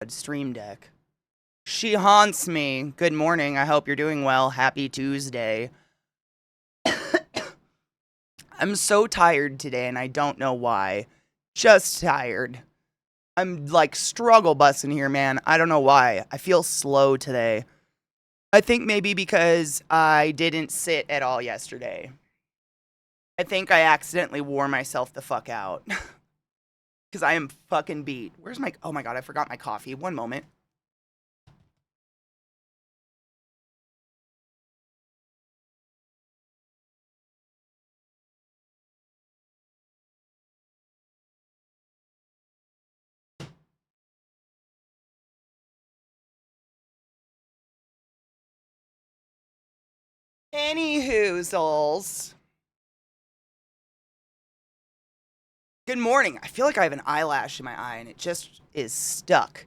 God, Stream Deck. She haunts me. Good morning. I hope you're doing well. Happy Tuesday. I'm so tired today and I don't know why. Just tired. I'm like struggle busting here, man. I don't know why. I feel slow today. I think maybe because I didn't sit at all yesterday. I think I accidentally wore myself the fuck out. Because I am fucking beat. Where's my... Oh my God, I forgot my coffee. One moment. Anywhoozles. Good morning. I feel like I have an eyelash in my eye and it just is stuck.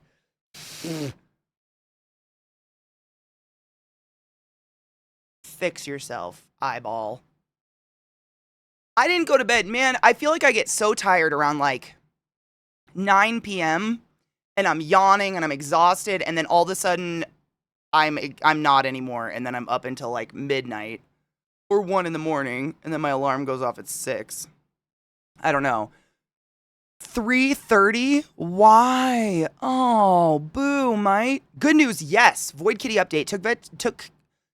Fix yourself, eyeball. I didn't go to bed. Man, I feel like I get so tired around like 9 p.m. and I'm yawning and I'm exhausted and then all of a sudden I'm not anymore and then I'm up until like midnight or 1 in the morning and then my alarm goes off at 6. I don't know. 3:30? Why? Oh, boo, mate. Good news, yes. Void Kitty update. Took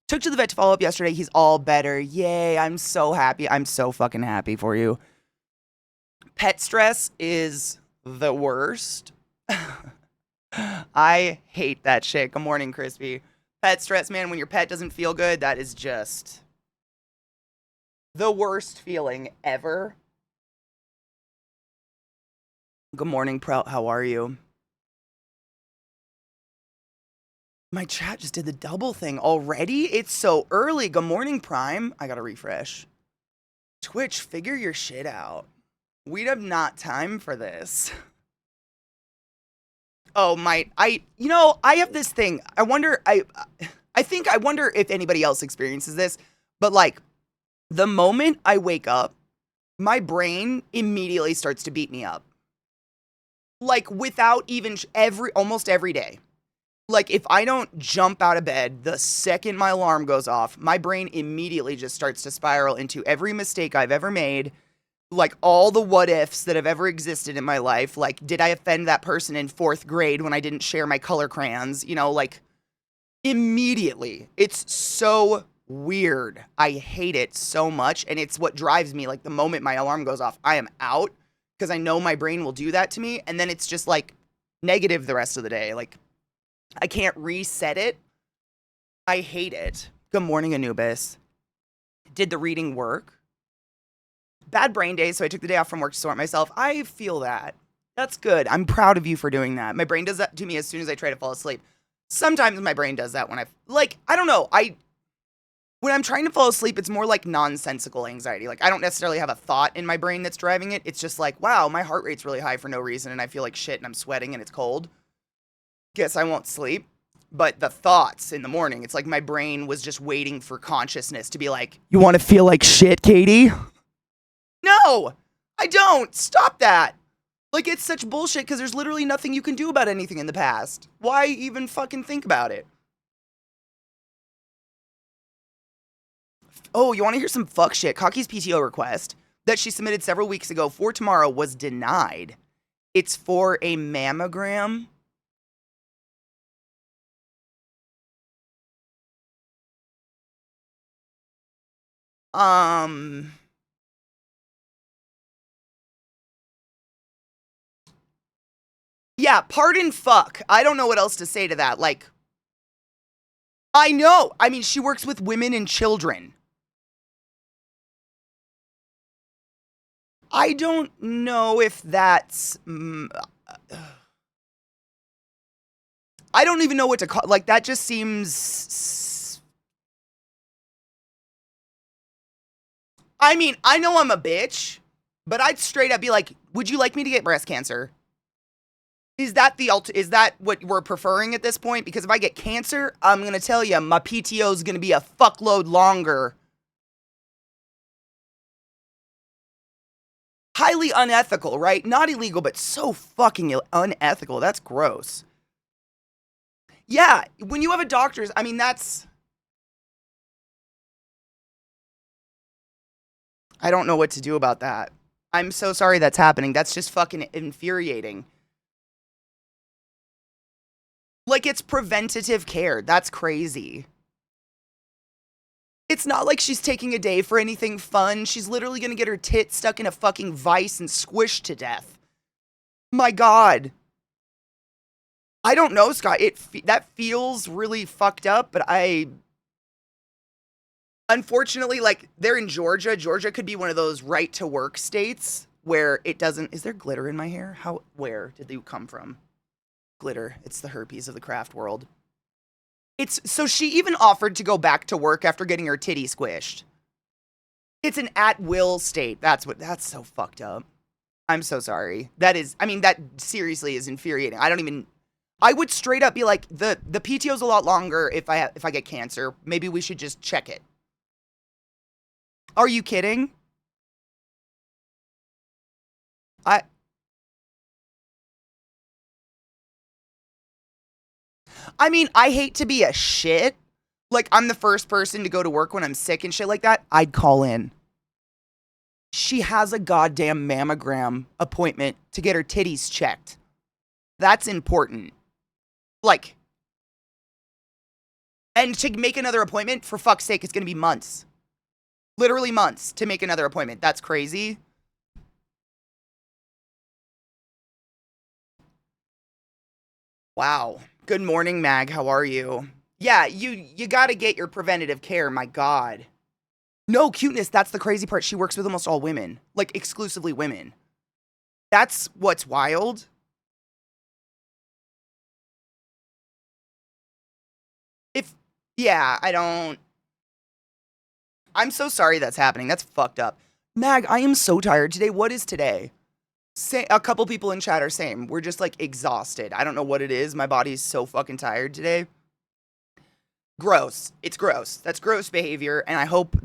to the vet to follow up yesterday. He's all better. Yay, I'm so happy. I'm so fucking happy for you. Pet stress is the worst. I hate that shit. Good morning, Crispy. Pet stress, man, when your pet doesn't feel good, that is just the worst feeling ever. Good morning, Prout. How are you? My chat just did the double thing already? It's so early. Good morning, Prime. I gotta refresh. Twitch, figure your shit out. We'd have not time for this. Oh, I have this thing. I wonder if anybody else experiences this, but like the moment I wake up, my brain immediately starts to beat me up. Like without even almost every day. Like if I don't jump out of bed the second my alarm goes off, my brain immediately just starts to spiral into every mistake I've ever made, like all the what ifs that have ever existed in my life. Like, did I offend that person in 4th grade when I didn't share my color crayons? You know, like immediately. It's so weird. I hate it so much. And it's what drives me. Like the moment my alarm goes off, I am out because I know my brain will do that to me. And then it's just like negative the rest of the day. Like I can't reset it. I hate it. Good morning, Anubis. Did the reading work? Bad brain days, so I took the day off from work to sort myself. I feel that. That's good. I'm proud of you for doing that. My brain does that to me as soon as I try to fall asleep. Sometimes my brain does that when I don't know. When I'm trying to fall asleep, it's more like nonsensical anxiety. Like I don't necessarily have a thought in my brain that's driving it. It's just like, wow, my heart rate's really high for no reason and I feel like shit and I'm sweating and it's cold. Guess I won't sleep. But the thoughts in the morning, it's like my brain was just waiting for consciousness to be like, you want to feel like shit, Katie? No, I don't. Stop that. Like, it's such bullshit because there's literally nothing you can do about anything in the past. Why even fucking think about it? Oh, you want to hear some fuck shit? Kaki's PTO request that she submitted several weeks ago for tomorrow was denied. It's for a mammogram. Yeah, pardon fuck. I don't know what else to say to that. Like, I know. I mean, she works with women and children. I don't know if that's... I don't even know what to call... Like, that just seems... I mean, I know I'm a bitch, but I'd straight up be like, would you like me to get breast cancer? Is that what we're preferring at this point? Because if I get cancer, I'm going to tell you, my PTO is going to be a fuckload longer. Highly unethical, right? Not illegal, but so fucking unethical. That's gross. Yeah, when you have a doctor's, I mean, that's, I don't know what to do about that. I'm so sorry that's happening. That's just fucking infuriating. Like, it's preventative care. That's crazy. It's not like she's taking a day for anything fun. She's literally gonna get her tit stuck in a fucking vice and squished to death. My God. I don't know, Scott. That feels really fucked up, but unfortunately, like, they're in Georgia. Georgia could be one of those right to work states where it doesn't. Is there glitter in my hair? Where did they come from? Glitter. It's the herpes of the craft world. So she even offered to go back to work after getting her titty squished. It's an at-will state. That's so fucked up. I'm so sorry. That seriously is infuriating. I would straight up be like, the PTO's a lot longer if I get cancer. Maybe we should just check it. Are you kidding? I mean, I hate to be a shit. Like, I'm the first person to go to work when I'm sick and shit like that. I'd call in. She has a goddamn mammogram appointment to get her titties checked. That's important. Like, and to make another appointment, for fuck's sake, it's going to be months. Literally months to make another appointment. That's crazy. Wow. Good morning, Mag. How are you? Yeah, you got to get your preventative care. My God. No, cuteness. That's the crazy part. She works with almost all women, like exclusively women. That's what's wild. Yeah, I'm so sorry that's happening. That's fucked up. Mag, I am so tired today. What is today? A couple people in chat are saying we're just like exhausted. I don't know what it is. My body's so fucking tired today. Gross. It's gross. That's gross behavior. And I hope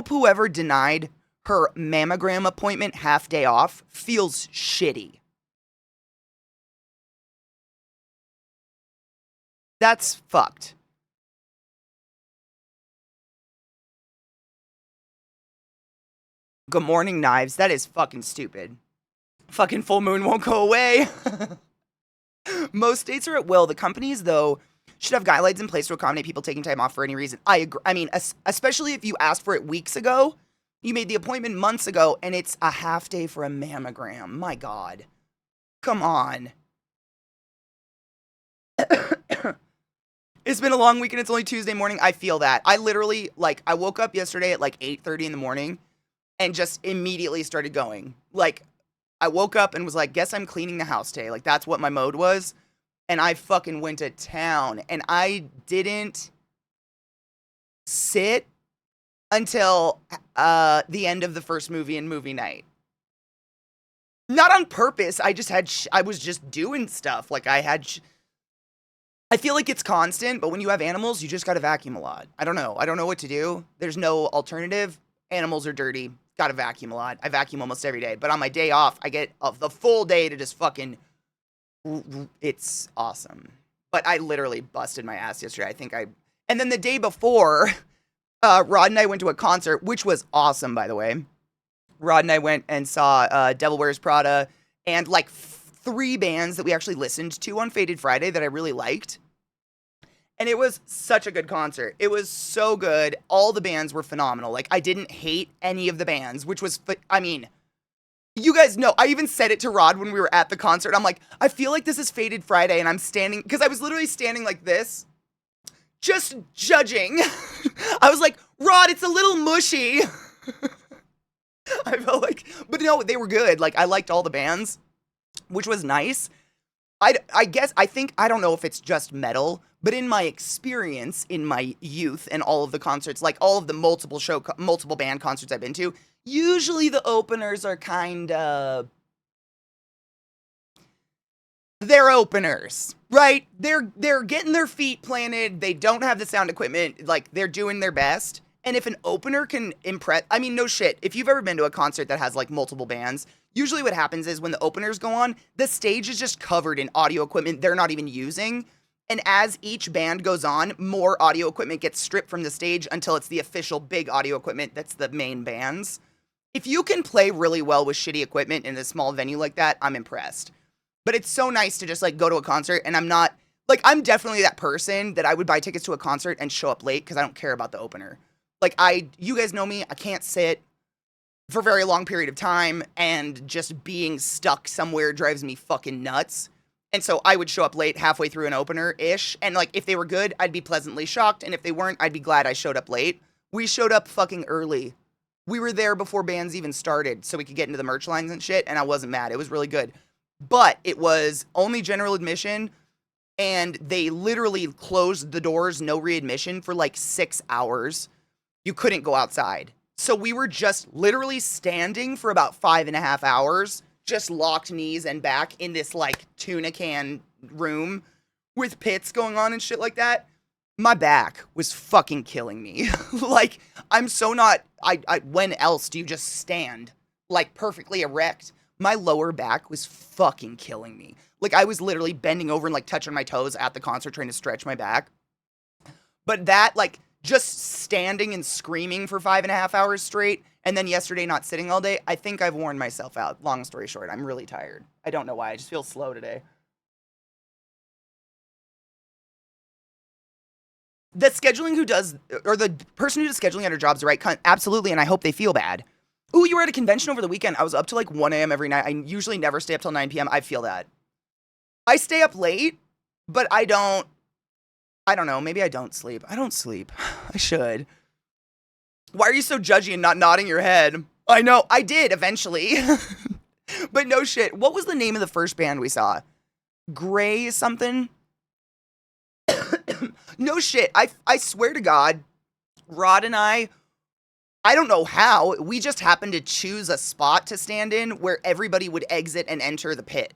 whoever denied her mammogram appointment half day off feels shitty. That's fucked. Good morning, Knives. That is fucking stupid. Fucking full moon won't go away. Most states are at will. The companies, though, should have guidelines in place to accommodate people taking time off for any reason. I agree. I mean, especially if you asked for it weeks ago, you made the appointment months ago, and it's a half day for a mammogram. My God. Come on. It's been a long weekend. It's only Tuesday morning. I feel that. I literally, like, I woke up yesterday at like 8:30 in the morning and just immediately started going. Like, I woke up and was like, guess I'm cleaning the house today. Like, that's what my mode was. And I fucking went to town. And I didn't sit until the end of the first movie and movie night. Not on purpose. I just had, I was just doing stuff. Like, I feel like it's constant, but when you have animals, you just gotta vacuum a lot. I don't know. I don't know what to do. There's no alternative. Animals are dirty. Gotta vacuum a lot. I vacuum almost every day. But on my day off, I get the full day to just fucking... It's awesome. But I literally busted my ass yesterday. And then the day before, Rod and I went to a concert, which was awesome, by the way. Rod and I went and saw Devil Wears Prada and like 3 bands that we actually listened to on Faded Friday that I really liked. And it was such a good concert. It was so good. All the bands were phenomenal. Like, I didn't hate any of the bands, which was, I mean, you guys know, I even said it to Rod when we were at the concert. I'm like, I feel like this is Faded Friday, and I'm standing, because I was literally standing like this, just judging. I was like, Rod, it's a little mushy. I felt like, but no, they were good. Like, I liked all the bands, which was nice. I guess, I don't know if it's just metal, but in my experience, in my youth and all of the concerts, like all of the multiple band concerts I've been to, usually the openers are they're openers, right? They're getting their feet planted. They don't have the sound equipment. Like, they're doing their best. And if an opener can impress, I mean, no shit. If you've ever been to a concert that has like multiple bands, usually what happens is when the openers go on, the stage is just covered in audio equipment they're not even using. And as each band goes on, more audio equipment gets stripped from the stage until it's the official big audio equipment that's the main bands. If you can play really well with shitty equipment in a small venue like that, I'm impressed. But it's so nice to just like go to a concert, and I'm not like, I'm definitely that person that I would buy tickets to a concert and show up late because I don't care about the opener. Like, you guys know me, I can't sit for a very long period of time, and just being stuck somewhere drives me fucking nuts. And so I would show up late halfway through an opener-ish, and like, if they were good, I'd be pleasantly shocked, and if they weren't, I'd be glad I showed up late. We showed up fucking early. We were there before bands even started, so we could get into the merch lines and shit, and I wasn't mad. It was really good. But it was only general admission, and they literally closed the doors, no readmission, for like 6 hours. You couldn't go outside. So we were just literally standing for about 5.5 hours, just locked knees and back in this like tuna can room with pits going on and shit like that. My back was fucking killing me. Like, I'm so not, when else do you just stand like perfectly erect? My lower back was fucking killing me. Like, I was literally bending over and like touching my toes at the concert trying to stretch my back. But that, like, just standing and screaming for 5.5 hours straight, and then yesterday not sitting all day, I think I've worn myself out. Long story short, I'm really tired. I don't know why. I just feel slow today. The scheduling who does, or the person who does scheduling at her job's the right cunt. Absolutely, and I hope they feel bad. Ooh, you were at a convention over the weekend. I was up till like 1 a.m. every night. I usually never stay up till 9 p.m. I feel that. I stay up late, but I don't know. Maybe I don't sleep. I don't sleep. I should. Why are you so judgy and not nodding your head? I know. I did eventually. But no shit. What was the name of the first band we saw? Gray something? No shit. I swear to God, Rod and I don't know how, we just happened to choose a spot to stand in where everybody would exit and enter the pit.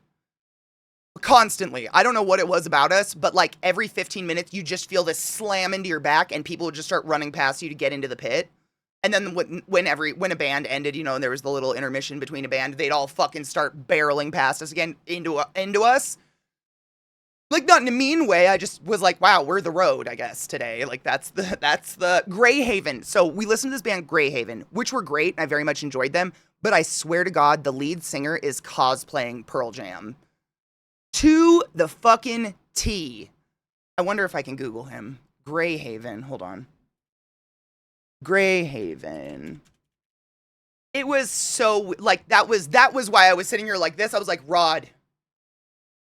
Constantly. I don't know what it was about us, but like every 15 minutes, you just feel this slam into your back and people would just start running past you to get into the pit. And then when a band ended, you know, and there was the little intermission between a band, they'd all fucking start barreling past us again into us. Like, not in a mean way. I just was like, wow, we're the road, I guess, today. Like, that's the Greyhaven. So we listened to this band Greyhaven, which were great, and I very much enjoyed them. But I swear to God, the lead singer is cosplaying Pearl Jam. To the fucking T. I wonder if I can Google him. Greyhaven. Hold on. Greyhaven. It was so, like, that was why I was sitting here like this. I was like, Rod,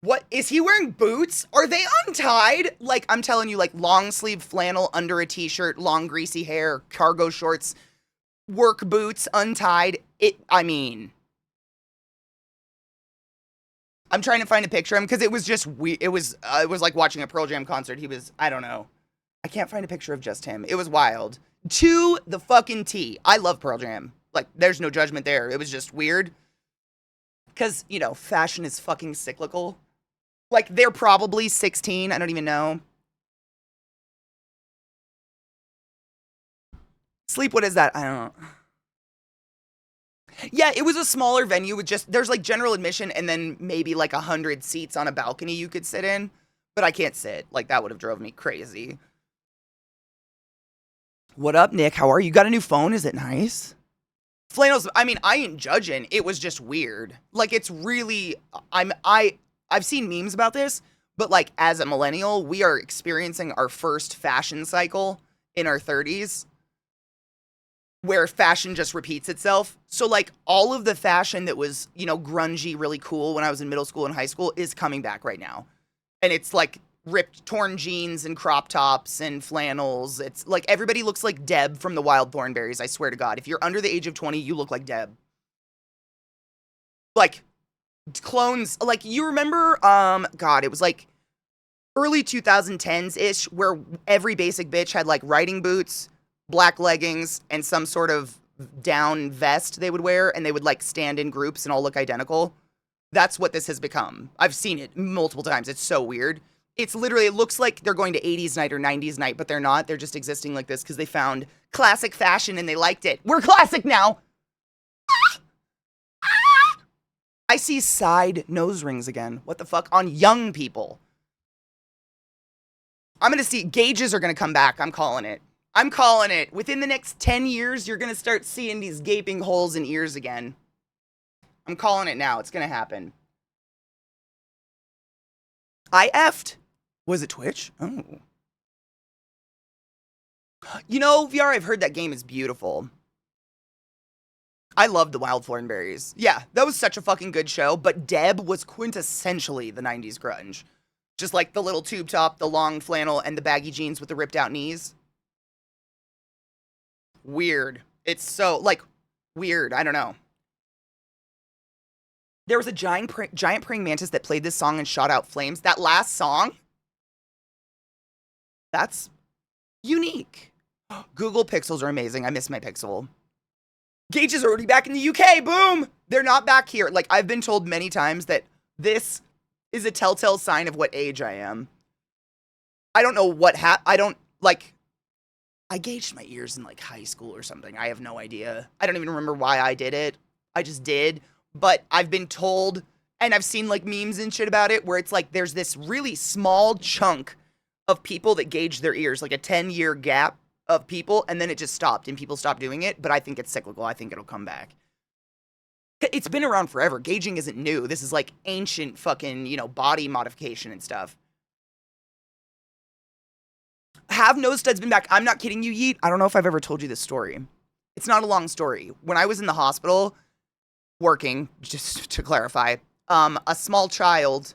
what, is he wearing boots? Are they untied? Like, I'm telling you, like, long sleeve flannel under a t-shirt, long greasy hair, cargo shorts, work boots, untied. I'm trying to find a picture of him because it was just it was like watching a Pearl Jam concert. He was, I don't know. I can't find a picture of just him. It was wild. To the fucking T. I love Pearl Jam. Like, there's no judgment there. It was just weird. Because, you know, fashion is fucking cyclical. Like, they're probably 16. I don't even know. Sleep, what is that? I don't know. Yeah, it was a smaller venue with just, there's like general admission and then maybe like 100 seats on a balcony you could sit in. But I can't sit. Like, that would have drove me crazy. What up, Nick? How are you? Got a new phone? Is it nice? Flannels, I mean, I ain't judging. It was just weird. Like, it's really, I've seen memes about this, but like, as a millennial, we are experiencing our first fashion cycle in our 30s where fashion just repeats itself. So like, all of the fashion that was, you know, grungy, really cool when I was in middle school and high school is coming back right now. And it's like ripped, torn jeans and crop tops and flannels. It's like, everybody looks like Deb from the Wild Thornberrys. I swear to God, if you're under the age of 20, you look like Deb. Like, clones, like, you remember, God, it was like early 2010s-ish, where every basic bitch had like riding boots, black leggings, and some sort of down vest they would wear, and they would like stand in groups and all look identical. That's what this has become. I've seen it multiple times. It's so weird. It's literally, it looks like they're going to 80s night or 90s night, but they're not. They're just existing like this because they found classic fashion and they liked it. We're classic now. I see side nose rings again. What the fuck? On young people. I'm going to see gauges are going to come back. I'm calling it. I'm calling it. Within the next 10 years, you're going to start seeing these gaping holes in ears again. I'm calling it now. It's going to happen. I effed. Was it Twitch? Oh. You know, VR, I've heard that game is beautiful. I love the Wild Thornberries. Yeah, that was such a fucking good show, but Deb was quintessentially the 90s grunge. Just like the little tube top, the long flannel, and the baggy jeans with the ripped out knees. Weird. It's so, like, weird. I don't know. There was a giant praying mantis that played this song and shot out flames. That last song? That's unique. Google Pixels are amazing. I miss my Pixel. Gage is already back in the UK. Boom! They're not back here. Like, I've been told many times that this is a telltale sign of what age I am. I don't know what I don't, like, I gauged my ears in, like, high school or something. I have no idea. I don't even remember why I did it. I just did. But I've been told, and I've seen, like, memes and shit about it, where it's like there's this really small chunk of people that gauge their ears, like a 10-year gap of people, and then it just stopped, and people stopped doing it, but I think it's cyclical. I think it'll come back. It's been around forever. Gauging isn't new. This is, like, ancient fucking, you know, body modification and stuff. Have nose studs been back? I'm not kidding you, Yeet. I don't know if I've ever told you this story. It's not a long story. When I was in the hospital working, just to clarify, a small child,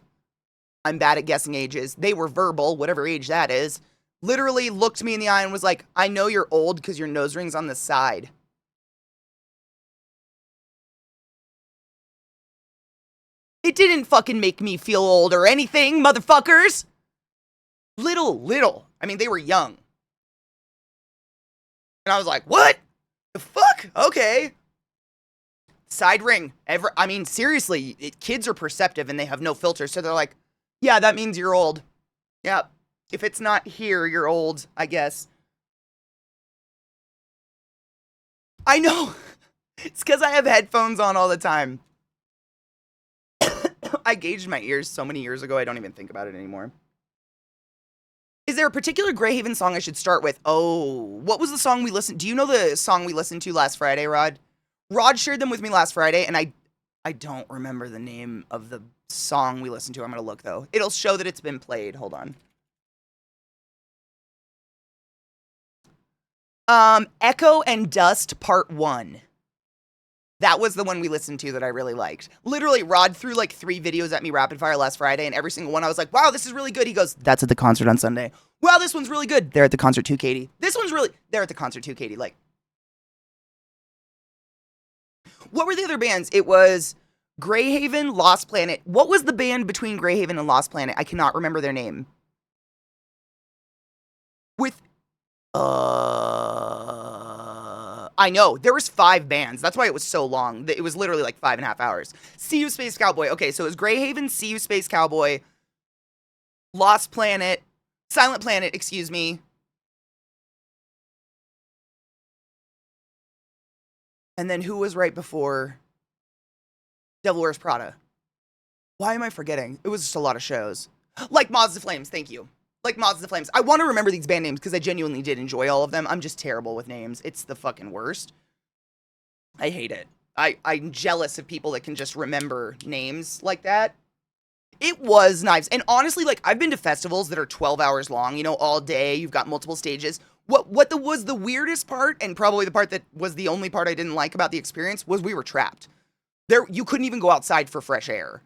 I'm bad at guessing ages, they were verbal, whatever age that is, literally looked me in the eye and was like, I know you're old because your nose ring's on the side. It didn't fucking make me feel old or anything, motherfuckers. Little. I mean, they were young. And I was like, what? The fuck? Okay. Side ring. I mean, seriously, kids are perceptive and they have no filter. So they're like, yeah, that means you're old. Yeah. If it's not here, you're old, I guess. I know. It's because I have headphones on all the time. I gauged my ears so many years ago, I don't even think about it anymore. Is there a particular Greyhaven song I should start with? Oh, what was the song we listened to? Do you know the song we listened to last Friday, Rod? Rod shared them with me last Friday, and I don't remember the name of the song we listened to. I'm going to look, though. It'll show that it's been played. Hold on. Echo and Dust Part 1. That was the one we listened to that I really liked. Literally, Rod threw like 3 videos at me rapid fire last Friday, and every single one I was like, wow, this is really good. He goes, that's at the concert on Sunday. Wow, this one's really good. They're at the concert too, Katie. This one's really, they're at the concert too, Katie. Like, what were the other bands? It was Greyhaven, Lost Planet. What was the band between Greyhaven and Lost Planet? I cannot remember their name. With, I know, there was 5 bands. That's why it was so long. It was literally like 5.5 hours. See You Space Cowboy. Okay, so it was Greyhaven, See You Space Cowboy, Lost Planet, Silent Planet, excuse me. And then who was right before Devil Wears Prada? Why am I forgetting? It was just a lot of shows. Like Moths to Flames, thank you. Like Moths to Flames. I want to remember these band names because I genuinely did enjoy all of them. I'm just terrible with names. It's the fucking worst. I hate it. I'm jealous of people that can just remember names like that. It was nice. And honestly, like, I've been to festivals that are 12 hours long, you know, all day. You've got multiple stages. What was the weirdest part, and probably the part that was the only part I didn't like about the experience, was we were trapped. You couldn't even go outside for fresh air.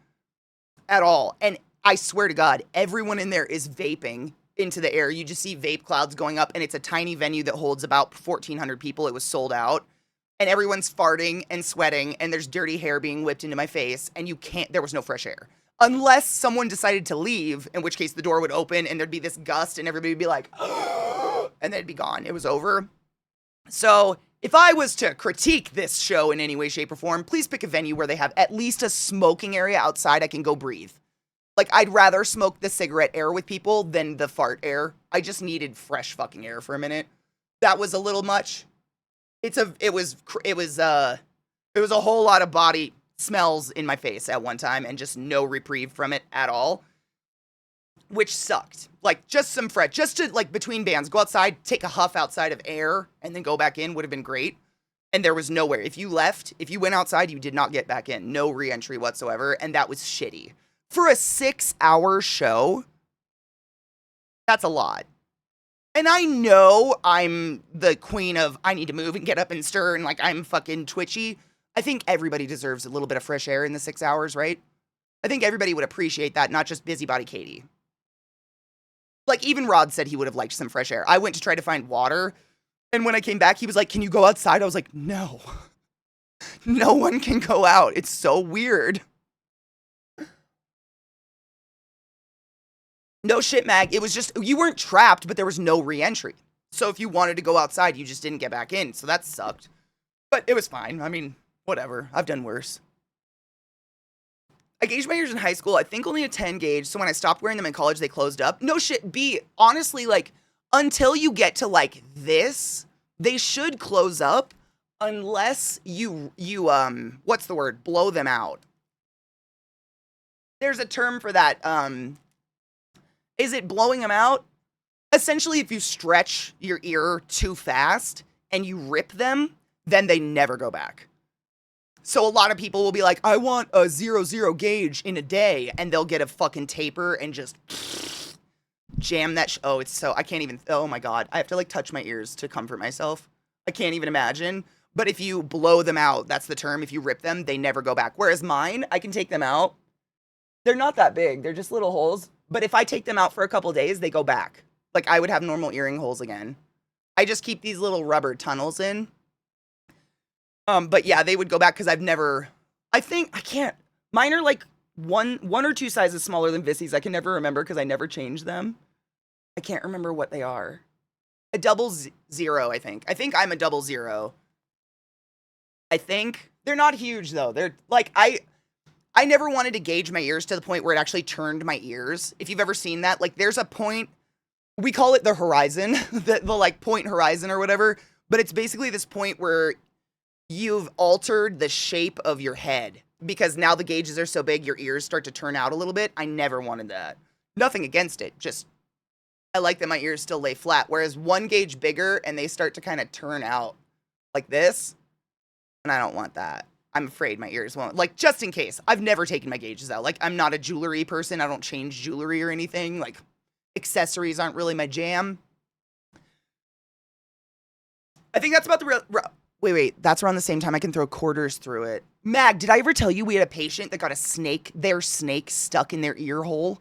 At all. And I swear to God, everyone in there is vaping into the air. You just see vape clouds going up, and it's a tiny venue that holds about 1,400 people. It was sold out. And everyone's farting and sweating, and there's dirty hair being whipped into my face, and there was no fresh air. Unless someone decided to leave, in which case the door would open, and there'd be this gust, and everybody would be like, and then it'd be gone. It was over. So, if I was to critique this show in any way, shape, or form, please pick a venue where they have at least a smoking area outside I can go breathe. Like, I'd rather smoke the cigarette air with people than the fart air. I just needed fresh fucking air for a minute. That was a little much. It was a whole lot of body smells in my face at one time and just no reprieve from it at all. which sucked. Like, just some fresh, just to, like, between bands, go outside, take a huff outside of air, and then go back in would have been great. And there was nowhere. If you left, if you went outside, you did not get back in. No re-entry whatsoever, and that was shitty. For a 6-hour show, that's a lot. And I know I'm the queen of, I need to move and get up and stir, and, like, I'm fucking twitchy. I think everybody deserves a little bit of fresh air in the 6 hours, right? I think everybody would appreciate that, not just busybody Katie. Like, even Rod said he would have liked some fresh air. I went to try to find water, and when I came back, he was like, can you go outside? I was like, no. No one can go out. It's so weird. No shit, Mag. It was just, you weren't trapped, but there was no re-entry. So if you wanted to go outside, you just didn't get back in. So that sucked. But it was fine. I mean, whatever. I've done worse. I gauged my ears in high school. I think only a 10 gauge. So when I stopped wearing them in college, they closed up. No shit. B, honestly, like, until you get to, like, this, they should close up unless you what's the word? Blow them out. There's a term for that. Is it blowing them out? Essentially, if you stretch your ear too fast and you rip them, then they never go back. So a lot of people will be like, I want a 0.0 gauge in a day, and they'll get a fucking taper and just jam that. Oh, it's so, I can't even, oh my God. I have to like touch my ears to comfort myself. I can't even imagine. But if you blow them out, that's the term. If you rip them, they never go back. Whereas mine, I can take them out. They're not that big. They're just little holes. But if I take them out for a couple days, they go back. Like, I would have normal earring holes again. I just keep these little rubber tunnels in. But yeah, they would go back because I've never, I can't, mine are like one or two sizes smaller than Vissy's. I can never remember because I never changed them. I can't remember what they are. A 0.0, I think. I think I'm a 0.0. I think. They're not huge though. They're like, I never wanted to gauge my ears to the point where it actually turned my ears. If you've ever seen that, like there's a point, we call it the horizon, the like point horizon or whatever, but it's basically this point where you've altered the shape of your head because now the gauges are so big, your ears start to turn out a little bit. I never wanted that. Nothing against it. Just, I like that my ears still lay flat. Whereas one gauge bigger and they start to kind of turn out like this. And I don't want that. I'm afraid my ears won't. Like, just in case. I've never taken my gauges out. Like, I'm not a jewelry person. I don't change jewelry or anything. Like, accessories aren't really my jam. I think that's about the real... Wait, that's around the same time I can throw quarters through it. Mag, did I ever tell you we had a patient that got their snake stuck in their ear hole?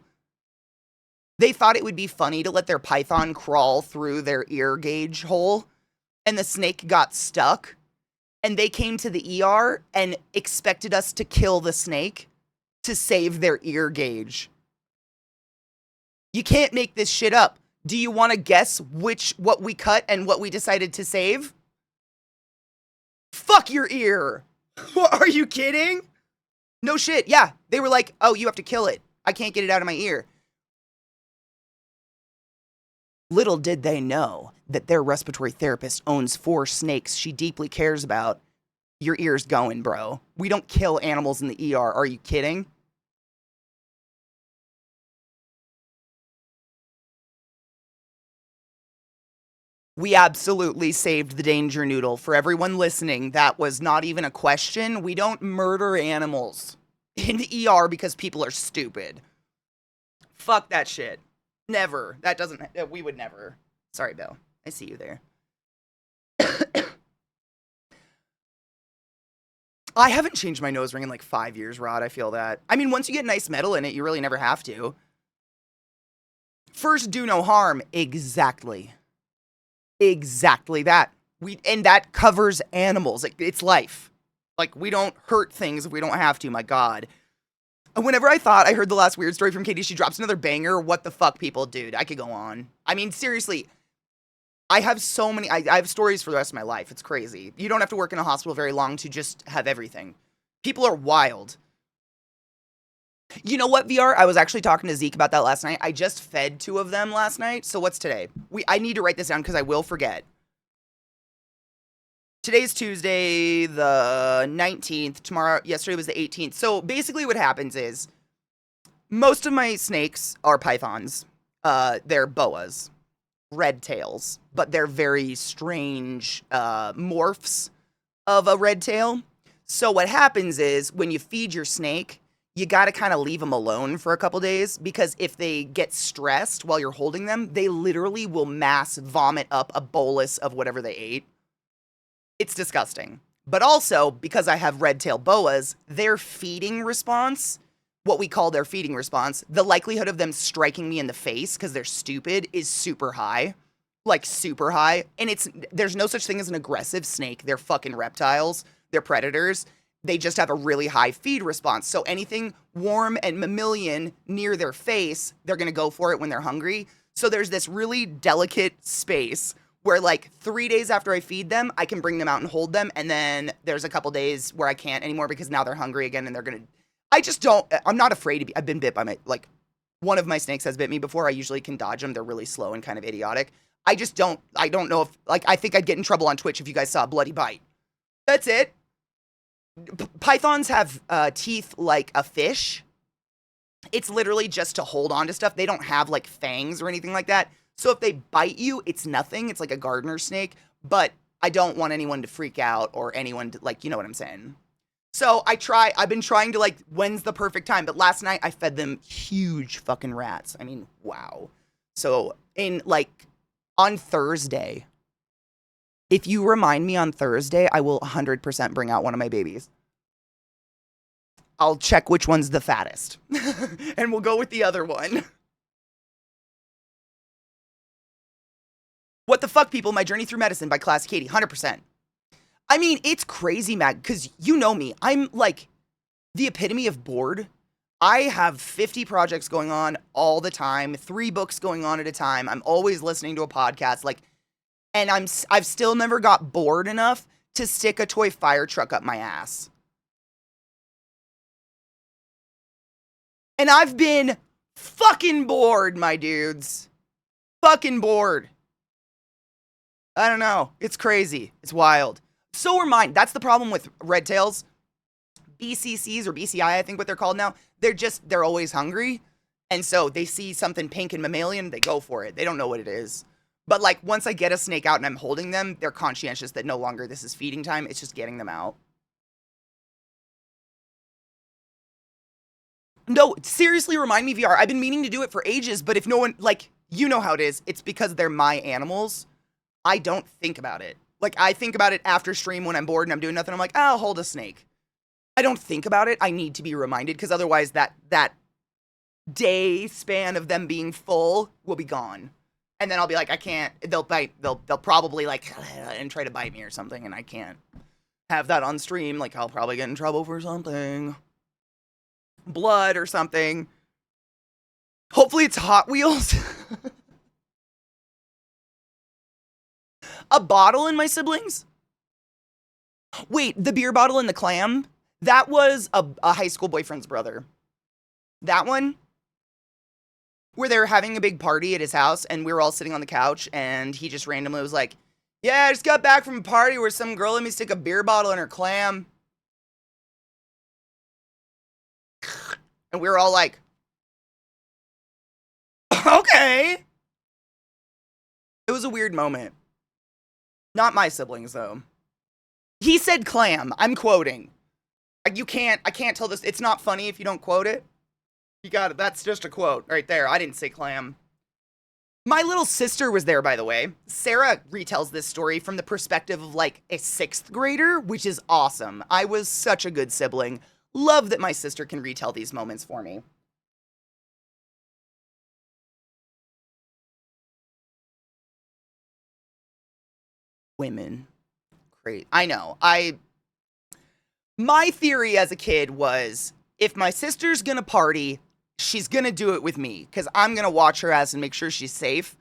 They thought it would be funny to let their python crawl through their ear gauge hole, and the snake got stuck, and they came to the ER and expected us to kill the snake to save their ear gauge. You can't make this shit up. Do you want to guess what we cut and what we decided to save? Fuck your ear. Are you kidding? No shit. Yeah. They were like, oh, you have to kill it. I can't get it out of my ear. Little did they know that their respiratory therapist owns 4 snakes she deeply cares about. Your ear's going, bro. We don't kill animals in the ER. Are you kidding? We absolutely saved the danger noodle. For everyone listening, that was not even a question. We don't murder animals in the ER because people are stupid. Fuck that shit. Never. That doesn't, we would never. Sorry, Bill. I see you there. I haven't changed my nose ring in like 5 years, Rod. I feel that. I mean, once you get nice metal in it, you really never have to. First, do no harm. Exactly. Exactly that. And that covers animals. It's life. Like, we don't hurt things if we don't have to, my God. Whenever I thought I heard the last weird story from Katie, she drops another banger. What the fuck, people? Dude, I could go on. I mean, seriously, I have so many, I have stories for the rest of my life. It's crazy. You don't have to work in a hospital very long to just have everything. People are wild. You know what, VR? I was actually talking to Zeke about that last night. I just fed 2 of them last night. So what's today? I need to write this down because I will forget. Today's Tuesday, the 19th. Yesterday was the 18th. So basically what happens is most of my snakes are pythons. They're boas, red tails, but they're very strange morphs of a red tail. So what happens is when you feed your snake, you got to kind of leave them alone for a couple days, because if they get stressed while you're holding them, they literally will mass vomit up a bolus of whatever they ate. It's disgusting. But also, because I have red tail boas, their feeding response, what we call their feeding response, the likelihood of them striking me in the face because they're stupid is super high. Like super high. And there's no such thing as an aggressive snake. They're fucking reptiles. They're predators. They just have a really high feed response. So anything warm and mammalian near their face, they're going to go for it when they're hungry. So there's this really delicate space where like 3 days after I feed them, I can bring them out and hold them. And then there's a couple days where I can't anymore because now they're hungry again and they're going to, I'm not afraid to be, I've been bit by one of my snakes has bit me before. I usually can dodge them. They're really slow and kind of idiotic. I don't know if, I think I'd get in trouble on Twitch if you guys saw a bloody bite. That's it. Pythons have teeth like a fish. It's literally just to hold on to stuff. They don't have like fangs or anything like that. So if they bite you, it's nothing. It's like a gardener snake. But I don't want anyone to freak out or anyone to, like, you know what I'm saying? So I've been trying to, like, when's the perfect time? But last night I fed them huge fucking rats. I mean, wow. So on Thursday, if you remind me on Thursday, I will 100% bring out one of my babies. I'll check which one's the fattest. And we'll go with the other one. What the fuck, people? My Journey Through Medicine by ClassyKatie, 100%. I mean, it's crazy, Mag, because you know me. I'm, like, the epitome of bored. I have 50 projects going on all the time, 3 books going on at a time. I'm always listening to a podcast, like, and I've still never got bored enough to stick a toy fire truck up my ass. And I've been fucking bored, my dudes. Fucking bored. I don't know. It's crazy. It's wild. So are mine. That's the problem with red tails. BCCs or BCI, I think what they're called now. They're always hungry. And so they see something pink and mammalian, they go for it. They don't know what it is. But like once I get a snake out and I'm holding them, they're conscientious that no longer this is feeding time. It's just getting them out. No, seriously, remind me, VR. I've been meaning to do it for ages, but if no one, like, you know how it is. It's because they're my animals. I don't think about it. Like, I think about it after stream when I'm bored and I'm doing nothing. I'm like, oh, I'll hold a snake. I don't think about it. I need to be reminded because otherwise that day span of them being full will be gone. And then I'll be like, I can't, they'll bite, they'll probably like, and try to bite me or something, and I can't have that on stream. Like, I'll probably get in trouble for something. Blood or something. Hopefully it's Hot Wheels. A bottle in my siblings? Wait, the beer bottle and the clam? That was a high school boyfriend's brother. That one? Where they were having a big party at his house and we were all sitting on the couch and he just randomly was like, yeah, I just got back from a party where some girl let me stick a beer bottle in her clam. And we were all like, okay. It was a weird moment. Not my siblings, though. He said clam. I'm quoting. I can't tell this. It's not funny if you don't quote it. You got it. That's just a quote right there. I didn't say clam. My little sister was there, by the way. Sarah retells this story from the perspective of like a 6th grader, which is awesome. I was such a good sibling. Love that my sister can retell these moments for me. Women. Great. I know. My theory as a kid was if my sister's gonna party, she's gonna do it with me because I'm gonna watch her ass and make sure she's safe.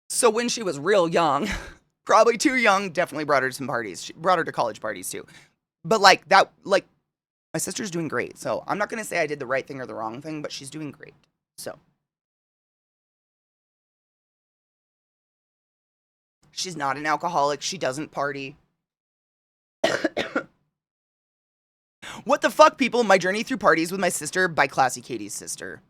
So when she was real young, probably too young, definitely brought her to some parties. She brought her to college parties too. But my sister's doing great. So I'm not gonna say I did the right thing or the wrong thing, but she's doing great. So she's not an alcoholic. She doesn't party. What the fuck, people? My Journey Through Parties with My Sister by ClassyKatie's sister.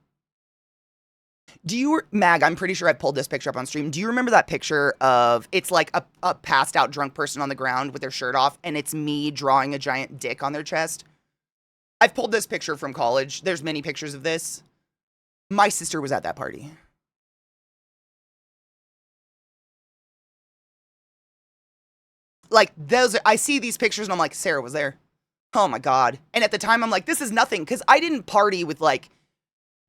Mag, I'm pretty sure I pulled this picture up on stream. Do you remember that picture of, it's like a passed out drunk person on the ground with their shirt off, and it's me drawing a giant dick on their chest? I've pulled this picture from college. There's many pictures of this. My sister was at that party. Like, I see these pictures and I'm like, Sarah was there. Oh my God. And at the time I'm like, this is nothing, because I didn't party with like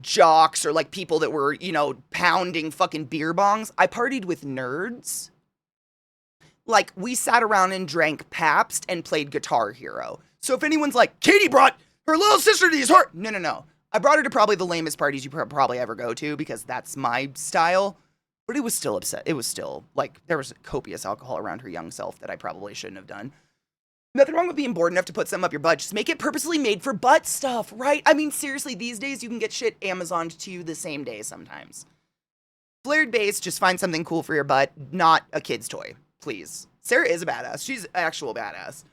jocks or like people that were, you know, pounding fucking beer bongs. I partied with nerds. Like, we sat around and drank Pabst and played Guitar Hero. So if anyone's like, Katie brought her little sister to these no. I brought her to probably the lamest parties you probably ever go to, because that's my style. But it was still upset. It was still, like, there was copious alcohol around her young self that I probably shouldn't have done. Nothing wrong with being bored enough to put something up your butt. Just make it purposely made for butt stuff, right? I mean, seriously, these days you can get shit Amazoned to you the same day sometimes. Flared base, just find something cool for your butt, not a kid's toy, please. Sarah is a badass. She's an actual badass.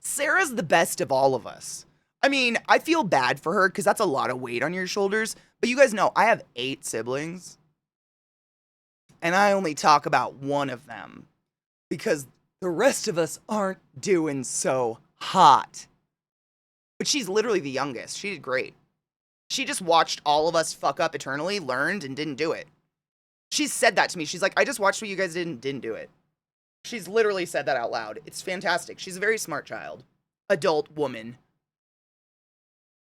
Sarah's the best of all of us. I mean, I feel bad for her because that's a lot of weight on your shoulders. But you guys know I have 8 siblings. And I only talk about one of them, because the rest of us aren't doing so hot. But she's literally the youngest. She did great. She just watched all of us fuck up eternally, learned, and didn't do it. She's said that to me. She's like, I just watched what you guys did and didn't do it. She's literally said that out loud. It's fantastic. She's a very smart child. Adult woman.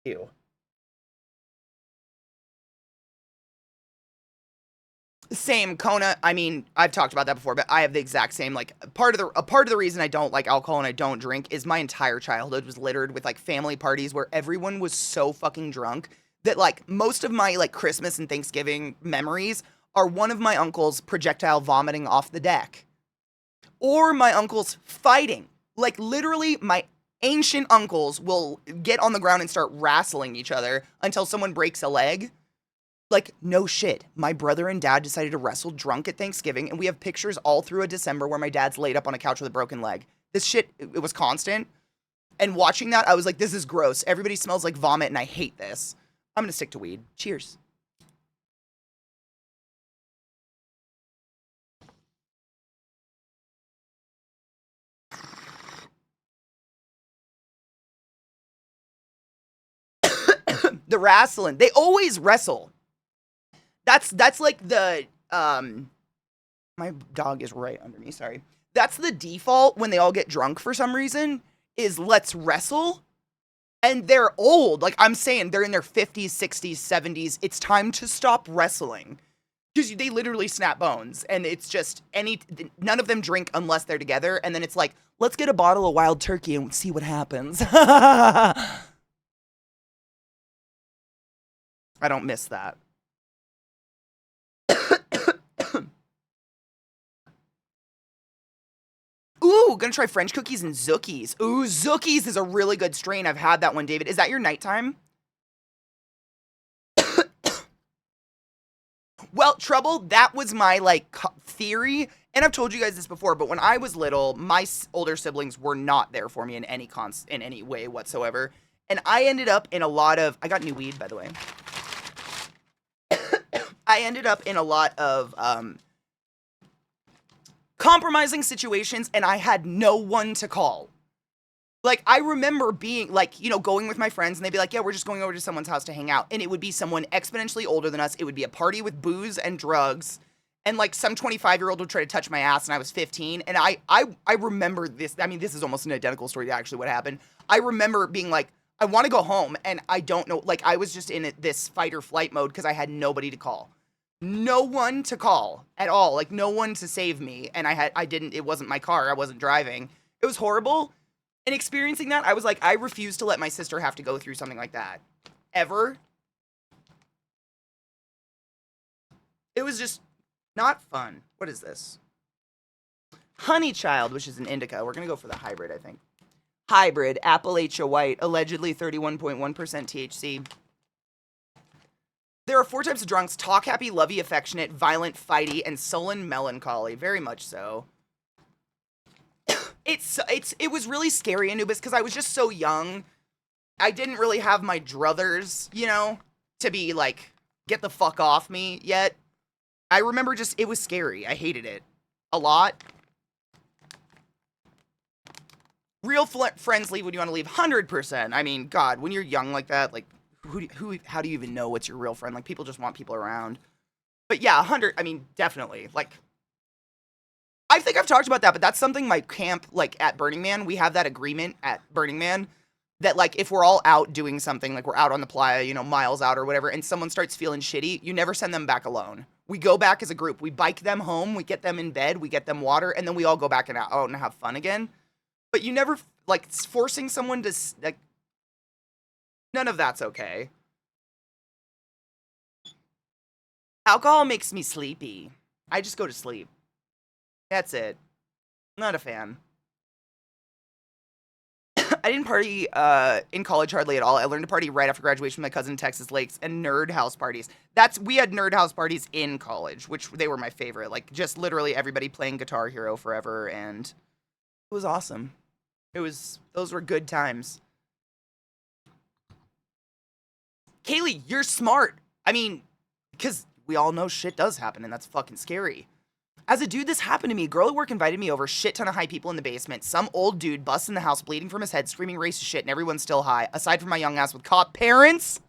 Ew. Same, Kona. I mean, I've talked about that before, but I have the exact same, like, a part of the reason I don't like alcohol and I don't drink is my entire childhood was littered with, like, family parties where everyone was so fucking drunk that, like, most of my, like, Christmas and Thanksgiving memories are one of my uncles projectile vomiting off the deck. Or my uncles fighting. Like, literally, my ancient uncles will get on the ground and start wrestling each other until someone breaks a leg. Like, no shit. My brother and dad decided to wrestle drunk at Thanksgiving, and we have pictures all through a December where my dad's laid up on a couch with a broken leg. This shit, it was constant. And watching that, I was like, this is gross. Everybody smells like vomit, and I hate this. I'm gonna stick to weed. Cheers. The wrestling. They always wrestle. That's like the, my dog is right under me, sorry. That's the default when they all get drunk for some reason, is let's wrestle. And they're old. Like, I'm saying, they're in their 50s, 60s, 70s. It's time to stop wrestling. Because they literally snap bones. And it's just, none of them drink unless they're together. And then it's like, let's get a bottle of wild turkey and see what happens. I don't miss that. Ooh, gonna try French cookies and Zookies. Ooh, Zookies is a really good strain. I've had that one, David. Is that your nighttime? Well, Trouble, that was my, like, theory. And I've told you guys this before, but when I was little, my older siblings were not there for me in any way whatsoever. And I ended up in a lot of... I got new weed, by the way. I ended up in a lot of... compromising situations, and I had no one to call. Like, I remember being, like, you know, going with my friends, and they'd be like, yeah, we're just going over to someone's house to hang out. And it would be someone exponentially older than us. It would be a party with booze and drugs. And, like, some 25-year-old would try to touch my ass, and I was 15. And I remember this. I mean, this is almost an identical story to actually what happened. I remember being like, I want to go home, and I don't know. Like, I was just in this fight or flight mode because I had nobody to call. No one to call at all. Like, no one to save me. And it wasn't my car. I wasn't driving. It was horrible. And experiencing that, I was like, I refuse to let my sister have to go through something like that. Ever. It was just not fun. What is this? Honey Child, which is an indica. We're going to go for the hybrid, I think. Hybrid, Appalachia White, allegedly 31.1% THC. There are 4 types of drunks: talk happy, lovey, affectionate, violent, fighty, and sullen melancholy. Very much so. It was really scary, Anubis, because I was just so young. I didn't really have my druthers, you know, to be like, get the fuck off me yet. I remember just, it was scary. I hated it a lot. Real friends leave when you want to leave. 100%. I mean, God, when you're young like that, like, how do you even know what's your real friend? Like, people just want people around. But yeah, 100, I mean, definitely. Like, I think I've talked about that, but that's something my camp, like, at Burning Man, we have that agreement at Burning Man that, like, if we're all out doing something, like, we're out on the playa, you know, miles out or whatever, and someone starts feeling shitty, you never send them back alone. We go back as a group. We bike them home. We get them in bed. We get them water, and then we all go back and out and have fun again. But you never, like, forcing someone to, like, none of that's okay. Alcohol makes me sleepy. I just go to sleep. That's it. Not a fan. I didn't party in college hardly at all. I learned to party right after graduation with my cousin in Texas Lakes and nerd house parties. We had nerd house parties in college, which they were my favorite. Like, just literally everybody playing Guitar Hero forever, and it was awesome. Those were good times. Kaylee, you're smart. I mean, because we all know shit does happen, and that's fucking scary. As a dude, this happened to me. A girl at work invited me over, shit ton of high people in the basement. Some old dude busts in the house, bleeding from his head, screaming racist shit, and everyone's still high. Aside from my young ass with cop parents.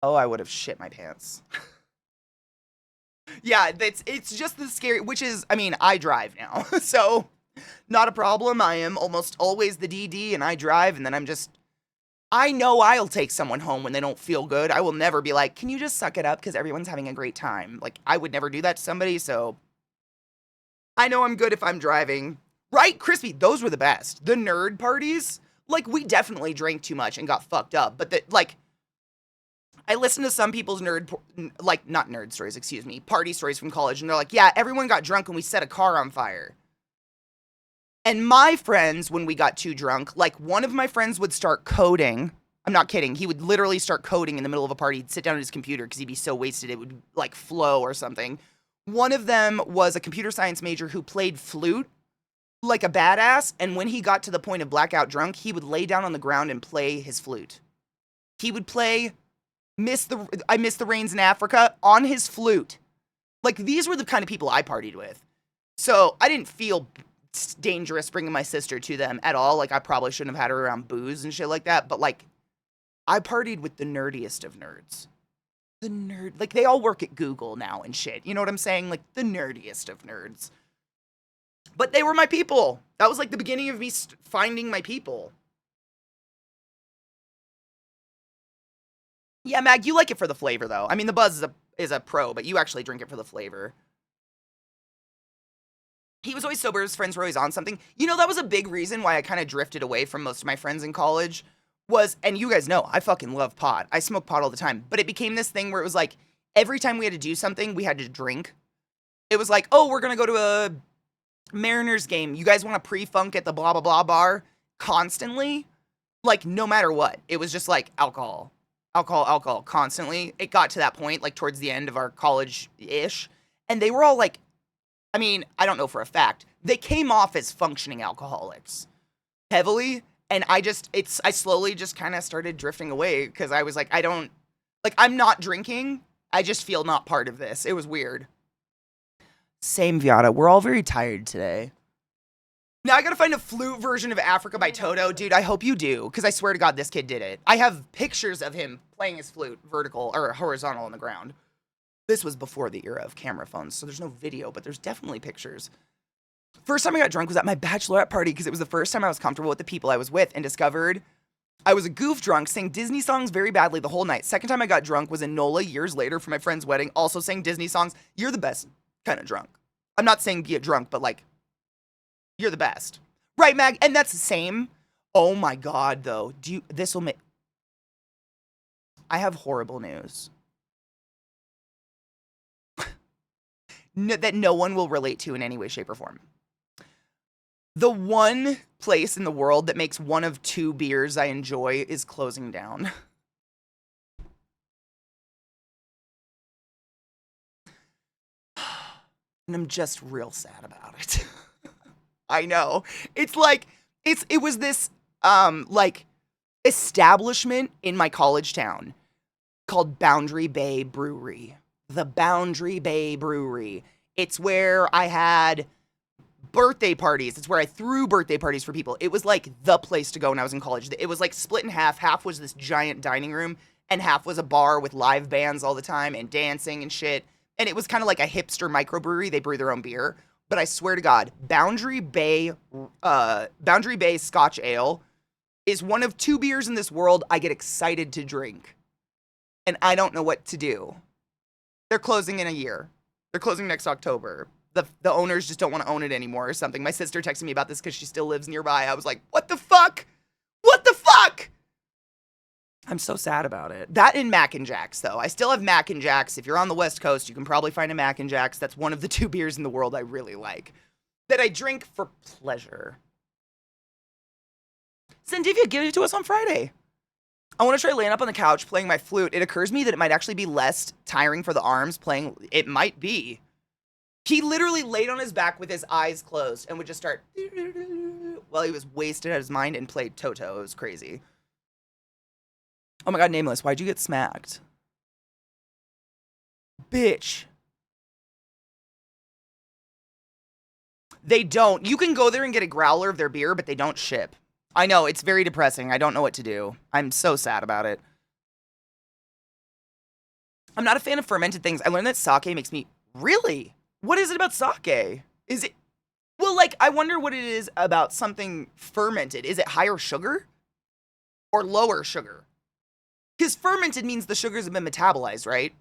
Oh, I would have shit my pants. Yeah, it's just the scary, which is, I mean, I drive now, so not a problem. I am almost always the DD, and I drive, and then I know I'll take someone home when they don't feel good. I will never be like, can you just suck it up because everyone's having a great time? Like, I would never do that to somebody, so I know I'm good if I'm driving. Right, Crispy, those were the best. The nerd parties, like, we definitely drank too much and got fucked up, but I listened to some people's not nerd stories, excuse me, party stories from college, and they're like, yeah, everyone got drunk and we set a car on fire. And my friends, when we got too drunk, like, one of my friends would start coding. I'm not kidding. He would literally start coding in the middle of a party. He'd sit down at his computer because he'd be so wasted it would, like, flow or something. One of them was a computer science major who played flute like a badass, and when he got to the point of blackout drunk, he would lay down on the ground and play his flute. He would play I Miss the Rains in Africa on his flute. Like, these were the kind of people I partied with. So I didn't feel dangerous bringing my sister to them at all. Like, I probably shouldn't have had her around booze and shit like that. But, like, I partied with the nerdiest of nerds. Like, they all work at Google now and shit. You know what I'm saying? Like, the nerdiest of nerds. But they were my people. That was, like, the beginning of me finding my people. Yeah, Mag, you like it for the flavor, though. I mean, the Buzz is a pro, but you actually drink it for the flavor. He was always sober. His friends were always on something. You know, that was a big reason why I kind of drifted away from most of my friends in college and you guys know, I fucking love pot. I smoke pot all the time. But it became this thing where it was like, every time we had to do something, we had to drink. It was like, oh, we're going to go to a Mariners game. You guys want to pre-funk at the blah, blah, blah bar constantly? Like, no matter what. It was just like alcohol constantly. It got to that point, like, towards the end of our college-ish. And they were all like, I mean, I don't know for a fact. They came off as functioning alcoholics heavily. And I slowly just kind of started drifting away because I was like, I'm not drinking. I just feel not part of this. It was weird. Same, Viata. We're all very tired today. Now I gotta find a flute version of Africa by Toto. Dude, I hope you do, because I swear to God, this kid did it. I have pictures of him playing his flute vertical or horizontal on the ground. This was before the era of camera phones, so there's no video, but there's definitely pictures. First time I got drunk was at my bachelorette party, because it was the first time I was comfortable with the people I was with, and discovered I was a goof drunk, sang Disney songs very badly the whole night. Second time I got drunk was in NOLA years later for my friend's wedding, also sang Disney songs. You're the best kind of drunk. I'm not saying get drunk, but, like, you're the best. Right, Mag? And that's the same. Oh my God, though. I have horrible news. That no one will relate to in any way, shape, or form. The one place in the world that makes one of two beers I enjoy is closing down. And I'm just real sad about it. I know. It's like, it was this like establishment in my college town called Boundary Bay Brewery. The Boundary Bay Brewery. It's where I had birthday parties. It's where I threw birthday parties for people. It was like the place to go when I was in college. It was like split in half. Half was this giant dining room, and half was a bar with live bands all the time and dancing and shit. And it was kind of like a hipster microbrewery. They brew their own beer. But I swear to God, Boundary Bay Scotch Ale is one of 2 beers in this world I get excited to drink. And I don't know what to do. They're closing in a year. They're closing next October. The owners just don't want to own it anymore or something. My sister texted me about this because she still lives nearby. I was like, what the fuck? What the fuck? I'm so sad about it. That and Mac and Jacks, though. I still have Mac and Jacks. If you're on the West Coast, you can probably find a Mac and Jacks. That's one of the 2 beers in the world I really like. That I drink for pleasure. Zendivia, give it to us on Friday. I want to try laying up on the couch playing my flute. It occurs to me that it might actually be less tiring for the arms playing. It might be. He literally laid on his back with his eyes closed and would just start while he was wasted out of his mind and played Toto. It was crazy. Oh my God, Nameless, why'd you get smacked? Bitch. They don't. You can go there and get a growler of their beer, but they don't ship. I know, it's very depressing. I don't know what to do. I'm so sad about it. I'm not a fan of fermented things. I learned that sake makes me... Really? What is it about sake? Is it... Well, like, I wonder what it is about something fermented. Is it higher sugar? Or lower sugar? Because fermented means the sugars have been metabolized, right?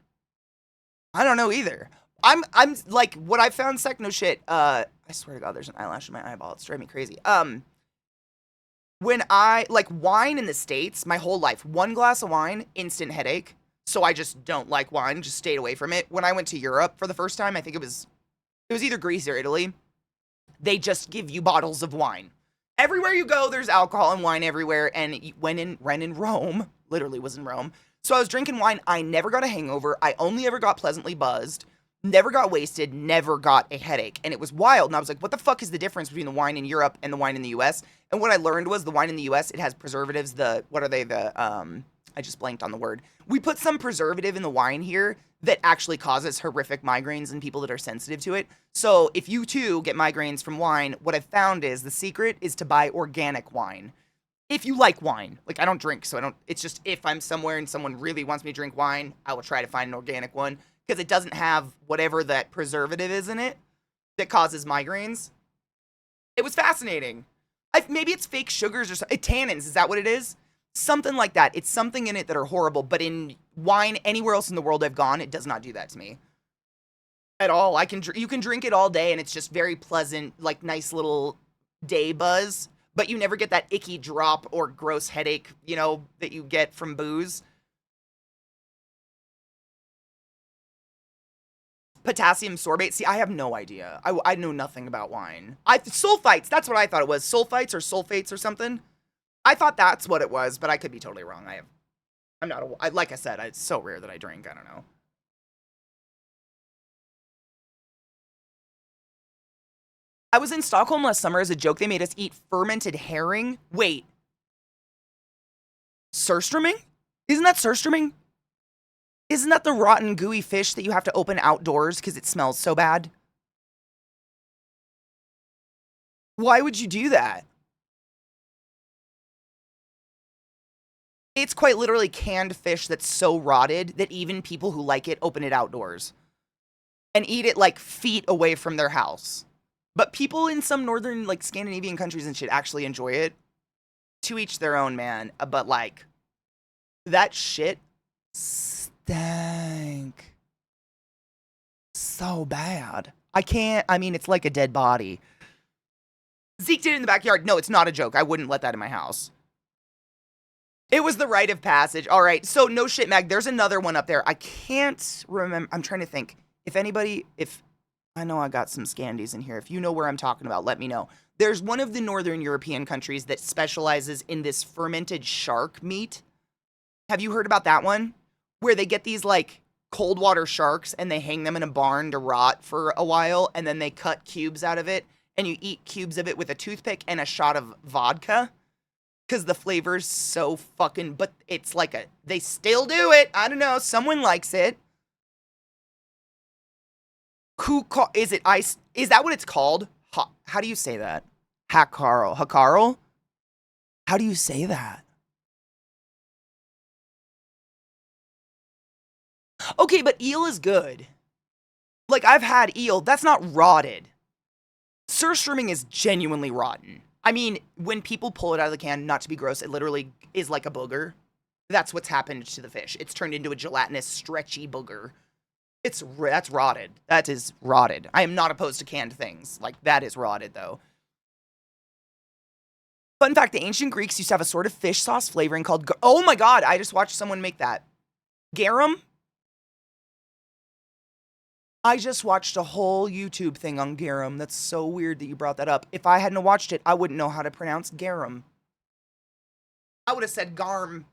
I don't know either. I'm like, what I found, sec, no shit. I swear to God, there's an eyelash in my eyeball. It's driving me crazy. When I, like, wine in the States, my whole life, 1 glass of wine, instant headache. So I just don't like wine, just stayed away from it. When I went to Europe for the first time, I think it was either Greece or Italy, they just give you bottles of wine. Everywhere you go, there's alcohol and wine everywhere. And when in Rome, literally was in Rome. So I was drinking wine. I never got a hangover. I only ever got pleasantly buzzed. Never got wasted. Never got a headache. And it was wild. And I was like, what the fuck is the difference between the wine in Europe and the wine in the US? And what I learned was the wine in the US, it has preservatives. I just blanked on the word. We put some preservative in the wine here that actually causes horrific migraines in people that are sensitive to it. So if you too get migraines from wine, what I've found is the secret is to buy organic wine. If you like wine. Like, I don't drink, so it's just if I'm somewhere and someone really wants me to drink wine, I will try to find an organic one because it doesn't have whatever that preservative is in it that causes migraines. It was fascinating. Maybe it's fake sugars or something. Tannins, is that what it is? Something like that. It's something in it that are horrible, but in wine, anywhere else in the world I've gone, it does not do that to me. At all. You can drink it all day, and it's just very pleasant, like nice little day buzz, but you never get that icky drop or gross headache, that you get from booze. Potassium sorbate. See, I have no idea. I know nothing about wine. Sulfites, that's what I thought it was. Sulfites or sulfates or something. I thought that's what it was, but I could be totally wrong. Like I said, it's so rare that I drink. I don't know. I was in Stockholm last summer as a joke. They made us eat fermented herring. Wait. Surströmming? Isn't that surströmming? Isn't that the rotten, gooey fish that you have to open outdoors because it smells so bad? Why would you do that? It's quite literally canned fish that's so rotted that even people who like it open it outdoors and eat it like feet away from their house. But people in some northern, like, Scandinavian countries and shit actually enjoy it. To each their own, man. But, like, that shit stank so bad. It's like a dead body. Zeke did it in the backyard. No, it's not a joke. I wouldn't let that in my house. It was the rite of passage. All right. So, no shit, Mag. There's another one up there. I can't remember. I'm trying to think. If I know I got some Scandies in here. If you know where I'm talking about, let me know. There's one of the Northern European countries that specializes in this fermented shark meat. Have you heard about that one? Where they get these, like, cold water sharks and they hang them in a barn to rot for a while, and then they cut cubes out of it, and you eat cubes of it with a toothpick and a shot of vodka. because the flavor's so fucking, but it's like they still do it. I don't know. Someone likes it. Is it ice? Is that what it's called? How do you say that? Hakarl? How do you say that? Okay, but eel is good. Like, I've had eel. That's not rotted. Surströmming is genuinely rotten. I mean, when people pull it out of the can, not to be gross, it literally is like a booger. That's what's happened to the fish. It's turned into a gelatinous, stretchy booger. That's rotted. That is rotted. I am not opposed to canned things. Like, that is rotted, though. Fun fact, the ancient Greeks used to have a sort of fish sauce flavoring called... Oh my god, I just watched someone make that. Garum? I just watched a whole YouTube thing on garum. That's so weird that you brought that up. If I hadn't watched it, I wouldn't know how to pronounce garum. I would have said garm.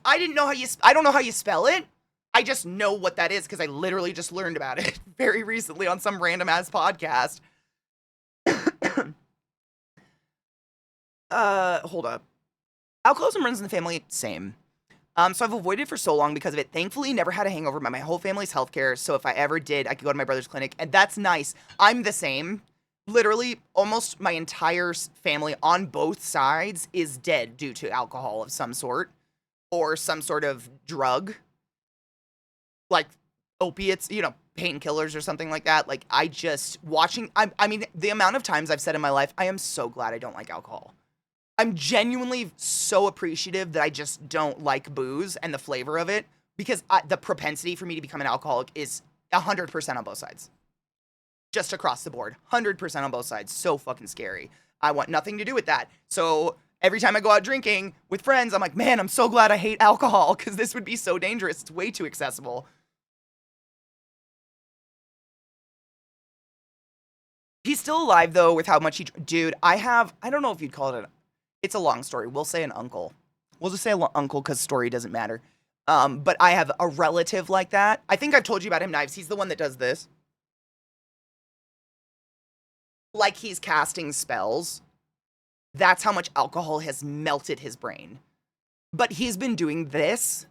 I don't know how you spell it. I just know what that is because I literally just learned about it very recently on some random ass podcast. Hold up. Alcoholism runs in the family, same. So I've avoided it for so long because of it. Thankfully, never had a hangover. My whole family's healthcare, so if I ever did, I could go to my brother's clinic, and that's nice. I'm the same. Literally, almost my entire family on both sides is dead due to alcohol of some sort or some sort of drug, like opiates, painkillers or something like that. Like, I mean, the amount of times I've said in my life, I am so glad I don't like alcohol. I'm genuinely so appreciative that I just don't like booze and the flavor of it because the propensity for me to become an alcoholic is 100% on both sides. Just across the board. 100% on both sides. So fucking scary. I want nothing to do with that. So every time I go out drinking with friends, I'm like, man, I'm so glad I hate alcohol because this would be so dangerous. It's way too accessible. He's still alive, though, with how much Dude, I don't know if you'd call it it's a long story. We'll say an uncle. We'll just say uncle because story doesn't matter. But I have a relative like that. I think I've told you about him, Knives. He's the one that does this. Like he's casting spells. That's how much alcohol has melted his brain. But he's been doing this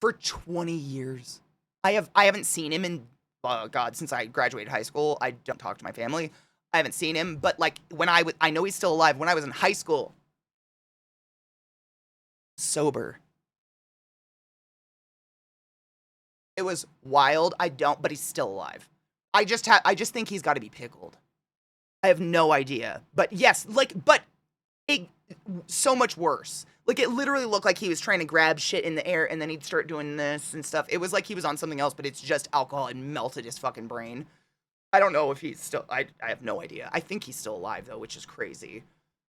for 20 years. I haven't seen him in, God, since I graduated high school. I don't talk to my family. I haven't seen him. But like I know he's still alive. When I was in high school, sober. It was wild. But he's still alive. I just think he's got to be pickled. I have no idea. But yes, but it so much worse. Like, it literally looked like he was trying to grab shit in the air and then he'd start doing this and stuff. It was like he was on something else, but it's just alcohol and melted his fucking brain. I don't know if he's still, I have no idea. I think he's still alive though, which is crazy.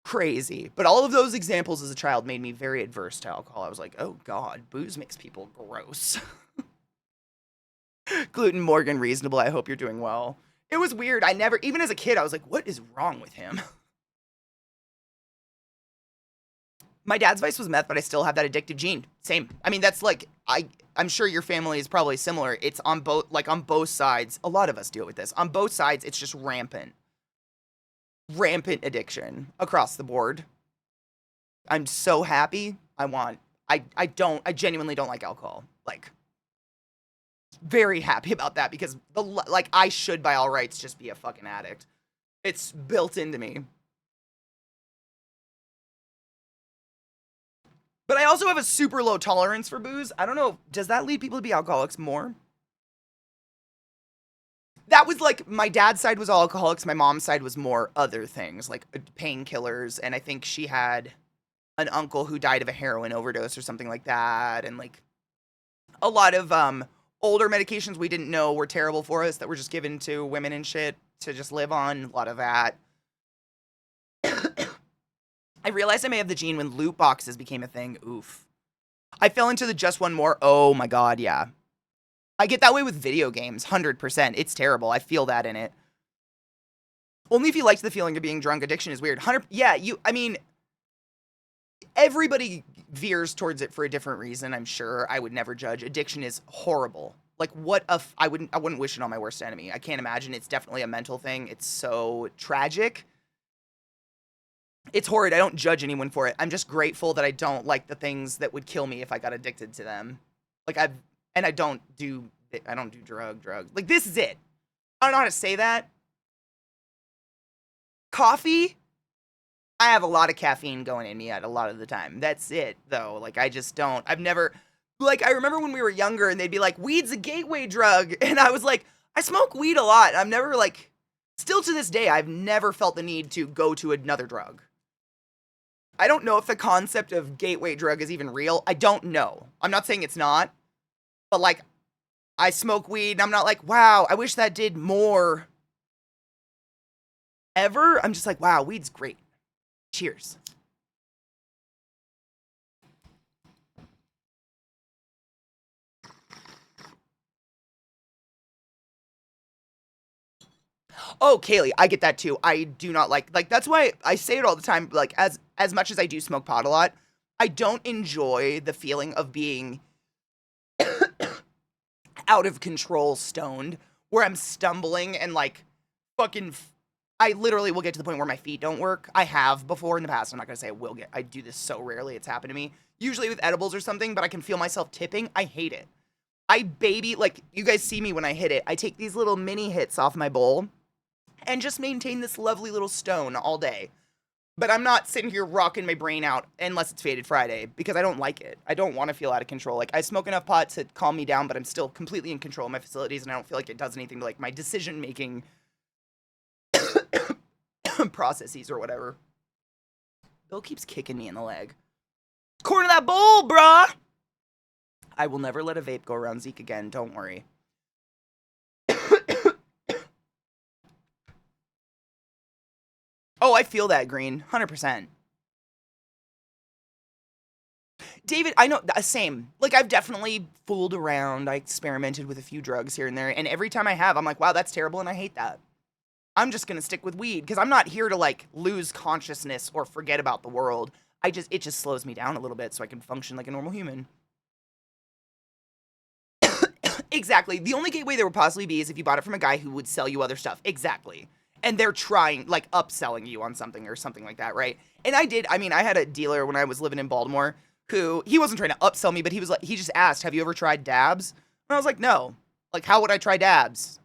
Crazy. But all of those examples as a child made me very adverse to alcohol. I was like, oh God, booze makes people gross. Gluten Morgan Reasonable, I hope you're doing well. It was weird. Even as a kid, I was like, what is wrong with him? My dad's vice was meth, but I still have that addictive gene. Same. I mean, that's like, I'm sure your family is probably similar. It's on both sides. A lot of us deal with this. On both sides, it's just rampant. Rampant addiction across the board. I'm so happy. I genuinely don't like alcohol. Like, very happy about that because I should by all rights just be a fucking addict. It's built into me. But I also have a super low tolerance for booze. I don't know, does that lead people to be alcoholics more? That was like, my dad's side was all alcoholics, my mom's side was more other things, like painkillers, and I think she had an uncle who died of a heroin overdose or something like that, and like a lot of older medications we didn't know were terrible for us that were just given to women and shit to just live on, a lot of that. I realized I may have the gene when loot boxes became a thing. Oof. I fell into the just one more. Oh my God, yeah. I get that way with video games, 100%. It's terrible. I feel that in it. Only if you liked the feeling of being drunk. Addiction is weird. Yeah, everybody veers towards it for a different reason, I'm sure. I would never judge. Addiction is horrible. Like, I wouldn't wish it on my worst enemy. I can't imagine. It's definitely a mental thing. It's so tragic. It's horrid. I don't judge anyone for it. I'm just grateful that I don't like the things that would kill me if I got addicted to them. Like and I don't do drugs. Like this is it. I don't know how to say that. Coffee, I have a lot of caffeine going in me at a lot of the time. That's it though. Like I just don't. I've never like I remember when we were younger and they'd be like, "Weed's a gateway drug." And I was like, "I smoke weed a lot." I've never like still to this day, I've never felt the need to go to another drug. I don't know if the concept of gateway drug is even real. I don't know. I'm not saying it's not, but like I smoke weed and I'm not like, wow, I wish that did more ever. I'm just like, wow, weed's great. Cheers. Oh, Kaylee, I get that too. I do not like that's why I say it all the time. Like as much as I do smoke pot a lot, I don't enjoy the feeling of being out of control stoned where I'm stumbling and like fucking I literally will get to the point where my feet don't work. I have before in the past. I'm not going to say I will get. I do this so rarely. It's happened to me. Usually with edibles or something, but I can feel myself tipping. I hate it. I baby like you guys see me when I hit it. I take these little mini hits off my bowl and just maintain this lovely little stone all day. But I'm not sitting here rocking my brain out unless it's Faded Friday because I don't like it. I don't want to feel out of control. Like I smoke enough pot to calm me down, but I'm still completely in control of my facilities and I don't feel like it does anything to like my decision making processes or whatever. Bill keeps kicking me in the leg. Corner that bowl, bruh! I will never let a vape go around Zeke again. Don't worry. Oh, I feel that, Green. 100%. David, I know, same. Like, I've definitely fooled around. I experimented with a few drugs here and there. And every time I have, I'm like, wow, that's terrible. And I hate that. I'm just going to stick with weed because I'm not here to, like, lose consciousness or forget about the world. It just slows me down a little bit so I can function like a normal human. Exactly. The only gateway there would possibly be is if you bought it from a guy who would sell you other stuff. Exactly. And they're trying, like, upselling you on something or something like that, right? And I had a dealer when I was living in Baltimore who, he wasn't trying to upsell me, but he was like, he just asked, have you ever tried dabs? And I was like, no. Like, how would I try dabs?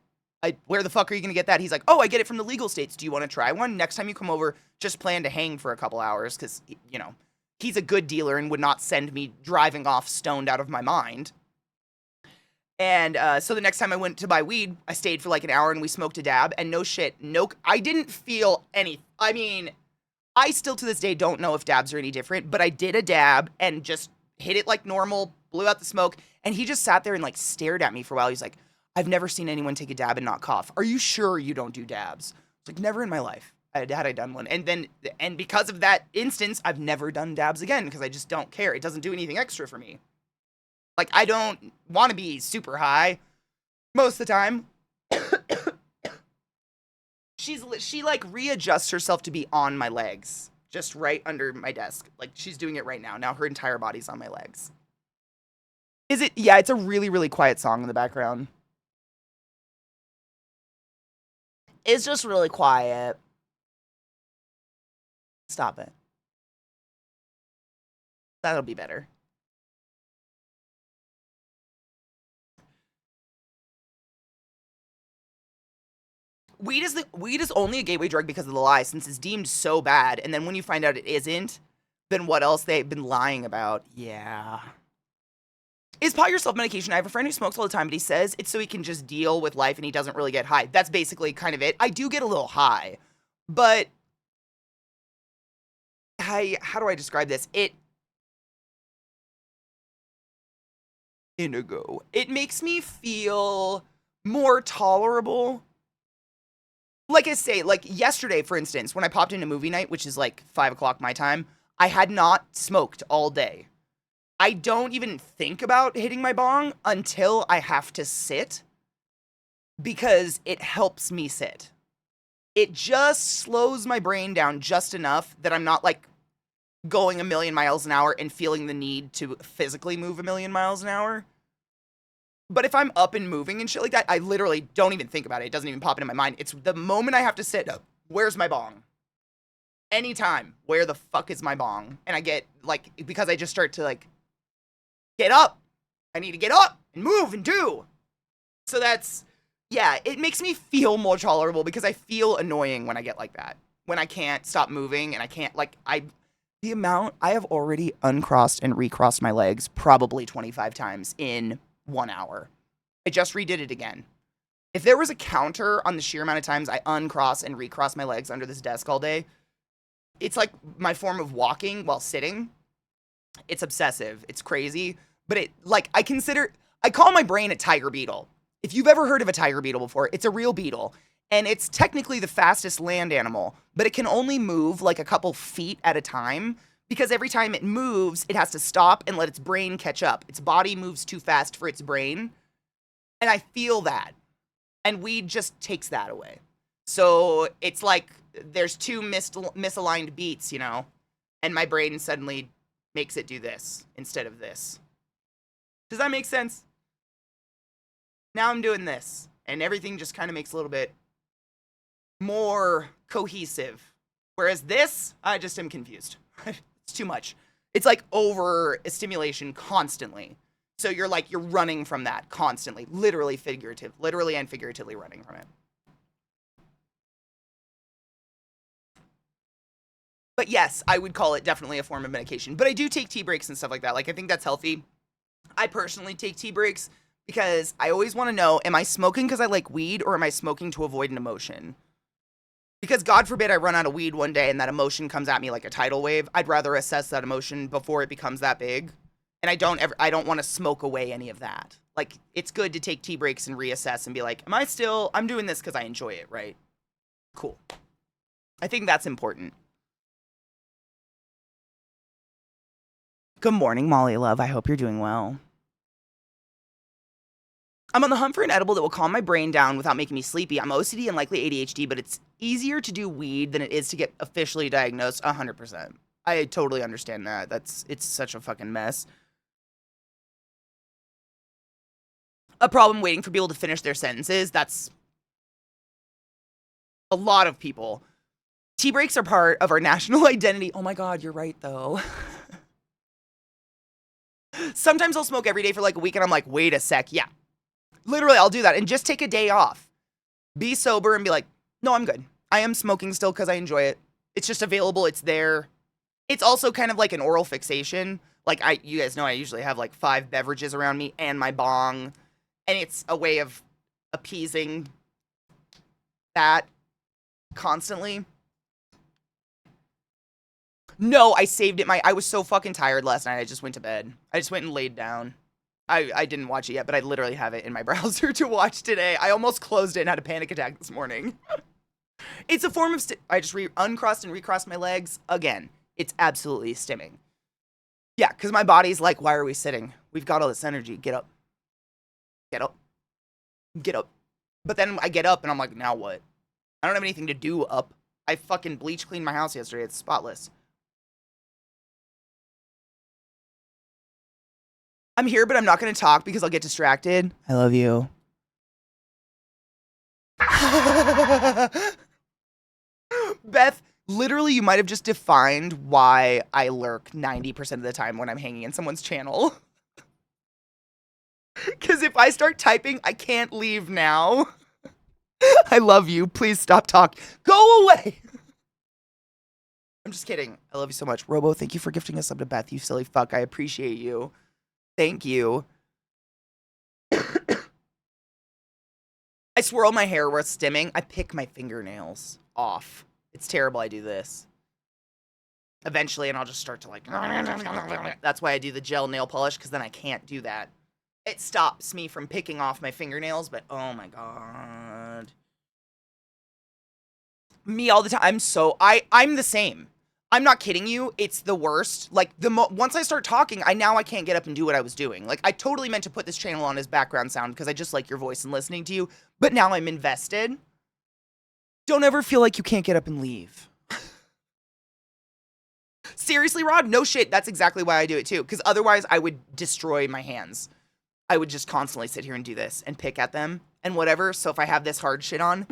Where the fuck are you going to get that? He's like, oh, I get it from the legal states. Do you want to try one? Next time you come over, just plan to hang for a couple hours because, you know, he's a good dealer and would not send me driving off stoned out of my mind. And so the next time I went to buy weed, I stayed for like an hour and we smoked a dab. And no shit, I didn't feel any. I mean, I still to this day don't know if dabs are any different, but I did a dab and just hit it like normal, blew out the smoke. And he just sat there and like stared at me for a while. He's like, I've never seen anyone take a dab and not cough. Are you sure you don't do dabs? It's like, never in my life had I done one. And because of that instance, I've never done dabs again because I just don't care. It doesn't do anything extra for me. Like, I don't want to be super high most of the time. She like readjusts herself to be on my legs, just right under my desk. Like, she's doing it right now. Now her entire body's on my legs. Is it? Yeah, it's a really, really quiet song in the background. It's just really quiet. Stop it. That'll be better. Weed is only a gateway drug because of the lie, since it's deemed so bad. And then when you find out it isn't, then what else they've been lying about? Yeah. Is pot your self-medication? I have a friend who smokes all the time, but he says it's so he can just deal with life and he doesn't really get high. That's basically kind of it. I do get a little high, but how do I describe this? Indigo. It makes me feel more tolerable. Like I say, like yesterday, for instance, when I popped into movie night, which is like 5 o'clock my time, I had not smoked all day. I don't even think about hitting my bong until I have to sit because it helps me sit. It just slows my brain down just enough that I'm not like going a million miles an hour and feeling the need to physically move a million miles an hour. But if I'm up and moving and shit like that, I literally don't even think about it. It doesn't even pop into my mind. It's the moment I have to sit up. Where's my bong? Anytime, where the fuck is my bong? And I get, like, because I just start to, like, get up. I need to get up and move and do. So that's, yeah, it makes me feel more tolerable because I feel annoying when I get like that. When I can't stop moving and I can't, like, the amount, I have already uncrossed and recrossed my legs probably 25 times in 1 hour. I just redid it again. If there was a counter on the sheer amount of times I uncross and recross my legs under this desk all day, it's like my form of walking while sitting. It's obsessive. It's crazy. But it, like, I call my brain a tiger beetle. If you've ever heard of a tiger beetle before, it's a real beetle. And it's technically the fastest land animal, but it can only move like a couple feet at a time because every time it moves, it has to stop and let its brain catch up. Its body moves too fast for its brain. And I feel that. And weed just takes that away. So it's like there's two misaligned beats, you know, and my brain suddenly makes it do this instead of this. Does that make sense? Now I'm doing this, and everything just kind of makes a little bit more cohesive. Whereas this, I just am confused. It's too much. It's like over stimulation constantly. So you're running from that constantly, literally and figuratively running from it. But yes, I would call it definitely a form of medication. But I do take tea breaks and stuff like that. Like, I think that's healthy. I personally take tea breaks because I always want to know, am I smoking because I like weed or am I smoking to avoid an emotion? Because God forbid I run out of weed one day and that emotion comes at me like a tidal wave. I'd rather assess that emotion before it becomes that big. And I don't want to smoke away any of that. Like, it's good to take tea breaks and reassess and be like, I'm doing this because I enjoy it, right? Cool. I think that's important. Good morning, Molly Love. I hope you're doing well. I'm on the hunt for an edible that will calm my brain down without making me sleepy. I'm OCD and likely ADHD, but it's easier to do weed than it is to get officially diagnosed. 100%. I totally understand that. It's such a fucking mess. A problem waiting for people to finish their sentences. That's a lot of people. Tea breaks are part of our national identity. Oh my God, you're right though. Sometimes I'll smoke every day for like a week and I'm like, wait a sec. Yeah. Literally, I'll do that and just take a day off. Be sober and be like, no, I'm good. I am smoking still because I enjoy it. It's just available. It's there. It's also kind of like an oral fixation. Like, you guys know I usually have like 5 beverages around me and my bong. And it's a way of appeasing that constantly. No, I saved it. I was so fucking tired last night. I just went to bed. I just went and laid down. I didn't watch it yet, but I literally have it in my browser to watch today. I almost closed it and had a panic attack this morning. It's a form of I just uncrossed and recrossed my legs. Again, it's absolutely stimming. Yeah, because my body's like, why are we sitting? We've got all this energy. Get up. Get up. Get up. But then I get up and I'm like, now what? I don't have anything to do up. I fucking bleach cleaned my house yesterday. It's spotless. I'm here, but I'm not going to talk because I'll get distracted. I love you. Beth, literally, you might have just defined why I lurk 90% of the time when I'm hanging in someone's channel. Because if I start typing, I can't leave now. I love you. Please stop talking. Go away. I'm just kidding. I love you so much. Robo, thank you for gifting us up to Beth, you silly fuck. I appreciate you. Thank you. I swirl my hair while stimming. I pick my fingernails off. It's terrible I do this. Eventually, and I'll just start to like... That's why I do the gel nail polish, because then I can't do that. It stops me from picking off my fingernails, but oh my God. Me all the time. I'm the same. I'm not kidding you. It's the worst. Like, once I start talking, I can't get up and do what I was doing. Like, I totally meant to put this channel on as background sound because I just like your voice and listening to you. But now I'm invested. Don't ever feel like you can't get up and leave. Seriously, Rod? No shit. That's exactly why I do it too. Because otherwise I would destroy my hands. I would just constantly sit here and do this and pick at them and whatever. So if I have this hard shit on,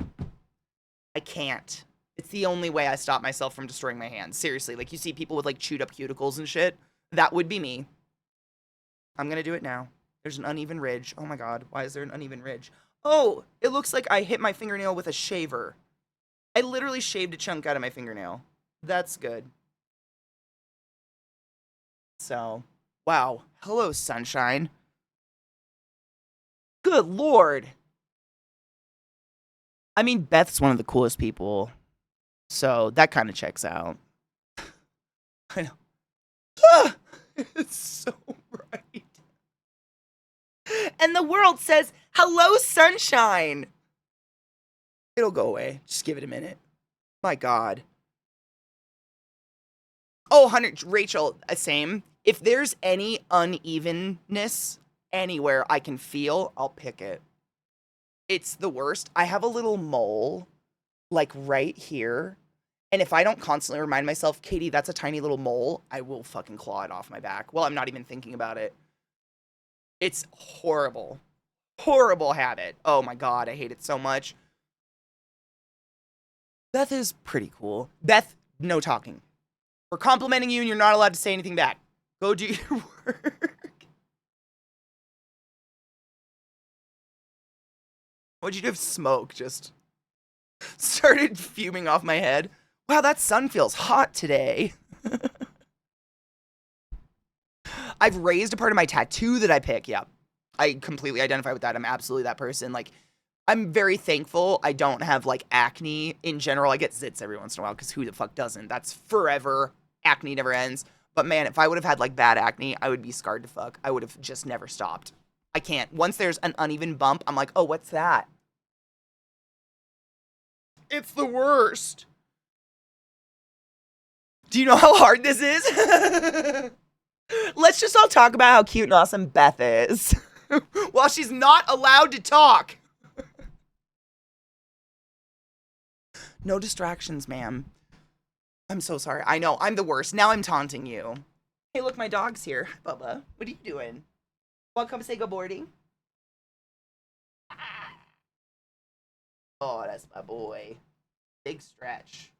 I can't. It's the only way I stop myself from destroying my hands. Seriously, like you see people with like chewed up cuticles and shit. That would be me. I'm gonna do it now. There's an uneven ridge. Oh my god, why is there an uneven ridge? Oh, it looks like I hit my fingernail with a shaver. I literally shaved a chunk out of my fingernail. That's good. So, wow. Hello, sunshine. Good lord. I mean, Beth's one of the coolest people. So, that kind of checks out. I know. Ah, it's so bright. And the world says, hello, sunshine. It'll go away. Just give it a minute. My god. Oh, Rachel, same. If there's any unevenness anywhere I can feel, I'll pick it. It's the worst. I have a little mole, like right here. And if I don't constantly remind myself, Katie, that's a tiny little mole, I will fucking claw it off my back. Well, I'm not even thinking about it. It's horrible. Horrible habit. Oh my god, I hate it so much. Beth is pretty cool. Beth, no talking. We're complimenting you and you're not allowed to say anything back. Go do your work. What'd you do if smoke just started fuming off my head? Wow, that sun feels hot today. I've raised a part of my tattoo that I pick. Yeah, I completely identify with that. I'm absolutely that person. Like, I'm very thankful I don't have, like, acne in general. I get zits every once in a while, because who the fuck doesn't? That's forever. Acne never ends. But, man, if I would have had, like, bad acne, I would be scarred to fuck. I would have just never stopped. I can't. Once there's an uneven bump, I'm like, oh, what's that? It's the worst. Do you know how hard this is? Let's just all talk about how cute and awesome Beth is. While she's not allowed to talk. No distractions, ma'am. I'm so sorry. I know, I'm the worst. Now I'm taunting you. Hey, look, my dog's here. Bubba, what are you doing? Want to come say good boarding? Oh, that's my boy. Big stretch.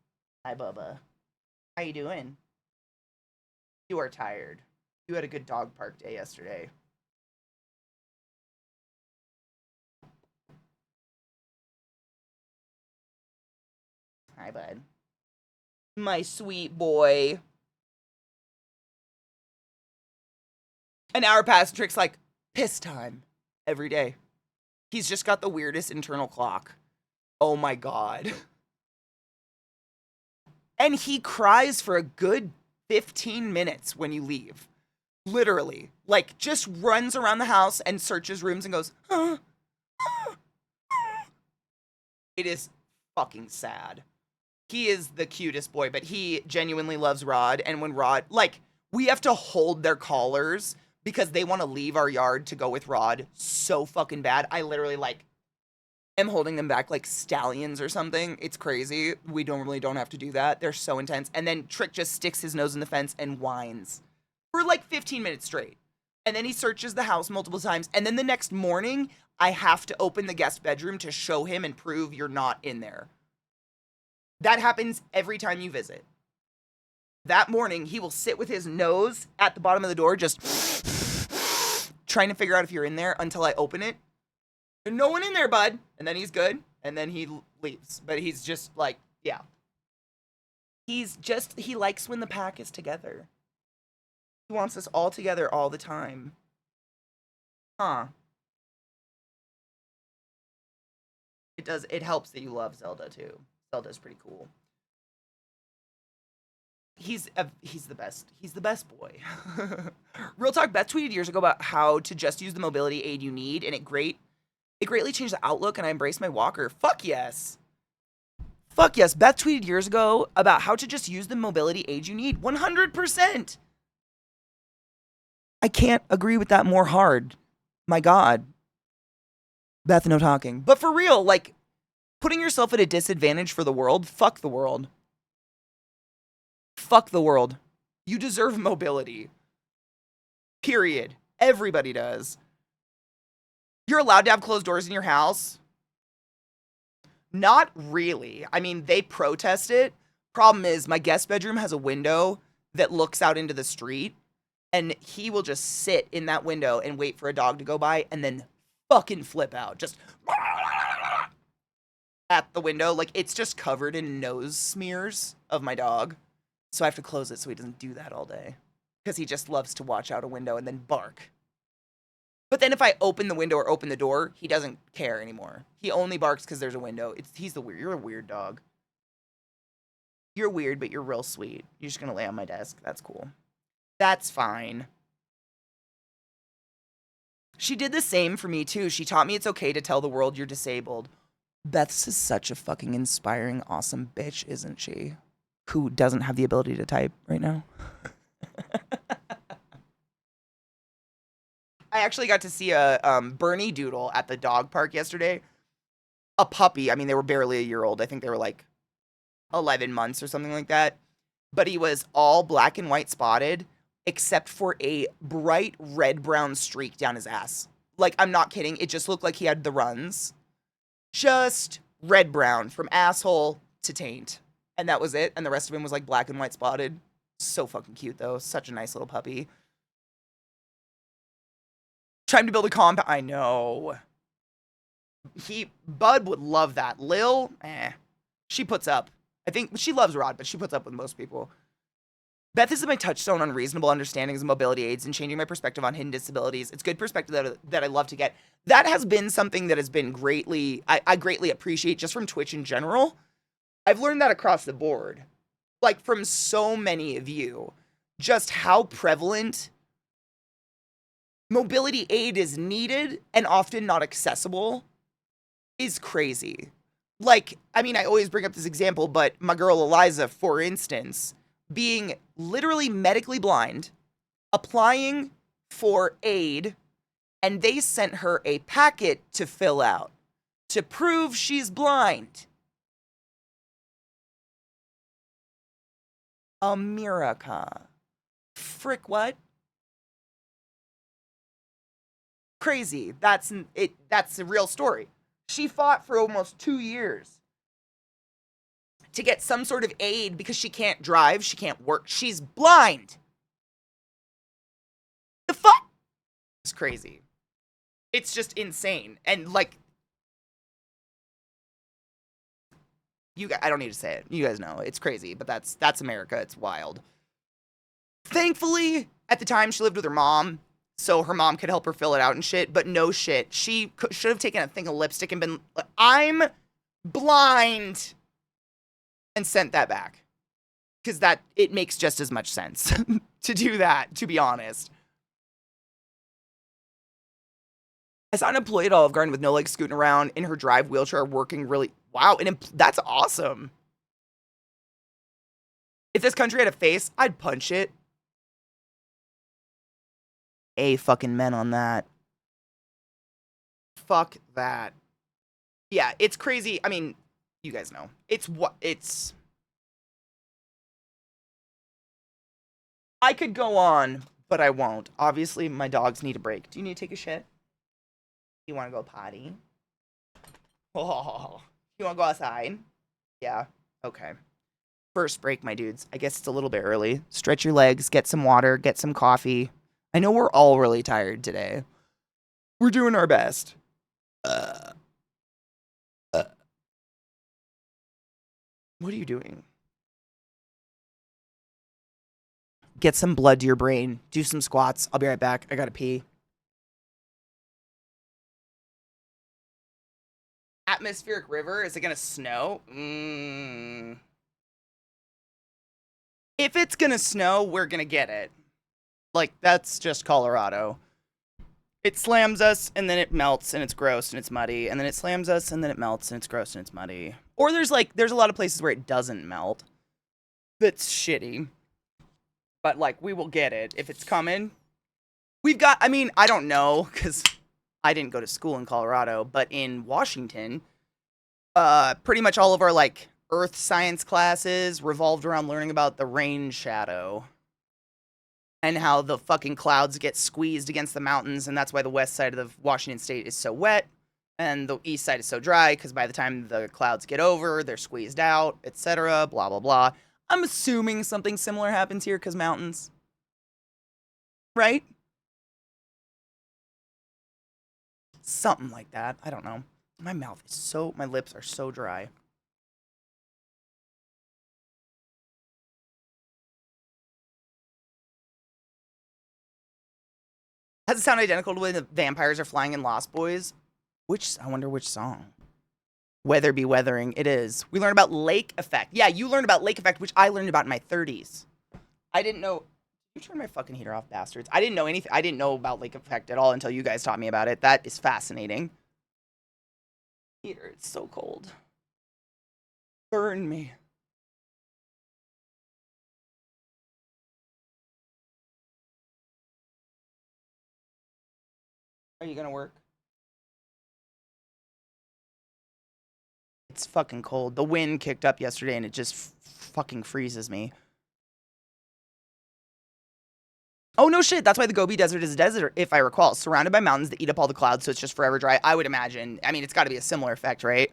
Hi, Bubba. How you doing? You are tired. You had a good dog park day yesterday. Hi, bud. My sweet boy. An hour passed, Trick's like, piss time. Every day. He's just got the weirdest internal clock. Oh my god. And he cries for a good 15 minutes when you leave. Literally. Like, just runs around the house and searches rooms and goes, huh? It is fucking sad. He is the cutest boy, but he genuinely loves Rod. And when Rod, like, we have to hold their collars because they want to leave our yard to go with Rod so fucking bad. I literally, like, am holding them back like stallions or something. It's crazy. We don't have to do that. They're so intense. And then Trick just sticks his nose in the fence and whines for like 15 minutes straight. And then he searches the house multiple times. And then the next morning, I have to open the guest bedroom to show him and prove you're not in there. That happens every time you visit. That morning, he will sit with his nose at the bottom of the door, just trying to figure out if you're in there until I open it. There's no one in there, bud. And then he's good. And then he leaves. But he's just like, yeah. He likes when the pack is together. He wants us all together all the time. Huh. It helps that you love Zelda too. Zelda's pretty cool. He's the best. He's the best boy. Real talk, Beth tweeted years ago about how to just use the mobility aid you need, and it greatly changed the outlook, and I embraced my walker. Fuck yes. Fuck yes. Beth tweeted years ago about how to just use the mobility aid you need. 100%. I can't agree with that more hard. My God. Beth, no talking. But for real, like, putting yourself at a disadvantage for the world, fuck the world. Fuck the world. You deserve mobility. Period. Everybody does. You're allowed to have closed doors in your house. Not really. I mean, they protest it. Problem is, my guest bedroom has a window that looks out into the street, and he will just sit in that window and wait for a dog to go by and then fucking flip out. Just at the window. Like, it's just covered in nose smears of my dog. So I have to close it so he doesn't do that all day. Because he just loves to watch out a window and then bark. But then if I open the window or open the door, he doesn't care anymore. He only barks because there's a window. You're a weird dog. You're weird, but you're real sweet. You're just going to lay on my desk. That's cool. That's fine. She did the same for me, too. She taught me it's okay to tell the world you're disabled. Beth's is such a fucking inspiring, awesome bitch, isn't she? Who doesn't have the ability to type right now? I actually got to see a Bernie Doodle at the dog park yesterday. A puppy. I mean, they were barely a year old. I think they were like 11 months or something like that. But he was all black and white spotted, except for a bright red-brown streak down his ass. Like, I'm not kidding. It just looked like he had the runs. Just red-brown from asshole to taint. And that was it. And the rest of him was like black and white spotted. So fucking cute, though. Such a nice little puppy. Trying to build a compound. I know. Bud would love that. Lil, she puts up. I think she loves Rod, but she puts up with most people. Beth is my touchstone on reasonable understandings of mobility aids and changing my perspective on hidden disabilities. It's good perspective that I love to get. That has been something that has been I greatly appreciate just from Twitch in general. I've learned that across the board. Like, from so many of you. Just how prevalent mobility aid is needed and often not accessible is crazy. Like, I mean, I always bring up this example, but my girl Eliza, for instance, being literally medically blind, applying for aid, and they sent her a packet to fill out to prove she's blind. America. Frick, what? Crazy. That's a real story. She fought for almost 2 years to get some sort of aid because she can't drive, she can't work, she's blind. The fuck? It's crazy. It's just insane. And like, I don't need to say it. You guys know. It's crazy, but that's America. It's wild. Thankfully, at the time, she lived with her mom, so her mom could help her fill it out and shit, but no shit. She should have taken a thing of lipstick and been like, I'm blind, and sent that back. Because it makes just as much sense to do that, to be honest. I saw an employee at Olive Garden with no legs scooting around in her drive wheelchair working really... Wow, that's awesome. If this country had a face, I'd punch it. Fucking men on that. Fuck that. Yeah, it's crazy. I mean, you guys know. I could go on, but I won't. Obviously, my dogs need a break. Do you need to take a shit? You want to go potty? Oh, you want to go outside? Yeah. Okay. First break, my dudes. I guess it's a little bit early. Stretch your legs, get some water, get some coffee. I know we're all really tired today. We're doing our best. What are you doing? Get some blood to your brain. Do some squats. I'll be right back. I gotta pee. Atmospheric river? Is it gonna snow? If it's gonna snow, we're gonna get it. Like, that's just Colorado. It slams us, and then it melts, and it's gross, and it's muddy. And then it slams us, and then it melts, and it's gross, and it's muddy. Or there's a lot of places where it doesn't melt. That's shitty. But, like, we will get it if it's coming. I don't know, because I didn't go to school in Colorado, but in Washington, pretty much all of our, like, earth science classes revolved around learning about the rain shadow. And how the fucking clouds get squeezed against the mountains, and that's why the west side of the Washington state is so wet. And the east side is so dry because by the time the clouds get over, they're squeezed out, etc. Blah, blah, blah. I'm assuming something similar happens here because mountains. Right? Something like that. I don't know. My my lips are so dry. Has it sound identical to when the vampires are flying in Lost Boys? I wonder which song. Weather be weathering. It is. We learned about lake effect. Yeah, you learned about lake effect, which I learned about in my 30s. I didn't know. You turn my fucking heater off, bastards. I didn't know anything. I didn't know about lake effect at all until you guys taught me about it. That is fascinating. Heater, it's so cold. Burn me. Are you gonna work? It's fucking cold. The wind kicked up yesterday and it just fucking freezes me. Oh, no shit. That's why the Gobi Desert is a desert, if I recall. Surrounded by mountains that eat up all the clouds, so it's just forever dry. I would imagine. I mean, it's got to be a similar effect, right?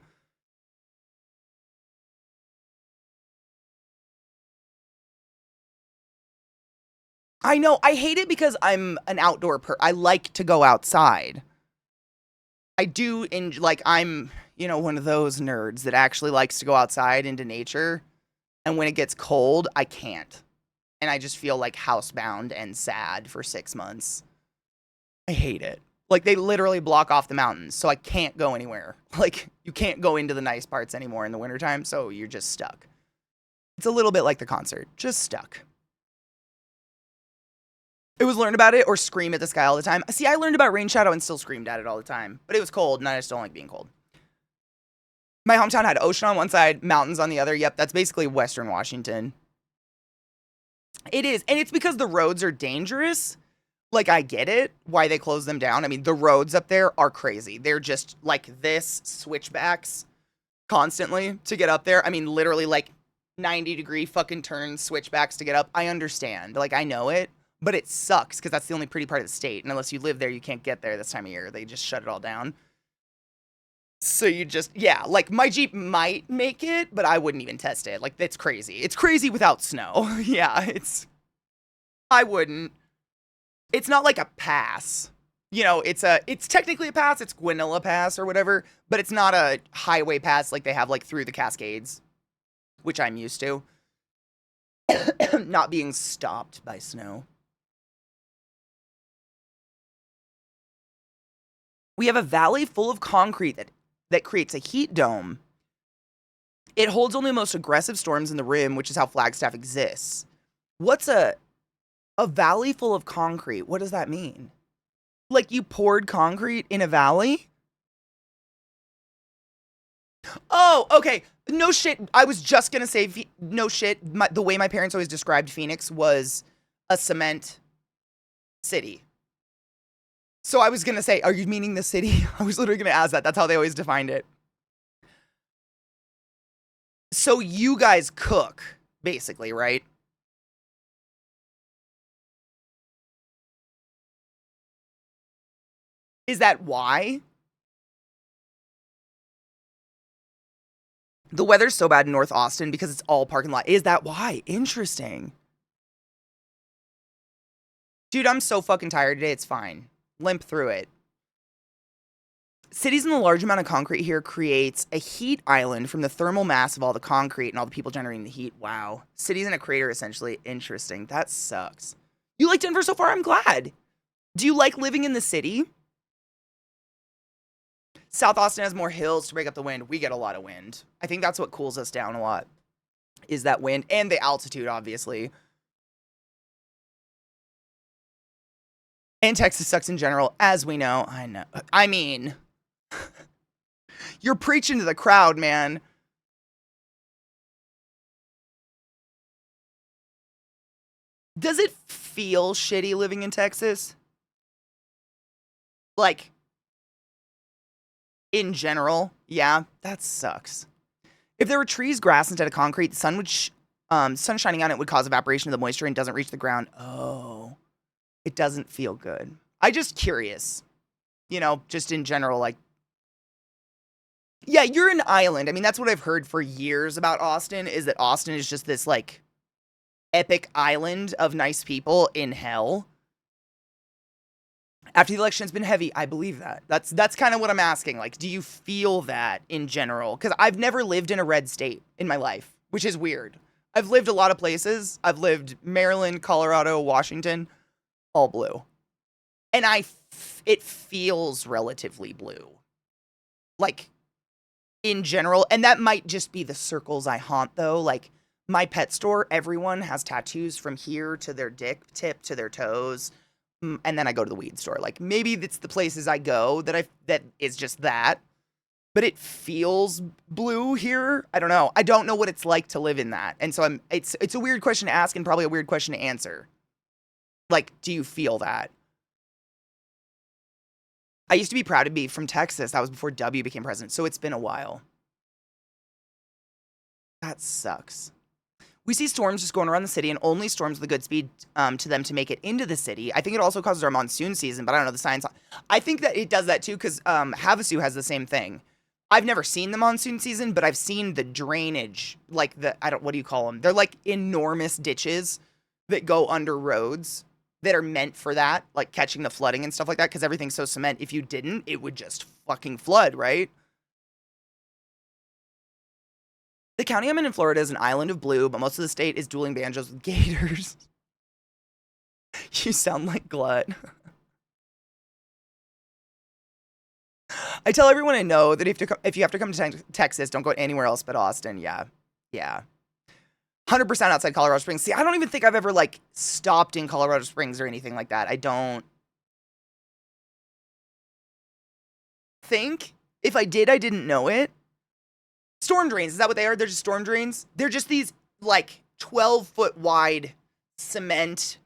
I know. I hate it because I'm an outdoor I like to go outside. I do, I'm, one of those nerds that actually likes to go outside into nature. And when it gets cold, I can't. And I just feel like housebound and sad for 6 months. I hate it. Like, they literally block off the mountains, so I can't go anywhere. Like, you can't go into the nice parts anymore in the wintertime, so you're just stuck. It's a little bit like the concert, just stuck. It was learn about it or scream at the sky all the time. See, I learned about rain shadow and still screamed at it all the time. But it was cold, and I just don't like being cold. My hometown had ocean on one side, mountains on the other. Yep, that's basically Western Washington. It is, and it's because the roads are dangerous. Like, I get it, why they close them down. I mean, the roads up there are crazy. They're just like this, switchbacks constantly to get up there. I mean, literally like 90-degree fucking turns, switchbacks to get up. I understand. Like, I know it. But it sucks because that's the only pretty part of the state. And unless you live there, you can't get there this time of year. They just shut it all down. So you just, yeah, like my Jeep might make it, but I wouldn't even test it. Like, it's crazy. It's crazy without snow. Yeah, I wouldn't. It's not like a pass. It's technically a pass. It's Guanilla Pass or whatever, but it's not a highway pass like they have like through the Cascades, which I'm used to. Not being stopped by snow. We have a valley full of concrete that creates a heat dome. It holds only the most aggressive storms in the rim, which is how Flagstaff exists. What's a valley full of concrete? What does that mean? Like, you poured concrete in a valley? Oh, okay. No shit. I was just gonna say, no shit. The way my parents always described Phoenix was a cement city. So I was going to say, are you meaning the city? I was literally going to ask that. That's how they always defined it. So you guys cook, basically, right? Is that why? The weather's so bad in North Austin because it's all parking lot. Is that why? Interesting. Dude, I'm so fucking tired today. It's fine. Limp through it. Cities in the large amount of concrete here creates a heat island from the thermal mass of all the concrete and all the people generating the heat. Wow. Cities in a crater, essentially. Interesting. That sucks. You like Denver so far? I'm glad. Do you like living in the city? South Austin has more hills to break up the wind. We get a lot of wind. I think that's what cools us down a lot, is that wind and the altitude, obviously. And Texas sucks in general, as we know. I know. I mean, you're preaching to the crowd, man. Does it feel shitty living in Texas? Like, in general, yeah, that sucks. If there were trees, grass instead of concrete, the sun would sun shining on it would cause evaporation of the moisture and doesn't reach the ground. Oh, it doesn't feel good. I just curious, just in general, like, Yeah, you're an island. I mean, that's what I've heard for years about Austin, is that Austin is just this like epic island of nice people in hell. After the election's been heavy, I believe that. That's kind of what I'm asking. Like, do you feel that in general? Because I've never lived in a red state in my life, which is weird. I've lived a lot of places. I've lived Maryland, Colorado, Washington, all blue, and it feels relatively blue, like in general. And that might just be the circles I haunt, though. Like my pet store, everyone has tattoos from here to their dick tip to their toes. And then I go to the weed store. Like maybe it's the places I go that is just that, but it feels blue here. I don't know. I don't know what it's like to live in that. And so it's a weird question to ask and probably a weird question to answer. Like, do you feel that? I used to be proud to be from Texas. That was before W became president. So it's been a while. That sucks. We see storms just going around the city, and only storms with a good speed to them to make it into the city. I think it also causes our monsoon season, but I don't know the science. I think that it does that too, because Havasu has the same thing. I've never seen the monsoon season, but I've seen the drainage, like what do you call them? They're like enormous ditches that go under roads that are meant for that, like catching the flooding and stuff like that, because everything's so cement. If you didn't, it would just fucking flood, right? The county I'm in Florida is an island of blue, but most of the state is dueling banjos with gators. You sound like Glut. I tell everyone I know that if you have to come to Texas, don't go anywhere else but Austin. Yeah. Yeah. 100% outside Colorado Springs. See, I don't even think I've ever, like, stopped in Colorado Springs or anything like that. I don't think. If I did, I didn't know it. Storm drains, is that what they are? They're just storm drains? They're just these, like, 12-foot wide cement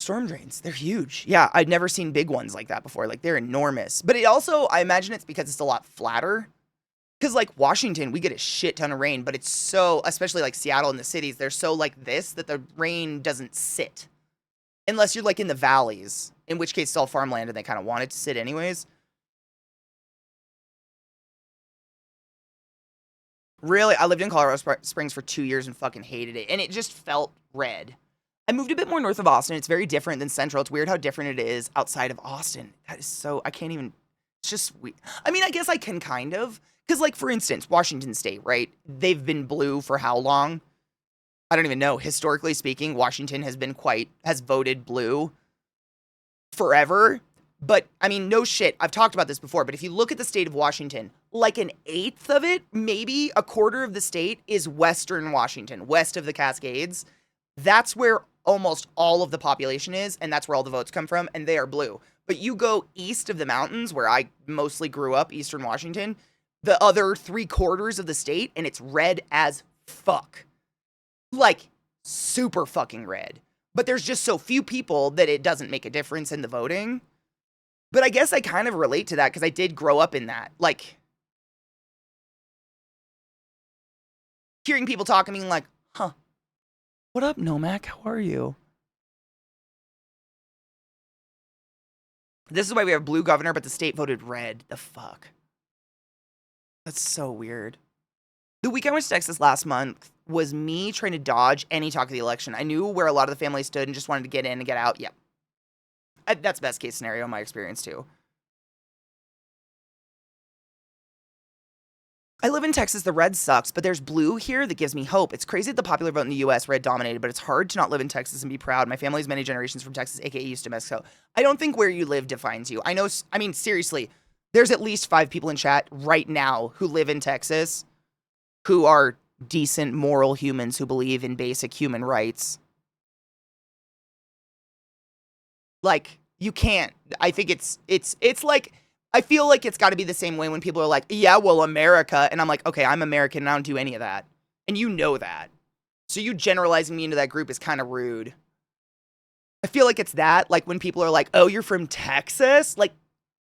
storm drains. They're huge. Yeah, I'd never seen big ones like that before. Like, they're enormous. But it also, I imagine it's because it's a lot flatter. Because, like, Washington, we get a shit ton of rain, but it's so, especially, like, Seattle and the cities, they're so like this that the rain doesn't sit. Unless you're, like, in the valleys, in which case it's all farmland and they kind of want it to sit anyways. Really, I lived in Colorado Springs for 2 years and fucking hated it. And it just felt red. I moved a bit more north of Austin. It's very different than Central. It's weird how different it is outside of Austin. That is so, I can't even, it's just weird. I mean, I guess I can kind of. Because, like, for instance, Washington State, right? They've been blue for how long? I don't even know. Historically speaking, Washington has voted blue forever. But, I mean, no shit. I've talked about this before, but if you look at the state of Washington, like an eighth of it, maybe a quarter of the state is Western Washington, west of the Cascades. That's where almost all of the population is, and that's where all the votes come from, and they are blue. But you go east of the mountains, where I mostly grew up, Eastern Washington, the other 3/4 of the state, and it's red as fuck. Like, super fucking red. But there's just so few people that it doesn't make a difference in the voting. But I guess I kind of relate to that because I did grow up in that. Like, hearing people talk and being like, huh, what up, Nomac? How are you? This is why we have blue governor, but the state voted red. The fuck? That's so weird. The week I went to Texas last month was me trying to dodge any talk of the election. I knew where a lot of the family stood and just wanted to get in and get out. Yep. That's best case scenario in my experience, too. I live in Texas. The red sucks, but there's blue here that gives me hope. It's crazy that the popular vote in the U.S. red dominated, but it's hard to not live in Texas and be proud. My family's many generations from Texas, aka East of Mexico. I don't think where you live defines you. I mean, seriously, there's at least 5 people in chat right now who live in Texas who are decent, moral humans who believe in basic human rights. Like, you can't. I think it's like, I feel like it's got to be the same way when people are like, yeah, well, America. And I'm like, okay, I'm American and I don't do any of that. And you know that. So you generalizing me into that group is kind of rude. I feel like it's that, like when people are like, oh, you're from Texas? Like,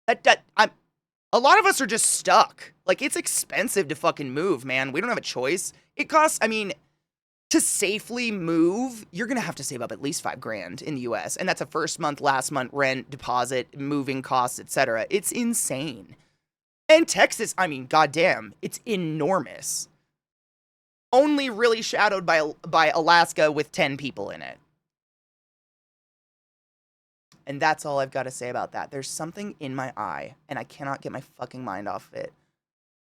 a lot of us are just stuck. Like, it's expensive to fucking move, man. We don't have a choice. It costs, I mean, to safely move, you're going to have to save up at least $5,000 in the US. And that's a first month, last month rent, deposit, moving costs, etc. It's insane. And Texas, I mean, goddamn, it's enormous. Only really shadowed by Alaska with 10 people in it. And that's all I've got to say about that. There's something in my eye, and I cannot get my fucking mind off of it.